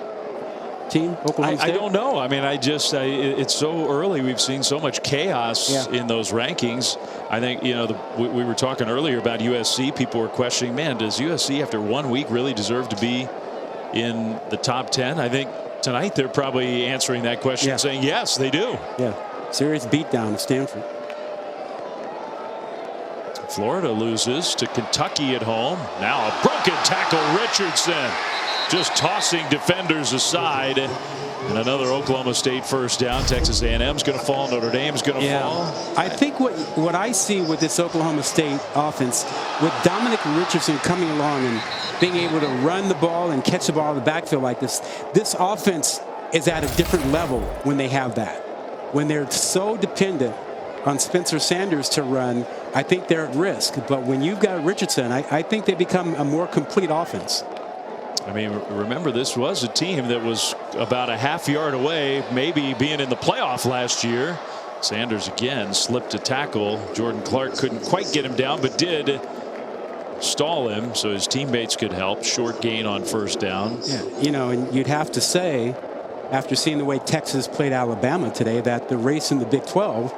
team, Oklahoma State? I don't know. I mean, it's so early. We've seen so much chaos in those rankings. I think, you know, we were talking earlier about USC. People were questioning, man, does USC after 1 week really deserve to be in the top 10? I think tonight they're probably answering that question, saying yes, they do. Yeah, serious beatdown of Stanford. Florida loses to Kentucky at home. Now a broken tackle, Richardson just tossing defenders aside. And another Oklahoma State first down. Texas A&M's going to fall. Notre Dame's going to fall. I think what I see with this Oklahoma State offense, with Dominic Richardson coming along and being able to run the ball and catch the ball in the backfield like this offense is at a different level when they have that. When they're so dependent on Spencer Sanders to run, I think they're at risk. But when you've got Richardson, I think they become a more complete offense. I mean, remember, this was a team that was about a half yard away, maybe being in the playoff last year. Sanders again slipped a tackle. Jordan Clark couldn't quite get him down, but did stall him so his teammates could help. Short gain on first down. Yeah, you know, and you'd have to say, after seeing the way Texas played Alabama today, that the race in the Big 12,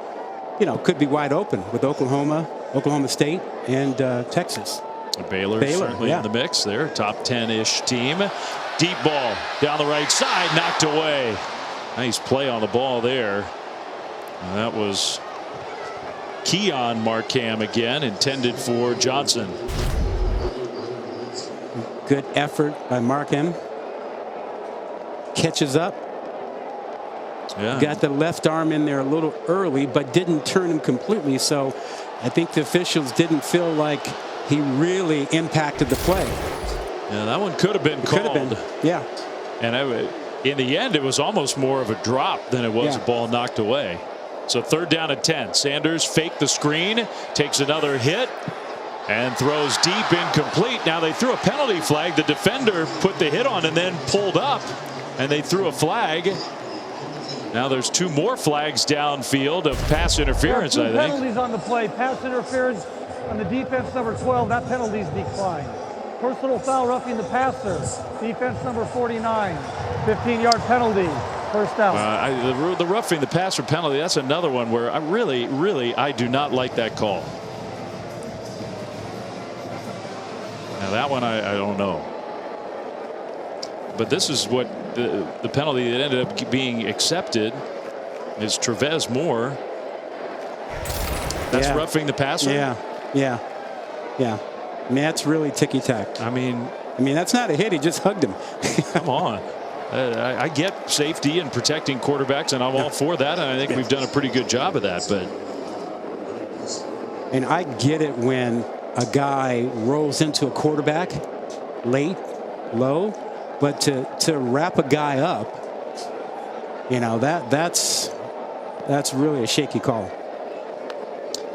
you know, could be wide open with Oklahoma State, and Texas. Baylor certainly in the mix there. Top 10-ish team. Deep ball down the right side, knocked away. Nice play on the ball there. And that was Keon Markham again, intended for Johnson. Good effort by Markham. Catches up. Yeah. Got the left arm in there a little early, but didn't turn him completely. So I think the officials didn't feel like he really impacted the play. Yeah, that one could have been called. Could have been, yeah. And in the end, it was almost more of a drop than it was a ball knocked away. So third down at 10. Sanders faked the screen, takes another hit, and throws deep, incomplete. Now they threw a penalty flag. The defender put the hit on and then pulled up, and they threw a flag. Now there's 2 more flags downfield of pass interference, I think. Penalties on the play. Pass interference on the defense, number 12. That penalty's declined. Personal foul, roughing the passer. Defense number 49. 15-yard penalty. First down. The roughing the passer penalty, that's another one where I really do not like that call. Now that one I don't know. But this is what the penalty that ended up being accepted is Trevez Moore. That's roughing the passer. Yeah. I mean, that's really ticky-tack. I mean, that's not a hit. He just hugged him. Come on. I get safety and protecting quarterbacks, and I'm all for that. And I think we've done a pretty good job of that. But and I get it when a guy rolls into a quarterback late, low, but to wrap a guy up, you know, that's really a shaky call.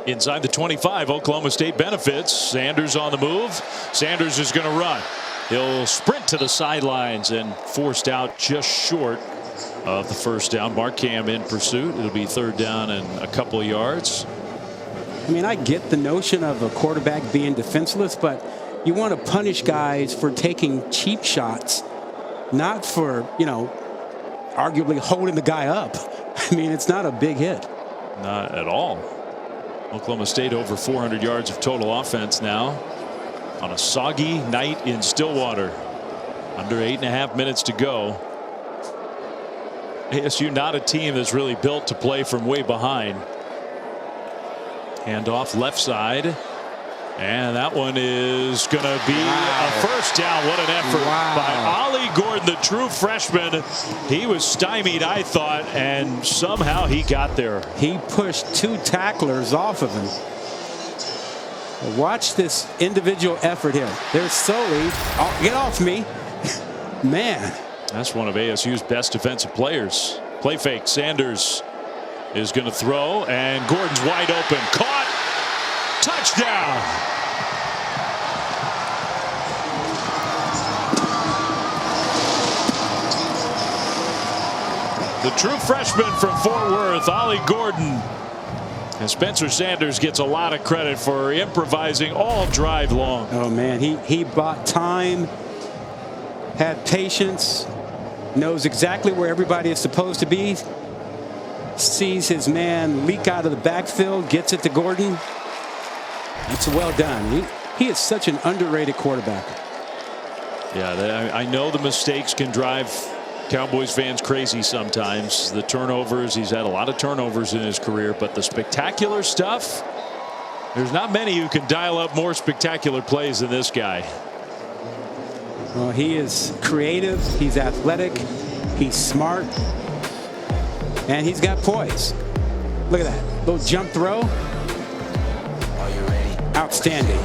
Inside the 25, Oklahoma State benefits. Sanders on the move. Sanders is going to run. He'll sprint to the sidelines and forced out just short of the first down. Markham in pursuit. It'll be third down and a couple of yards. I mean, I get the notion of a quarterback being defenseless, but you want to punish guys for taking cheap shots, not for, you know, arguably holding the guy up. I mean, it's not a big hit. Not at all. Oklahoma State over 400 yards of total offense now on a soggy night in Stillwater. Under 8.5 minutes to go. ASU not a team that's really built to play from way behind. Handoff left side. And that one is going to be a first down. What an effort by Ollie Gordon, the true freshman. He was stymied, I thought, and somehow he got there. He pushed 2 tacklers off of him. Watch this individual effort here. There's Sully. Oh, get off me. Man. That's one of ASU's best defensive players. Play fake. Sanders is going to throw, and Gordon's wide open. Caught Touchdown. The true freshman from Fort Worth, Ollie Gordon. And Spencer Sanders gets a lot of credit for improvising all drive long. Oh man, he bought time, had patience, knows exactly where everybody is supposed to be, sees his man leak out of the backfield, gets it to Gordon. It's well done. He is such an underrated quarterback. Yeah, I know the mistakes can drive Cowboys fans crazy sometimes. The turnovers, he's had a lot of turnovers in his career, but the spectacular stuff, there's not many who can dial up more spectacular plays than this guy. Well, he is creative, he's athletic, he's smart, and he's got poise. Look at that little jump throw. Are you ready? Outstanding.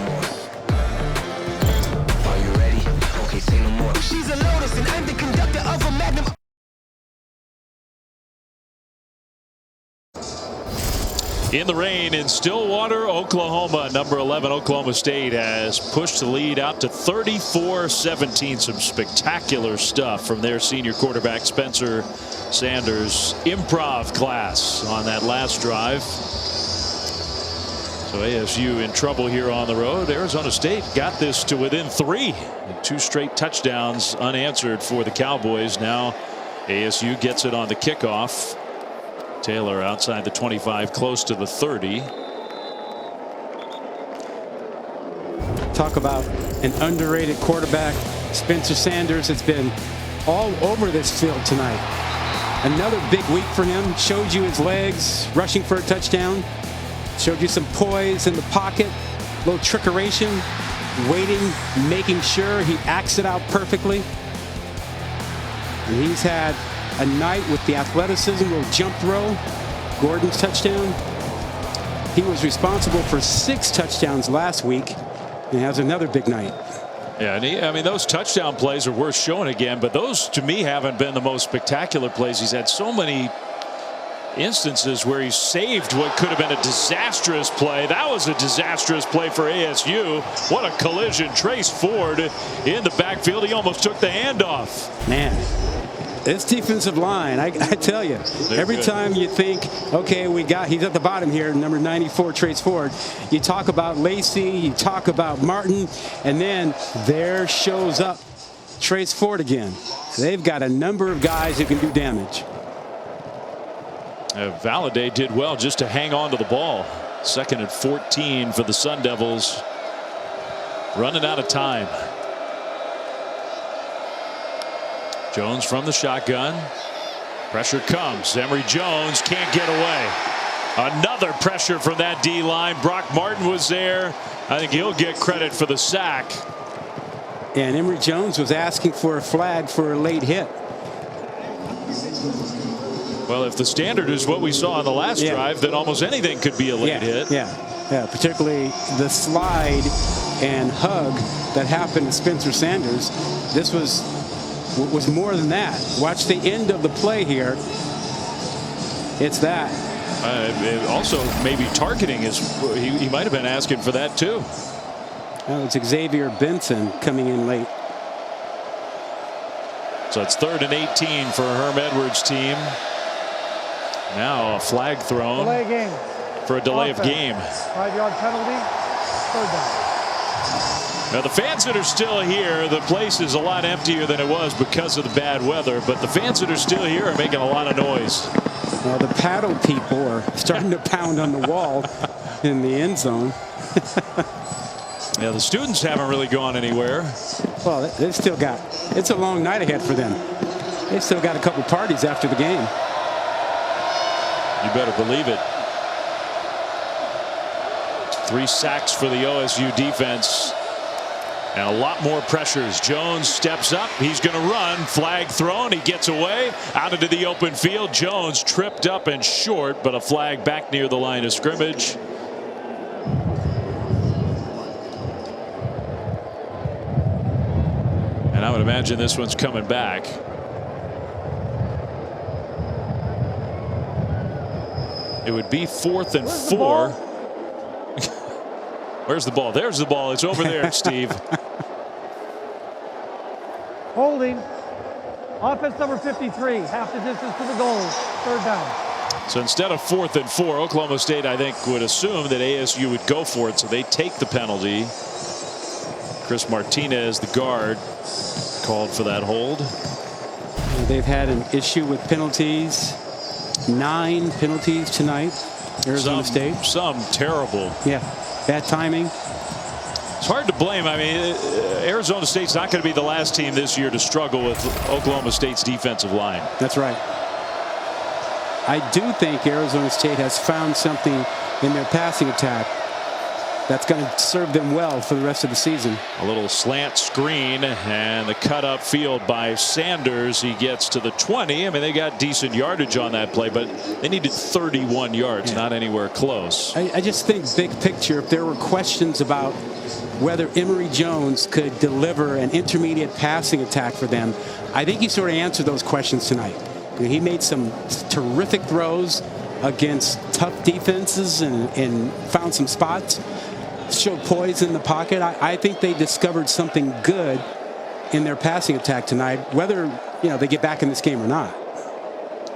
Are you ready? Okay, say no more. She's a lotus and I'm the conductor of a magnum. In the rain in Stillwater, Oklahoma, number 11 Oklahoma State has pushed the lead out to 34-17. Some spectacular stuff from their senior quarterback Spencer Sanders. Improv class on that last drive. So ASU in trouble here on the road. Arizona State got this to within 3. And 2 straight touchdowns unanswered for the Cowboys. Now ASU gets it on the kickoff. Taylor outside the 25, close to the 30. Talk about an underrated quarterback. Spencer Sanders has been all over this field tonight. Another big week for him. Showed you his legs rushing for a touchdown. Showed you some poise in the pocket. A little trickeration. Waiting, making sure he acts it out perfectly. And he's had a night with the athleticism, little jump throw, Gordon's touchdown. He was responsible for 6 touchdowns last week and has another big night. Yeah, and I mean, those touchdown plays are worth showing again, but those to me haven't been the most spectacular plays. He's had so many instances where he saved what could have been a disastrous play. That was a disastrous play for ASU. What a collision. Trace Ford in the backfield. He almost took the handoff. Man. This defensive line, I tell you, every time you think, okay, he's at the bottom here, number 94, Trace Ford. You talk about Lacey, you talk about Martin, and then there shows up Trace Ford again. They've got a number of guys who can do damage. Valladay did well just to hang on to the ball. 2nd and 14 for the Sun Devils. Running out of time. Jones from the shotgun. Pressure comes. Emory Jones can't get away. Another pressure from that D line. Brock Martin was there. I think he'll get credit for the sack. And Emory Jones was asking for a flag for a late hit. Well, if the standard is what we saw on the last drive, then almost anything could be a late hit. Yeah, particularly the slide and hug that happened to Spencer Sanders. This was more than that. Watch the end of the play here. It's that. Also, maybe targeting is. He might have been asking for that too. Oh, it's Xavier Benson coming in late. So it's 3rd and 18 for Herm Edwards' team. Now a flag thrown Delay game. for a delay of game. 5-yard penalty. 3rd down. Now the fans that are still here, the place is a lot emptier than it was because of the bad weather, but the fans that are still here are making a lot of noise. Well, the paddle people are starting to pound on the wall in the end zone. Yeah, the students haven't really gone anywhere. Well, they've still got, it's a long night ahead for them. They've still got a couple parties after the game. You better believe it. 3 sacks for the OSU defense. And a lot more pressures. Jones steps up. He's going to run. Flag thrown. He gets away out into the open field. Jones tripped up and short, but a flag back near the line of scrimmage. And I would imagine this one's coming back. It would be 4th and 4. Where's the ball? There's the ball. It's over there, Steve. Holding. Offense number 53, half the distance to the goal, 3rd down. So instead of 4th and 4, Oklahoma State, I think, would assume that ASU would go for it, so they take the penalty. Chris Martinez, the guard, called for that hold. They've had an issue with penalties. 9 penalties tonight, Arizona State. Some terrible. Yeah, bad timing. It's hard to blame. I mean, Arizona State's not going to be the last team this year to struggle with Oklahoma State's defensive line. That's right. I do think Arizona State has found something in their passing attack that's going to serve them well for the rest of the season. A little slant screen and the cut up field by Sanders. He gets to the 20. I mean, they got decent yardage on that play, but they needed 31 yards, not anywhere close. I just think big picture, if there were questions about whether Emory Jones could deliver an intermediate passing attack for them, I think he sort of answered those questions tonight. He made some terrific throws against tough defenses and found some spots. Showed poise in the pocket. I think they discovered something good in their passing attack tonight, whether they get back in this game or not.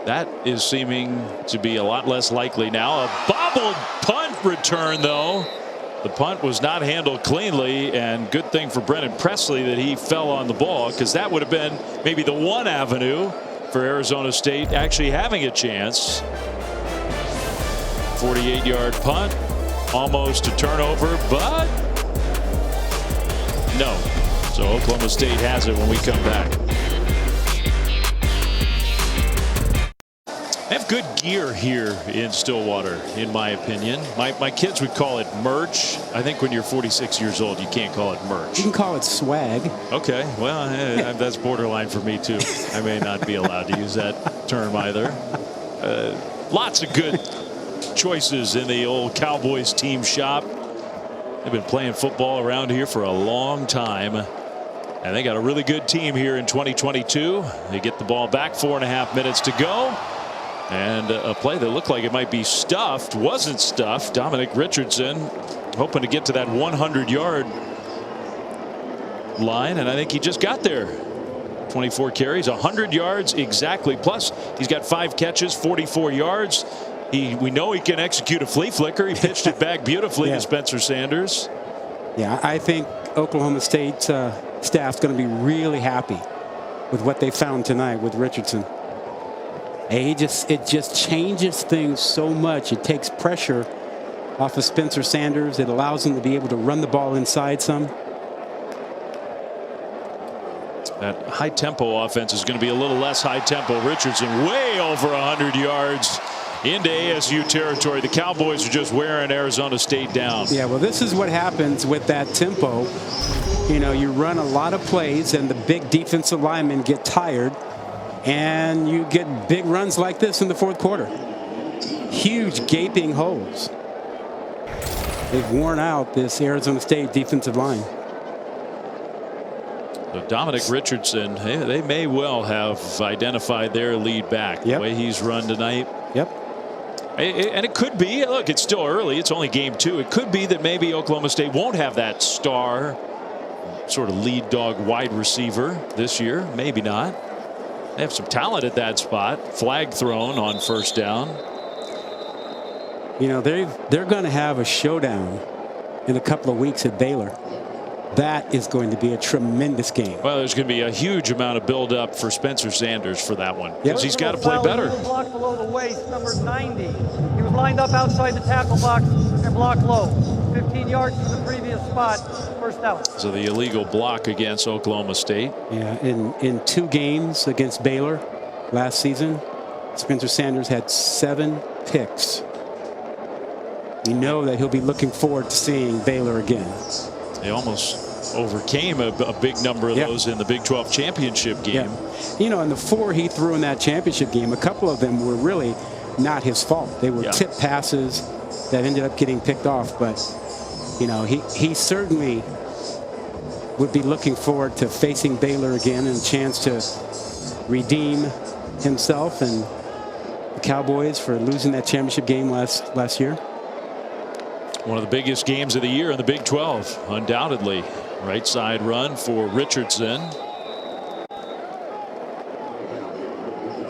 That is seeming to be a lot less likely now. A bobbled punt return, though. The punt was not handled cleanly, and good thing for Brennan Presley that he fell on the ball, because that would have been maybe the one avenue for Arizona State actually having a chance. 48-yard punt, almost a turnover, but no. So Oklahoma State has it when we come back. They have good gear here in Stillwater, in my opinion. My kids would call it merch. I think when you're 46 years old, you can't call it merch. You can call it swag. Okay, well, that's borderline for me, too. I may not be allowed to use that term either. Lots of good choices in the old Cowboys team shop. They've been playing football around here for a long time. And they got a really good team here in 2022. They get the ball back, 4.5 minutes to go. And a play that looked like it might be stuffed wasn't stuffed. Dominic Richardson hoping to get to that 100-yard line, and I think he just got there. 24 carries, 100 yards exactly. Plus, he's got 5 catches, 44 yards. We know he can execute a flea flicker. He pitched it back beautifully to Spencer Sanders. Yeah, I think Oklahoma State staff's going to be really happy with what they found tonight with Richardson. It just changes things so much. It takes pressure off of Spencer Sanders. It allows him to be able to run the ball inside some. That high tempo offense is going to be a little less high tempo. Richardson way over 100 yards into ASU territory. The Cowboys are just wearing Arizona State down. Yeah, well, this is what happens with that tempo. You run a lot of plays and the big defensive linemen get tired. And you get big runs like this in the 4th quarter. Huge gaping holes. They've worn out this Arizona State defensive line. So Dominic Richardson, they may well have identified their lead back. The way he's run tonight. Yep. And it could be, look, it's still early. It's only game 2. It could be that maybe Oklahoma State won't have that star sort of lead dog wide receiver this year. Maybe not. They have some talent at that spot. Flag thrown on 1st down. They're going to have a showdown in a couple of weeks at Baylor. That is going to be a tremendous game. Well, there's going to be a huge amount of build-up for Spencer Sanders for that one, because he's got to play better. Block below the waist, number 90. He was lined up outside the tackle box and blocked low. 15 yards from the previous spot. 1st down. So the illegal block against Oklahoma State. Yeah, in 2 games against Baylor last season, Spencer Sanders had 7 picks. We know that he'll be looking forward to seeing Baylor again. They almost overcame a big number of those in the Big 12 championship game. Yeah. And the 4 he threw in that championship game, a couple of them were really not his fault. They were tip passes that ended up getting picked off. But, he certainly would be looking forward to facing Baylor again and a chance to redeem himself and the Cowboys for losing that championship game last year. One of the biggest games of the year in the Big 12, undoubtedly. Right side run for Richardson.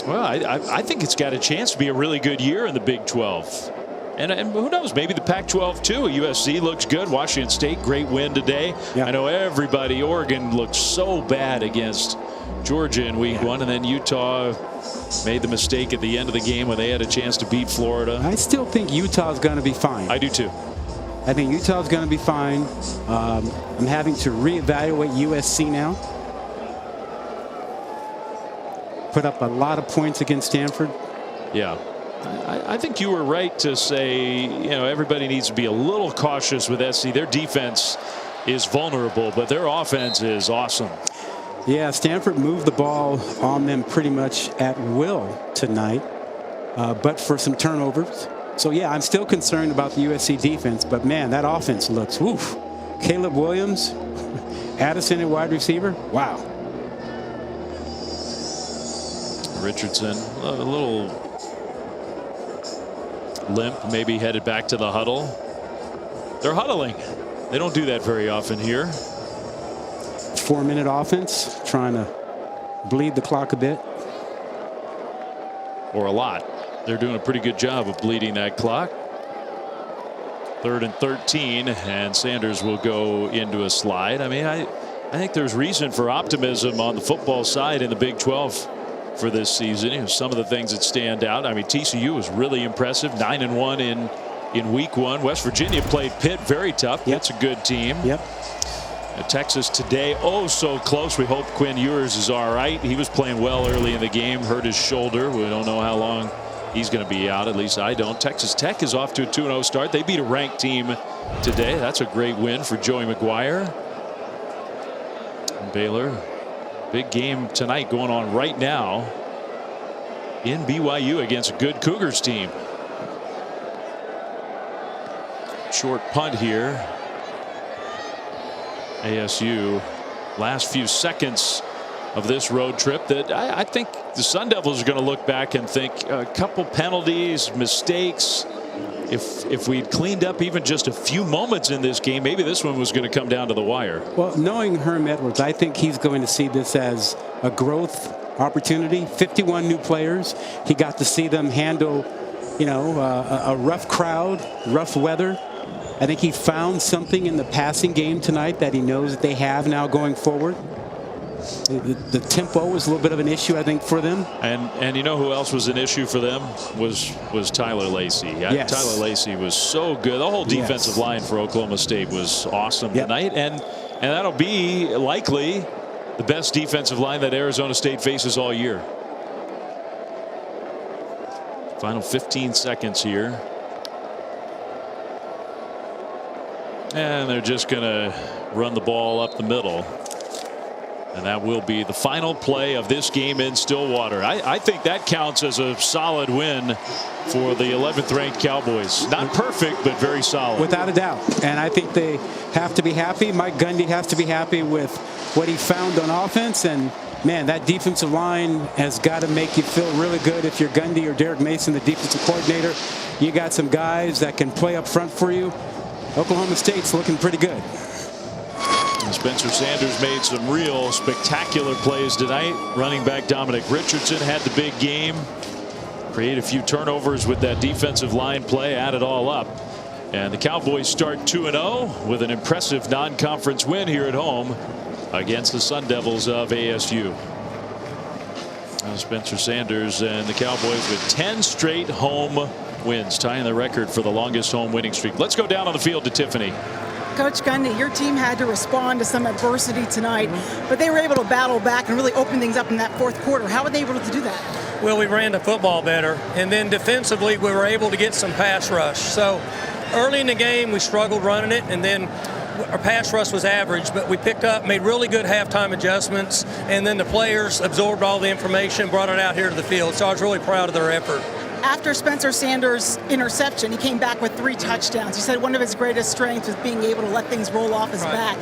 Well, I think it's got a chance to be a really good year in the Big 12. And who knows, maybe the Pac-12 too. USC looks good. Washington State, great win today. Yeah. I know everybody, Oregon looked so bad against Georgia in week 1, and then Utah made the mistake at the end of the game when they had a chance to beat Florida. I still think Utah's going to be fine. I do too. I think Utah's going to be fine. I'm having to reevaluate USC now. Put up a lot of points against Stanford. Yeah. I think you were right to say, everybody needs to be a little cautious with SC. Their defense is vulnerable, but their offense is awesome. Yeah, Stanford moved the ball on them pretty much at will tonight, but for some turnovers. So, yeah, I'm still concerned about the USC defense, but, man, that offense looks, woof. Caleb Williams, Addison at wide receiver, wow. Richardson, a little limp, maybe headed back to the huddle. They're huddling. They don't do that very often here. 4-minute offense, trying to bleed the clock a bit. Or a lot. They're doing a pretty good job of bleeding that clock. 3rd and 13, and Sanders will go into a slide. I mean, I think there's reason for optimism on the football side in the Big 12 for this season. Some of the things that stand out. I mean, TCU was really impressive, 9-1 in week 1. West Virginia played Pitt very tough. That's a good team. Yep. Texas today, oh so close. We hope Quinn Ewers is all right. He was playing well early in the game, hurt his shoulder. We don't know how long he's going to be out. At least I don't. Texas Tech is off to a 2-0 start. They beat a ranked team today. That's a great win for Joey McGuire. And Baylor, big game tonight going on right now in BYU against a good Cougars team. Short punt here. ASU, last few seconds of this road trip that I think the Sun Devils are going to look back and think a couple penalties, mistakes. If we'd cleaned up even just a few moments in this game, maybe this one was going to come down to the wire. Well, knowing Herm Edwards, I think he's going to see this as a growth opportunity. 51 new players. He got to see them handle, a rough crowd, rough weather. I think he found something in the passing game tonight that he knows that they have now going forward. The tempo was a little bit of an issue, I think, for them. And you know who else was an issue for them was Tyler Lacey. Yes. Tyler Lacey was so good. The whole defensive line for Oklahoma State was awesome tonight, and that'll be likely the best defensive line that Arizona State faces all year. Final 15 seconds here. And they're just going to run the ball up the middle. And that will be the final play of this game in Stillwater. I think that counts as a solid win for the 11th ranked Cowboys. Not perfect, but very solid. Without a doubt. And I think they have to be happy. Mike Gundy has to be happy with what he found on offense. And, man, that defensive line has got to make you feel really good if you're Gundy or Derek Mason, the defensive coordinator. You got some guys that can play up front for you. Oklahoma State's looking pretty good. Spencer Sanders made some real spectacular plays tonight. Running back Dominic Richardson had the big game. Create a few turnovers with that defensive line play. Add it all up. And the Cowboys start 2-0 with an impressive non-conference win here at home against the Sun Devils of ASU. Spencer Sanders and the Cowboys with 10 straight home wins, tying the record for the longest home winning streak. Let's go down on the field to Tiffany. Coach Gundy, your team had to respond to some adversity tonight, but they were able to battle back and really open things up in that fourth quarter. How were they able to do that? Well, we ran the football better, and then defensively we were able to get some pass rush. So early in the game we struggled running it, and then our pass rush was average, but we picked up, made really good halftime adjustments, and then the players absorbed all the information, brought it out here to the field. So I was really proud of their effort. After Spencer Sanders' interception, he came back with 3 touchdowns. He said one of his greatest strengths was being able to let things roll off his back.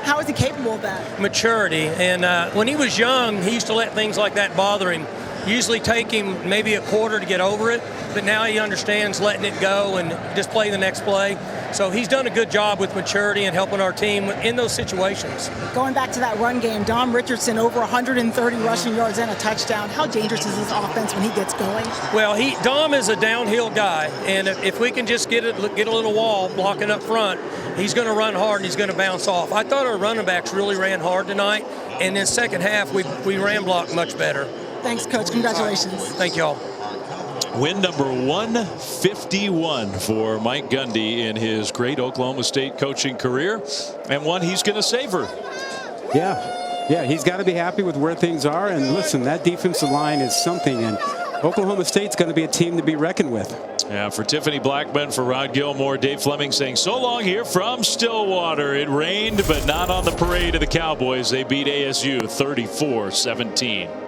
How is he capable of that? Maturity. And when he was young, he used to let things like that bother him. Usually take him maybe a quarter to get over it. but now he understands letting it go and just play the next play. So he's done a good job with maturity and helping our team in those situations. Going back to that run game, Dom Richardson over 130 rushing yards and a touchdown. How dangerous is his offense when he gets going? Well, Dom is a downhill guy, and if we can just get a little wall blocking up front, he's going to run hard and he's going to bounce off. I thought our running backs really ran hard tonight, and in the second half we ran block much better. Thanks, Coach. Congratulations. Thank y'all. Win number 151 for Mike Gundy in his great Oklahoma State coaching career, and one he's going to savor. Yeah, he's got to be happy with where things are. And listen, that defensive line is something, and Oklahoma State's going to be a team to be reckoned with. Yeah, for Tiffany Blackman, for Rod Gilmore, Dave Fleming saying so long here from Stillwater. It rained, but not on the parade of the Cowboys. They beat ASU 34-17.